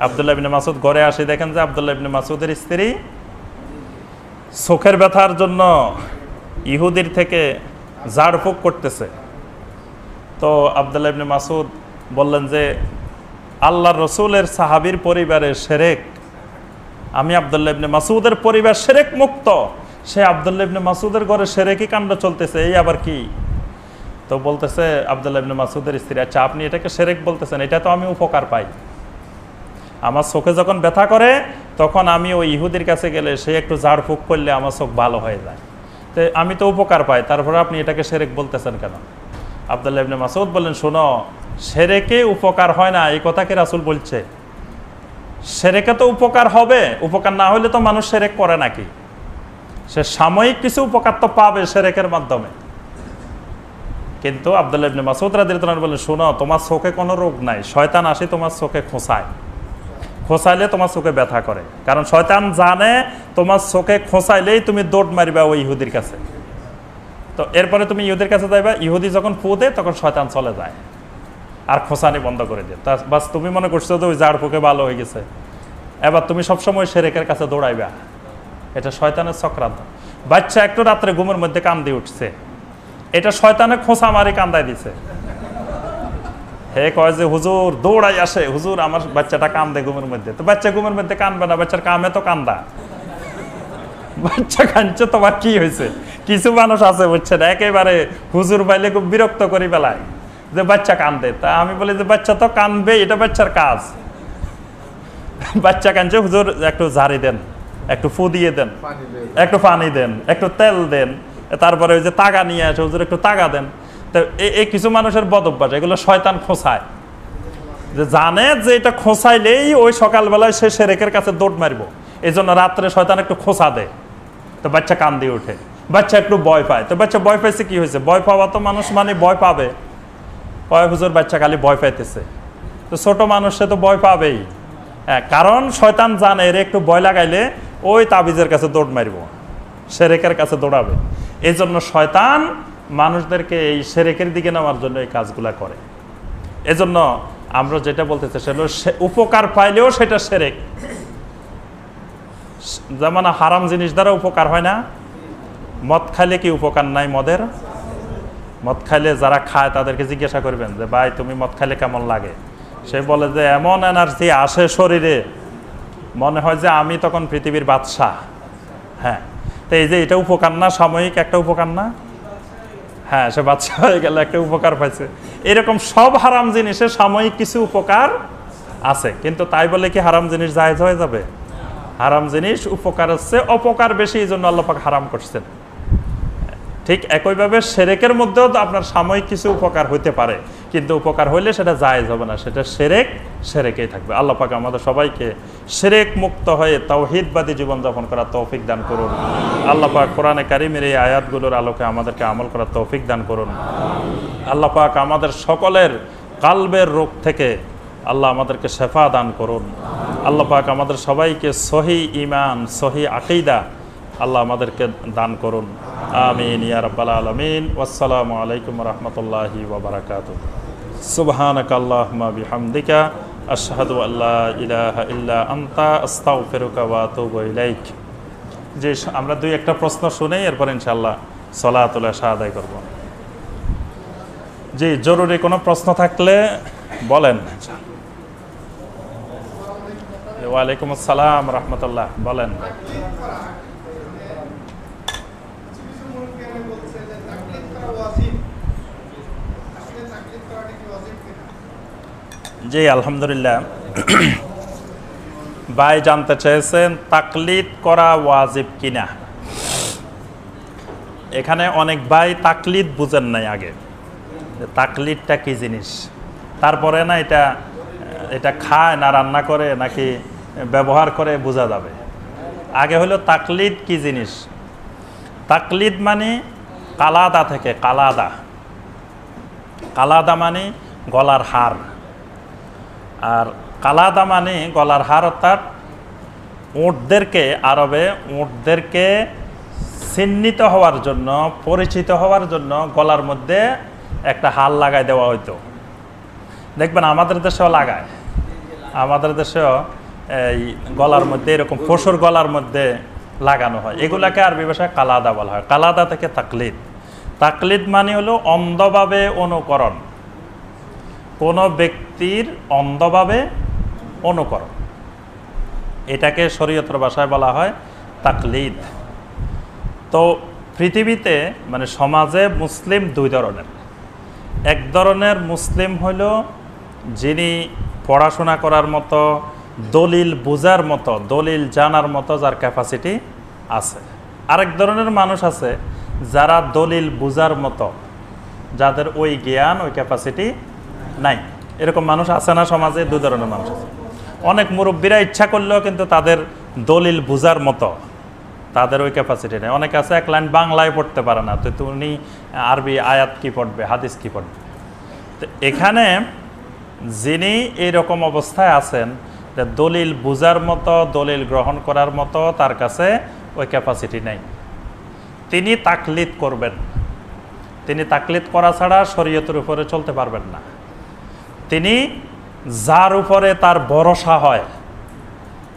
আব্দুল্লাহ ইবনে মাসউদ ঘরে আসে, দেখেন যে আব্দুল্লাহ ইবনে মাসউদের স্ত্রী চোখের ব্যথার জন্য ইহুদির থেকে ঝাড়ফুঁক করতেছে। তো আব্দুল্লাহ ইবনে মাসউদ বললেন যে, আল্লাহর রসুলের সাহাবীর পরিবারে শিরক, আমি আব্দুল্লাহ ইবনে মাসউদের পরিবার শিরক মুক্ত, সে আব্দুল্লাহ ইবনে মাসউদের ঘরে শিরকি কাণ্ড চলতেছে, এই আবার কি? তো বলতেছে আব্দুল্লাহ ইবনে মাসউদের স্ত্রী, আচ্ছা আপনি এটাকে শিরক বলতেছেন, এটা তো আমি উপকার পাই। আমার চোখে যখন ব্যথা করে তখন আমি ওই ইহুদির কাছে গেলে সে একটু ঝাড়ফুঁক করলে আমার চোখ ভালো হয়ে যায়, তো আমি তো উপকার পাই, তারপরে আপনি এটাকে শিরক বলতেছেন কেন? আব্দুল্লাহ ইবনে মাসউদ বললেন, শোনো, শিরকে উপকার হয় না এই কথা কি রাসূল বলছে? শিরকে তো উপকার হবে, উপকার না হলে তো মানুষ শিরক করে নাকি? সে সাময়িক কিছু উপকার তো পাবে শিরকের মাধ্যমে। কিন্তু আব্দুল্লাহ ইবনে মাসউদ রাদিয়াল্লাহু আনহু বললেন, শোনো, তোমার চোখে কোনো রোগ নাই, শয়তান আসে তোমার চোখে খোঁচায়, খোঁচাইলে তোমার চোখে ব্যথা করে। কারণ শয়তান জানে তোমার চোখে খোঁচাইলেই তুমি দৌড় মারিবা ওই ইহুদির কাছে। তো এরপরে তুমি ইহুদির কাছে যাইবা, ইহুদি যখন ফু দেয় তখন শয়তান চলে যায় আর খোঁচানি বন্ধ করে দেয়। তা বাস তুমি মনে করছো যে ওই ঝাড় ফুঁকে ভালো হয়ে গেছে, এবার তুমি সবসময় শিরকের কাছে দৌড়াইবা, এটা শয়তানের চক্রান্ত। বাচ্চা একটু রাত্রে ঘুমের মধ্যে কান্দে উঠছে, এটা শয়তানের খোঁচা মারি কান্দায় দিছে। হে কয় যে হুজুর, দৌড়াই আসে, হুজুর আমার বাচ্চাটা কান্দে ঘুমের মধ্যে। তো বাচ্চা ঘুমের মধ্যে কানবে না, বাচ্চার কামে তো কান্দা, বাচ্চা কাঁদছে, তোমার কি হয়েছে? কিছু মানুষ আছে বুঝছেন, একেবারে হুজুর পাইলে খুব বিরক্ত করি বেলায় যে বাচ্চা কান্দে। তা আমি বলি যে বাচ্চা তো কানবে, এটা বাচ্চার কাজ। বাচ্চা কাঁদছে, হুজুর একটু ঝাড়ি দেন, একটু ফু দিয়ে দেন, একটু পানি দেন, একটু তেল দেন, তারপরে ওই যে তাগা নিয়ে আসে, হুজুর একটু তাগা দেন। তো এই কিছু মানুষের বদ অভ্যাস, এগুলো শয়তান খোঁচায়, যে জানে যে এটা খোঁচাইলেই ওই সকালবেলায় সে শিরকের কাছে দৌড় মারবো, এই জন্য রাত্রে শয়তান একটু খোঁচা দেয়। তো বাচ্চা কান দিয়ে ওঠে, বাচ্চা একটু ভয় পায়। তো বাচ্চা ভয় পাইছে, কি হয়েছে? ভয় পাওয়া তো মানুষ মানে ভয় পাবে। কয় হুজুর বাচ্চা খালি ভয় পাইতেছে। তো ছোট মানুষ সে তো ভয় পাবেই, কারণ শয়তান জানে এর একটু ভয় লাগাইলে ওই তাবিজের কাছে দৌড় মারব, সেরেকের কাছে দৌড়াবে। এই জন্য শয়তান মানুষদেরকে এই সেরেকের দিকে নেওয়ার জন্য এই কাজগুলা করে। এজন্য আমরা যেটা বলতে চাই সেটা উপকার পাইলেও সেটা সেরেক। যেমন হারাম জিনিস দ্বারা উপকার হয় না। মদ খাইলে কি উপকার নাই মদের? মদ খাইলে যারা খায় তাদেরকে জিজ্ঞাসা করবেন যে ভাই তুমি মদ খাইলে কেমন লাগে? সে বলে যে এমন এনার্জি আসে শরীরে, মনে হয় যে আমি তখন পৃথিবীর বাদশাহ। হ্যাঁ, তো এই যে এটা উপকার না, সাময়িক একটা উপকার না? হ্যাঁ, সে বাদশাহ হয়ে গেল, একটা উপকার পাইছে। এরকম সব হারাম জিনিসে সাময়িক কিছু উপকার আছে, কিন্তু তাই বলে কি হারাম জিনিস জায়েজ হয়ে যাবে? হারাম জিনিস উপকার হচ্ছে অপকার বেশি, এই জন্য আল্লাহ পাক হারাম করছেন। ঠিক একইভাবে সেরেকের মধ্যেও তো আপনার সাময়িক কিছু উপকার হইতে পারে, কিন্তু উপকার হইলে সেটা জায়েজ হবে না, সেটা সেরেকেই থাকবে। আল্লাহ পাক আমাদের সবাইকে সেরেক মুক্ত হয়ে তাওহীদবাদী জীবনযাপন করার তৌফিক দান করুন। আল্লাহ পাক কোরআনে কারিমের এই আয়াতগুলোর আলোকে আমাদেরকে আমল করার তৌফিক দান করুন। আল্লাহ পাক আমাদের সকলের কালবের রোগ থেকে আল্লাহ আমাদেরকে শেফা দান করুন। আল্লাহ পাক আমাদের সবাইকে সহি ঈমান, সহি আকীদা আল্লাহ আমাদেরকে দান করুন। আমিন ইয়া রাব্বাল আলামিন। ওয়াসসালামু আলাইকুম ওয়া রাহমাতুল্লাহি ওয়া বারাকাতুহু। সুবহানাকা আল্লাহুম্মা বিহামদিকা আশহাদু আল্লা ইলাহা ইল্লা আনতা আস্তাগফিরুকা ওয়া আতুবু ইলাইক। যে আমরা দুই একটা প্রশ্ন শুনেই এরপর ইনশাআল্লাহ সালাতুল ইশা আদায় করব। জি, জরুরি কোনো প্রশ্ন থাকলে বলেন। ওয়ালাইকুম আসসালাম রাহমাতুল্লাহ, বলেন। জি আলহামদুলিল্লাহ, ভাই জানতে চেয়েছেন তাকলিদ করা ওয়াজিব কিনা। এখানে অনেক ভাই তাকলিদ বুঝেন নাই আগে, তাকলিদটা কি জিনিস, তারপরে না এটা খায় না রান্না করে নাকি ব্যবহার করে বোঝা যাবে। আগে হলো তাকলিদ কি জিনিস। তাকলিদ মানে কালাদা থেকে, কালাদা মানে গলার হার, আর কালাদা মানে গলার হার, অর্থাৎ উটদেরকে আরবে উটদেরকে চিহ্নিত হওয়ার জন্য, পরিচিত হওয়ার জন্য গলার মধ্যে একটা হার লাগাই দেওয়া হইতো। দেখবেন আমাদের দেশেও লাগায়, আমাদের দেশেও এই গলার মধ্যে এরকম পশুর গলার মধ্যে লাগানো হয়। এগুলাকে আরবি ভাষায় কালাদা বলা হয়। কালাদা থেকে তাকলিদ। তাকলিদ মানে হলো অন্ধভাবে অনুকরণ, কোনো ব্যক্তির অন্ধভাবে অনুকরণ, এটাকে শরীয়তের ভাষায় বলা হয় তাকলিদ। তো পৃথিবীতে মানে সমাজে মুসলিম দুই ধরনের। এক ধরনের মুসলিম হইল যিনি পড়াশোনা করার মতো, দলিল বোঝার মতো, দলিল জানার মতো যার ক্যাপাসিটি আছে। আরেক ধরনের মানুষ আছে যারা দলিল বোঝার মতো, যাদের ওই জ্ঞান, ওই ক্যাপাসিটি নাই। এরকম মানুষ আছে না সমাজে? দুই ধরনের মানুষ আছে। অনেক মুরব্বীরা ইচ্ছা করলেও কিন্তু তাদের দলিল বোঝার মতো তাদের ওই ক্যাপাসিটি নেই। অনেকে আছে এক লাইন বাংলায় পড়তে পারে না, তো উনি আরবি আয়াত কি পড়বে, হাদিস কি পড়বে। তো এখানে যিনি এইরকম অবস্থায় আছেন, দলিল বোঝার মতো, দলিল গ্রহণ করার মতো তার কাছে ওই ক্যাপাসিটি নেই, তিনি তাকলিদ করবেন। তিনি তাকলিদ করা ছাড়া শরীয়তের উপরে চলতে পারবেন না। তিনি যার উপরে তার ভরসা হয়,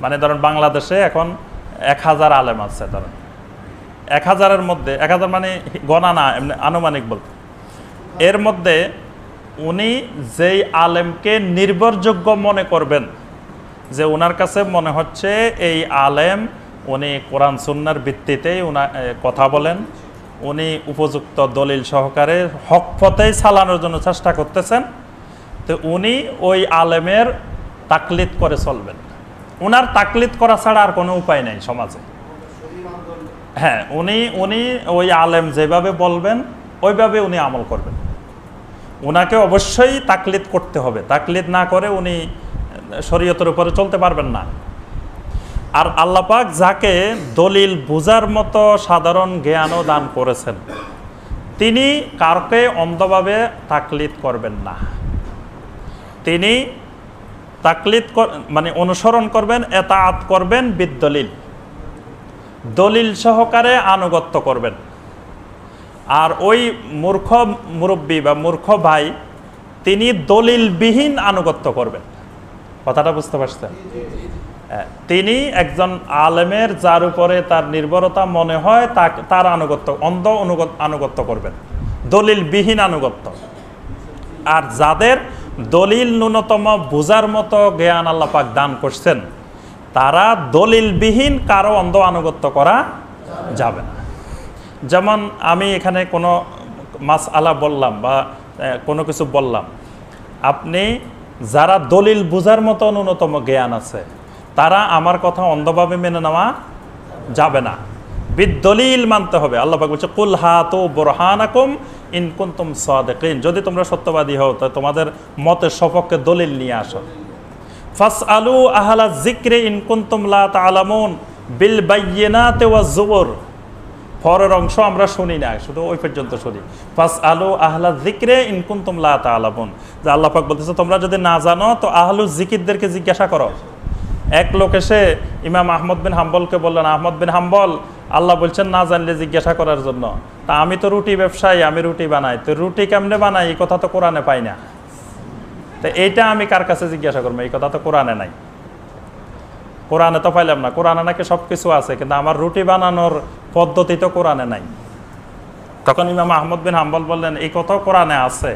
মানে ধরেন বাংলাদেশে এখন 1000 আলেম আছে, ধরেন 1000-এর মধ্যে 1000 মানে গণনা না, এমনি আনুমানিক বলতে, এর মধ্যে উনি যেই আলেমকে নির্ভরযোগ্য মনে করবেন, যে ওনার কাছে মনে হচ্ছে এই আলেম উনি কোরআন সুন্নাহর ভিত্তিতেই কথা বলেন, উনি উপযুক্ত দলিল সহকারে হক পথেই চালানোর জন্য চেষ্টা করতেছেন, তো উনি ওই আলেমের তাকলিদ করে চলবেন। উনার তাকলিদ করা ছাড়া আর কোনো উপায় নেই সমাজে। হ্যাঁ, উনি ওই আলেম যেভাবে বলবেন ওইভাবে উনি আমল করবেন। উনাকে অবশ্যই তাকলিদ করতে হবে, তাকলিদ না করে উনি শরীয়তের উপরে চলতে পারবেন না। আর আল্লাহ পাক যাকে দলিল বোঝার মতো সাধারণ জ্ঞানও দান করেছেন, তিনি কারকে অন্ধভাবে তাকলিদ করবেন না। তিনি তাকলিদ মানে অনুসরণ করবেন, এতাআত করবেন বিদ্দলিল, দলিল সহকারে আনুগত্য করবেন। আর ওই মূর্খ মুরব্বী বা মূর্খ ভাই তিনি দলিলবিহীন আনুগত্য করবেন। কথাটা বুঝতে পারছেন? তিনি একজন আলেমের যার উপরে তার নির্ভরতা মনে হয় তার আনুগত্য, অন্ধ আনুগত্য করবেন, দলিলবিহীন আনুগত্য। আর যাদের দলিল ন্যূনতম বোঝার মতো জ্ঞান আল্লাহ পাক দান করছেন, তারা দলিলবিহীন কারো অন্ধ আনুগত্য করা যাবে না। যেমন আমি এখানে কোনো মাসআলা বললাম বা কোনো কিছু বললাম, আপনি যারা দলিল বোঝার মতো ন্যূনতম জ্ঞান আছে তারা আমার কথা অন্ধভাবে মেনে নেওয়া যাবে না, বিদ্দলিল মানতে হবে। আল্লাহ পাক বলছে কুল হাতু বুরহানাকুম ইন কুনতুম সাদিকিন, যদি তোমরা সত্যবাদী হও তো তোমাদের মতের সপক্ষে দলিল নিয়ে আসো। ফাসআলু আহলা যিকরি ইন কুনতুম লা তা'লামুন বিল বায়্যিনাতি ওয়াজ জুবুর। পরের অংশ আমরা শুনি না, শুধু ওই পর্যন্ত শুনি। ফাসআলু আহলা যিকরি ইন কুনতুম লা তা'লামুন, যে আল্লাহ পাক বলতেছে তোমরা যদি না জানো তো আহলু যিকিরদেরকে জিজ্ঞাসা করো। এক লোক এসে ইমাম আহমদ বিন হাম্বলকে বললেন, আহমদ বিন হাম্বল, আল্লাহ বলছেন না জানলে জিজ্ঞাসা করার জন্য। তা আমি তো রুটি ব্যবসায়ী, আমি রুটি বানাই, তো রুটি কেমনে বানাই এই কথা তো কোরআনে পাই না, তো এইটা আমি কার কাছে জিজ্ঞাসা করবো? এই কথা তো কোরআনে নাই, কোরআনে তো পাইলাম না। কোরআনে নাকি সব কিছু আছে, কিন্তু আমার রুটি বানানোর পদ্ধতি তো কোরআনে নাই। তখন ইমাম আহমদ বিন হাম্বল বললেন এই কথাও কোরআনে আছে,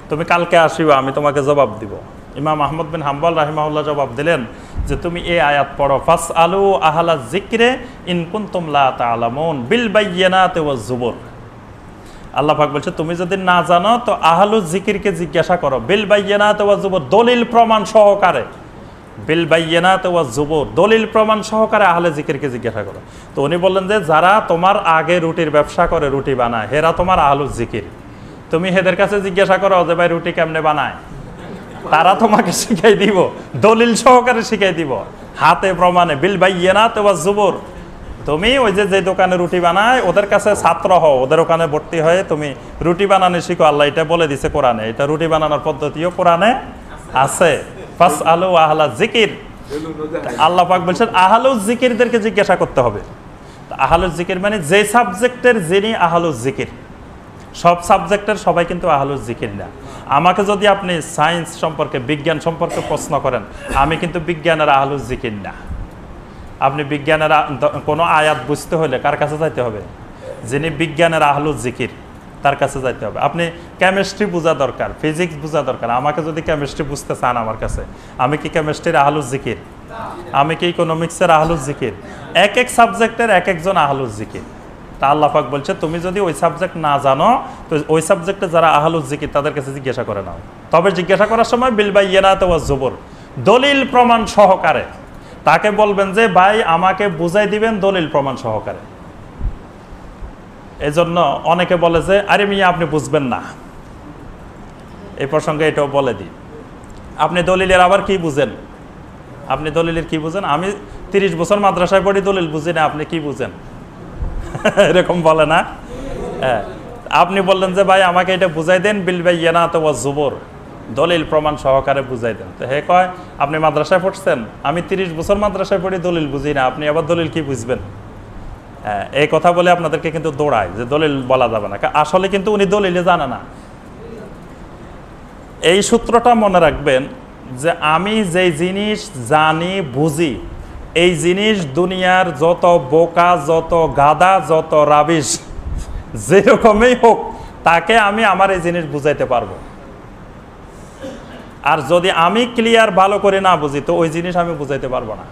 তুমি কালকে আসিবা, আমি তোমাকে জবাব দিব। ইমাম আহমদ বিন হাম্বল রাহিমাহুল্লাহ জবাব দিলেন যে তুমি এই আয়াত পড়ো, ফাসআলু আহলা যিকরি ইন কুনতুম লা তা'লামুন বিল বায়্যিনাতি ওয়াজ জুবুর। আল্লাহ পাক বলছে তুমি যদি না জানো তো আহলু যিকিরকে জিজ্ঞাসা করো, বিল বায়্যিনাতি ওয়াজ জুবুর, দলিল প্রমাণ সহকারে। বিল বায়্যিনাতি ওয়াজ জুবুর, দলিল প্রমাণ সহকারে আহলে যিকিরকে জিজ্ঞাসা করো। তো উনি বললেন যে যারা তোমার আগে রুটির ব্যবসা করে, রুটি বানায়, হেরা তোমার আহলু যিকির। তুমি হেদের কাছে জিজ্ঞাসা করো যে ভাই রুটি কেমনে বানায়, তারা তোমাকে শিখাই দিব, দলিল সহকারে শিখাই দিব, হাতে প্রমাণে। বিল বায়্যিনাতি ওয়াজ জুবুর, তুমি ওই যে দোকানে রুটি বানায় ওদের কাছে ছাত্র হও, ওদের ওখানে ভর্তি হয়ে তুমি রুটি বানানো শিখো। আল্লাহ এটা বলে দিছে কোরআনে, এটা রুটি বানানোর পদ্ধতিও কোরআনে আছে। ফাসআলু আহলা যিকির, আল্লাহ পাক বলছেন আহলু যিকিরদেরকে জিজ্ঞাসা করতে হবে। আহলু যিকির মানে যে সাবজেক্টের যিনি আহলু যিকির, সব সাবজেক্টের সবাই কিন্তু আহলু যিকির না। আমাকে যদি আপনি সায়েন্স সম্পর্কে, বিজ্ঞান সম্পর্কে প্রশ্ন করেন, আমি কিন্তু বিজ্ঞানের আহলু যিকির না। আপনি বিজ্ঞানের কোনো আয়াত বুঝতে হলে কার কাছে যাইতে হবে? যিনি বিজ্ঞানের আহলু যিকির, তার কাছে যাইতে হবে। আপনি কেমিস্ট্রি বোঝা দরকার, ফিজিক্স বোঝা দরকার, আমাকে যদি কেমিস্ট্রি বুঝতে চান আমার কাছে, আমি কি কেমিস্ট্রির আহলু যিকির? আমি কি ইকোনমিক্সের আহলু যিকির? এক এক সাবজেক্টের এক একজন আহলু যিকির। তা আল্লাহ পাক বলছে তুমি যদি ওই সাবজেক্ট না জানো তো ওই সাবজেক্টে যারা আহলু যিকির তাদের কাছে জিজ্ঞাসা করে নাও। তবে জিজ্ঞাসা করার সময় বিল বায়্যিনাতি ওয়াজ জুবুর, দলিল প্রমাণ সহকারে। তাকে বলবেন যে ভাই আমাকে বুঝাই দিবেন দলিল প্রমাণ সহকারে। এজন্য অনেকে বলে যে আরে মিয়া আপনি বুঝবেন না, এই প্রসঙ্গে এটাও বলে দিই, আপনি দলিলের আবার কি বুঝেন? আপনি দলিলের কি বুঝেন? আমি 30 বছর মাদ্রাসায় পড়ি, দলিল বুঝি না, আপনি কি বুঝেন? এরকম বলে না? হ্যাঁ, আপনি বললেন যে ভাই আমাকে এটা বুঝাই দেন বিল বায়্যিনাতি ওয়াজ জুবুর, দলিল প্রমাণ সহকারে বুঝাই দেন। তো হে কয় আপনি মাদ্রাসায় পড়ছেন, আমি 30 বছর মাদ্রাসায় পড়ি, দলিল বুঝি না, আপনি আবার দলিল কি বুঝবেন? হ্যাঁ, এই কথা বলে আপনাদেরকে কিন্তু দৌড়ায় যে দলিল বলা যাবে না। আসলে কিন্তু উনি দলিলে জানে না। এই সূত্রটা মনে রাখবেন যে আমি যেই জিনিস জানি, বুঝি, এই জিনিস দুনিয়ার যত বোকা, যত গাধা, যত রাবিশ, যেরকমই হোক, তাকে আমি আমার এই জিনিস বুঝাইতে পারবো। আর যদি আমি ক্লিয়ার ভালো করে না বুঝি তো ওই জিনিস আমি বুঝাইতে পারবো না।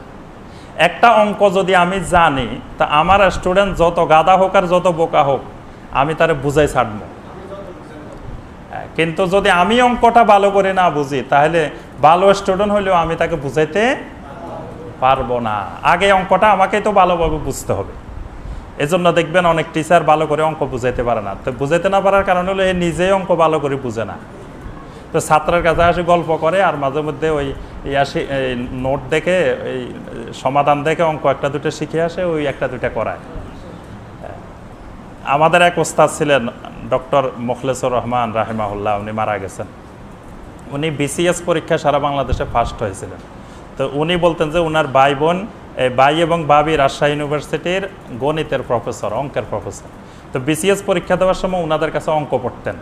একটা অঙ্ক যদি আমি জানি তা আমার স্টুডেন্ট যত গাধা হোক আর যত বোকা হোক আমি তারে বুঝাই ছাড়বো। কিন্তু যদি আমি অঙ্কটা ভালো করে না বুঝি তাহলে ভালো স্টুডেন্ট হলেও আমি তাকে বুঝাইতে পারবো না। আগে অঙ্কটা আমাকে তো ভালোভাবে বুঝতে হবে। এজন্য দেখবেন অনেক টিচার ভালো করে অঙ্ক বুঝাইতে পারে না। তো বুঝাইতে না পারার কারণ হলো এ নিজেই অঙ্ক ভালো করে বুঝে না। তো ছাত্রের কাছে আসে গল্প করে আর মাঝে মধ্যে ওই আসে নোট দেখে, এই সমাধান দেখে অঙ্ক একটা দুটো শিখে আসে, ওই একটা দুটা করায়। আমাদের এক ওস্তাদ ছিলেন ডক্টর মোখলেসুর রহমান রাহিমাহুল্লাহ, উনি মারা গেছেন। উনি বিসিএস পরীক্ষা সারা বাংলাদেশে ফার্স্ট হয়েছিলেন। তো উনি বলতেন যে ওনার ভাই বোন, ভাই এবং ভাবি রাজশাহী ইউনিভার্সিটির গণিতের প্রফেসর, অঙ্কের প্রফেসর। তো বিসিএস পরীক্ষা দেওয়ার সময় ওনাদের কাছে অঙ্ক পড়তেন।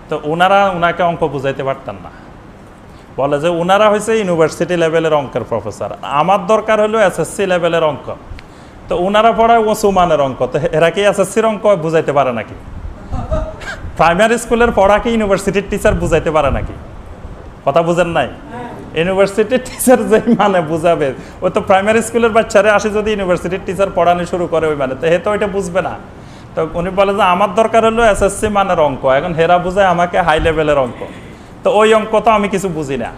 তো ওনাকে অঙ্ক বুঝাইতে পারতেন না, বলে যে ওনারা হয়েছে ইউনিভার্সিটি লেভেলের অঙ্কের প্রফেসর, আমার দরকার হলো এসএসসি লেভেলের অঙ্ক। তো ওনারা পড়ায় উঁচু মানের অঙ্ক, তো এরা কি এসএসসির অঙ্ক বুঝাইতে পারে নাকি? প্রাইমারি স্কুলের পড়া কি ইউনিভার্সিটির টিচার বুঝাইতে পারে নাকি? কথা বুঝেন নাই? ইউনিভার্সিটির টিচার যে মানে বুঝাবে, ও তো প্রাইমারি স্কুলের বাচ্চারা আসে যদি ইউনিভার্সিটির টিচার পড়ানো শুরু করে ওই মানে, তো হে তো ওইটা বুঝবে না। তো উনি বলে যে আমার দরকার হলো এসএসসি মানের অঙ্ক, এখন হেরা বুঝায় আমাকে হাই লেভেলের অঙ্ক, তো ওই অঙ্ক তো আমি কিছু বুঝি না।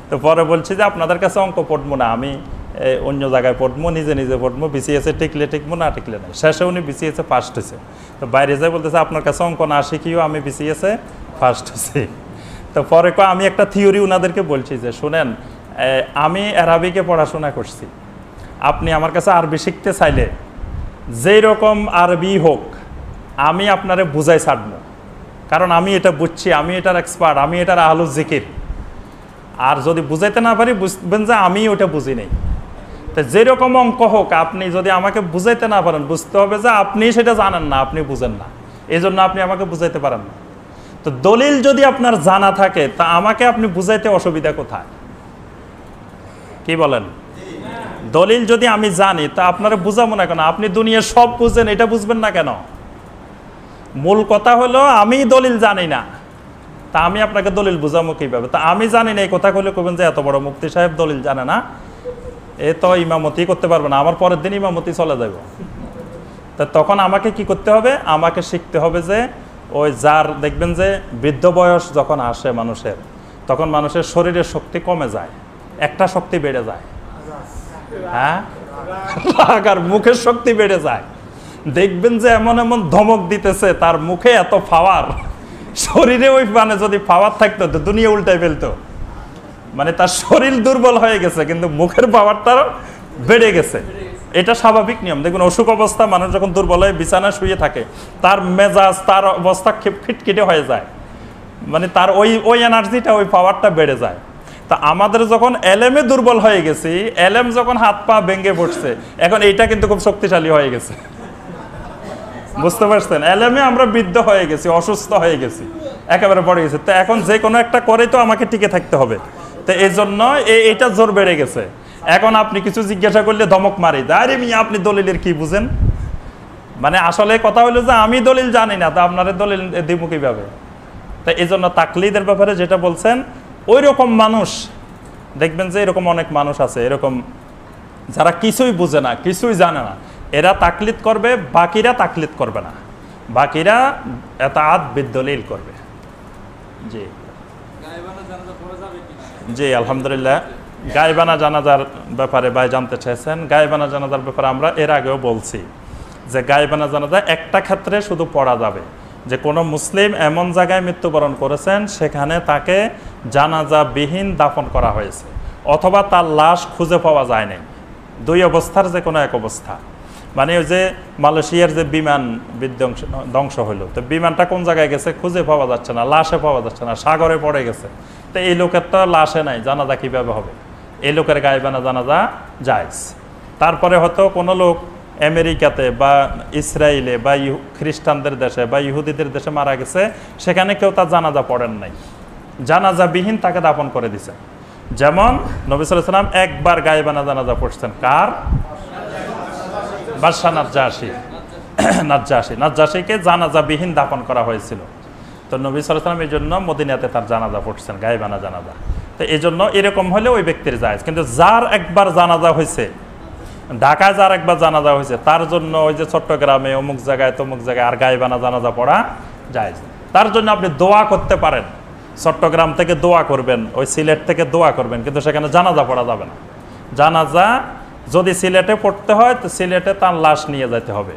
তো পরে বলছি যে আপনাদের কাছে অঙ্ক পড়বো না, আমি অন্য জায়গায় পড়বো, নিজে নিজে পড়বো, বিসিএসে টিকলে টিকবো, না টিকলে নাই। শেষে উনি বিসিএসে ফার্স্ট হয়েছে। তো বাইরে যাই বলতেছে আপনার কাছে অঙ্ক না শিখিও আমি বিসিএসে ফার্স্ট হয়েছি। তো পরে আমি একটা থিওরি ওনাদেরকে বলছি যে শুনেন, আমি আরবিকে পড়াশোনা করছি, আপনি আমার কাছে আরবি শিখতে চাইলে যেই রকম আরবি হোক আমি আপনারে বুঝাই ছাড়বো, কারণ আমি এটা বুঝছি, আমি এটার এক্সপার্ট, আমি এটার আহলুল জিকির। আর যদি বুঝাইতে না পারি বুঝবেন যে আমি ওটা বুঝি নেই। তো যেরকম অঙ্ক হোক আপনি যদি আমাকে বুঝাইতে না পারেন, বুঝতে হবে যে আপনি সেটা জানেন না, আপনি বুঝেন না, এই জন্য আপনি আমাকে বুঝাইতে পারেন না। তো দলিল যদি আপনার জানা থাকে তা আমাকে আপনি বুঝাইতে অসুবিধা কোথায়? কি বলেন? দলিল যদি আমি জানি তা আপনারা বুঝাবো না কেন? আপনি দুনিয়ার সব বুঝেন, এটা বুঝবেন না কেন? মূল কথা হলো আমি দলিল জানি না, তা আমি আপনাকে দলিল বুঝাবো কিভাবে? তা আমি জানি না এই কথা কইলে কবেন যে এত বড় মুফতি সাহেব দলিল জানে না, এ তো ইমামতি করতে পারবে না, আমার পরের দিন ইমামতি চলে যাব। তা তখন আমাকে কি করতে হবে? আমাকে শিখতে হবে যে ওই যার দেখবেন যে বৃদ্ধ বয়স যখন আসে মানুষের, তখন মানুষের শরীরের শক্তি কমে যায়, একটা শক্তি বেড়ে যায়, হ্যাঁ, রাগ আর মুখের শক্তি বেড়ে যায়। দেখবেন যে এমন এমন ধমক দিতেছে, তার মুখে এত পাওয়ার, শরীরে ওই মানে যদি পাওয়ার থাকতো তো দুনিয়া উল্টাই ফেলতো। মানে তার শরীর দুর্বল হয়ে গেছে কিন্তু মুখের পাওয়ারটা বেড়ে গেছে, এটা স্বাভাবিক নিয়ম। দেখুন অসুখ অবস্থা মানুষ যখন দুর্বল হয়ে বিছানায় শুয়ে থাকে, তার মেজাজ, তার অবস্থা খিটখিটে হয়ে যায়, মানে তার ওই এনার্জিটা, ওই পাওয়ারটা বেড়ে যায়। তা আমাদের যখন এলেমে দুর্বল হয়ে গেছি, এলেম যখন হাত পা ভেঙে পড়ছে, এখন এইটা কিন্তু খুব শক্তিশালী হয়ে গেছে, বুঝতে পারছেন? এলেমে আমরা বৃদ্ধ হয়ে গেছি, অসুস্থ হয়ে গেছি, একেবারে পড়ে গেছে। তো এখন যে কোনো একটা করে তো আমাকে টিকে থাকতে হবে, তো এই জন্য এইটা জোর বেড়ে গেছে। এখন আপনি কিছু জিজ্ঞাসা করলে ধমক মারি, আরে মিয়া আপনি দলিলের কি বুঝেন? মানে আসলে কথা হলো যে আমি দলিল জানি না, তা আপনারা দলিল দিব কিভাবে? তো এই জন্য তাকলিদের ব্যাপারে যেটা বলছেন, ওই রকম মানুষ দেখবেন যে এরকম অনেক মানুষ আছে এরকম, যারা কিছুই বুঝে না, কিছুই জানে না, এরা তাকলিদ করবে, বাকিরা তাকলিদ করবে না, বাকিরা এতাআত বিদলিল করবে। জি জি, আলহামদুলিল্লাহ। গায়বানা জানাজার ব্যাপারে ভাই জানতে চাইছেন। গায়বানা জানাজার ব্যাপারে আমরা এর আগেও বলছি যে গায়বানা জানাজা একটা ক্ষেত্রে শুধু পড়া যাবে, যে কোনো মুসলিম এমন জায়গায় মৃত্যুবরণ করেছেন সেখানে তাকে জানাজাবিহীন দাফন করা হয়েছে, অথবা তার লাশ খুঁজে পাওয়া যায় নাই, দুই অবস্থার যে কোনো এক অবস্থা। মানে ওই যে মালয়েশিয়ার যে বিমান ধ্বংস হইলো, তো বিমানটা কোন জায়গায় গেছে খুঁজে পাওয়া যাচ্ছে না, লাশে পাওয়া যাচ্ছে না, সাগরে পড়ে গেছে, তো এই লোকের তো লাশে নাই, জানাজা কীভাবে হবে? এই লোকের গায়বানা জানাজা জায়েজ। তারপরে হয়তো কোনো লোক আমেরিকাতে বা ইসরায়েলে বা খ্রিস্টানদের দেশে বা ইহুদিদের দেশে মারা গেছে, সেখানে কেউ তার জানাজা পড়েন নাই, জানাজাবিহীন তাকে দাফন করে দিছে। যেমন নবী সাল্লাল্লাহু আলাইহি ওয়াসাল্লাম একবার গায়বানা জানাজা পড়ছেন, কার? বাদশাহ নাজ্জাশীকে জানাজাবিহীন দাফন করা হয়েছিল। তো নবী সাল্লাল্লাহু আলাইহি ওয়াসাল্লাম এই জন্য মদিনাতে তার জানাজা পড়ছেন, গায়বানা জানাজা। তো এই জন্য এরকম হলে ওই ব্যক্তির জায়েজ। কিন্তু যার একবার জানাজা হয়েছে, ঢাকায় যার একবার জানাজা হয়েছে, তার জন্য ওই যে চট্টগ্রামে অমুক জায়গায় তমুক জায়গায় আর গায়বানা জানাজা পড়া জায়েজ। তার জন্য আপনি দোয়া করতে পারেন, চট্টগ্রাম থেকে দোয়া করবেন, ওই সিলেট থেকে দোয়া করবেন, কিন্তু সেখানে জানাজা পড়া যাবে না। জানাজা যদি সিলেটে পড়তে হয় তো সিলেটে তার লাশ নিয়ে যেতে হবে,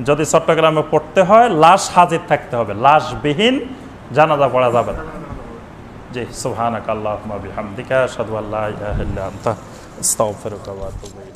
যদি চট্টগ্রামে পড়তে হয় লাশ হাজির থাকতে হবে, লাশবিহীন জানাজা পড়া যাবে না। জি, সুবহানাকাল্লাহুম্মা বিহামদিকা আশহাদু আল্লা ইলাহা ইল্লা আনতা আস্তাগফিরুকা ওয়া আতুবু ইলাইক।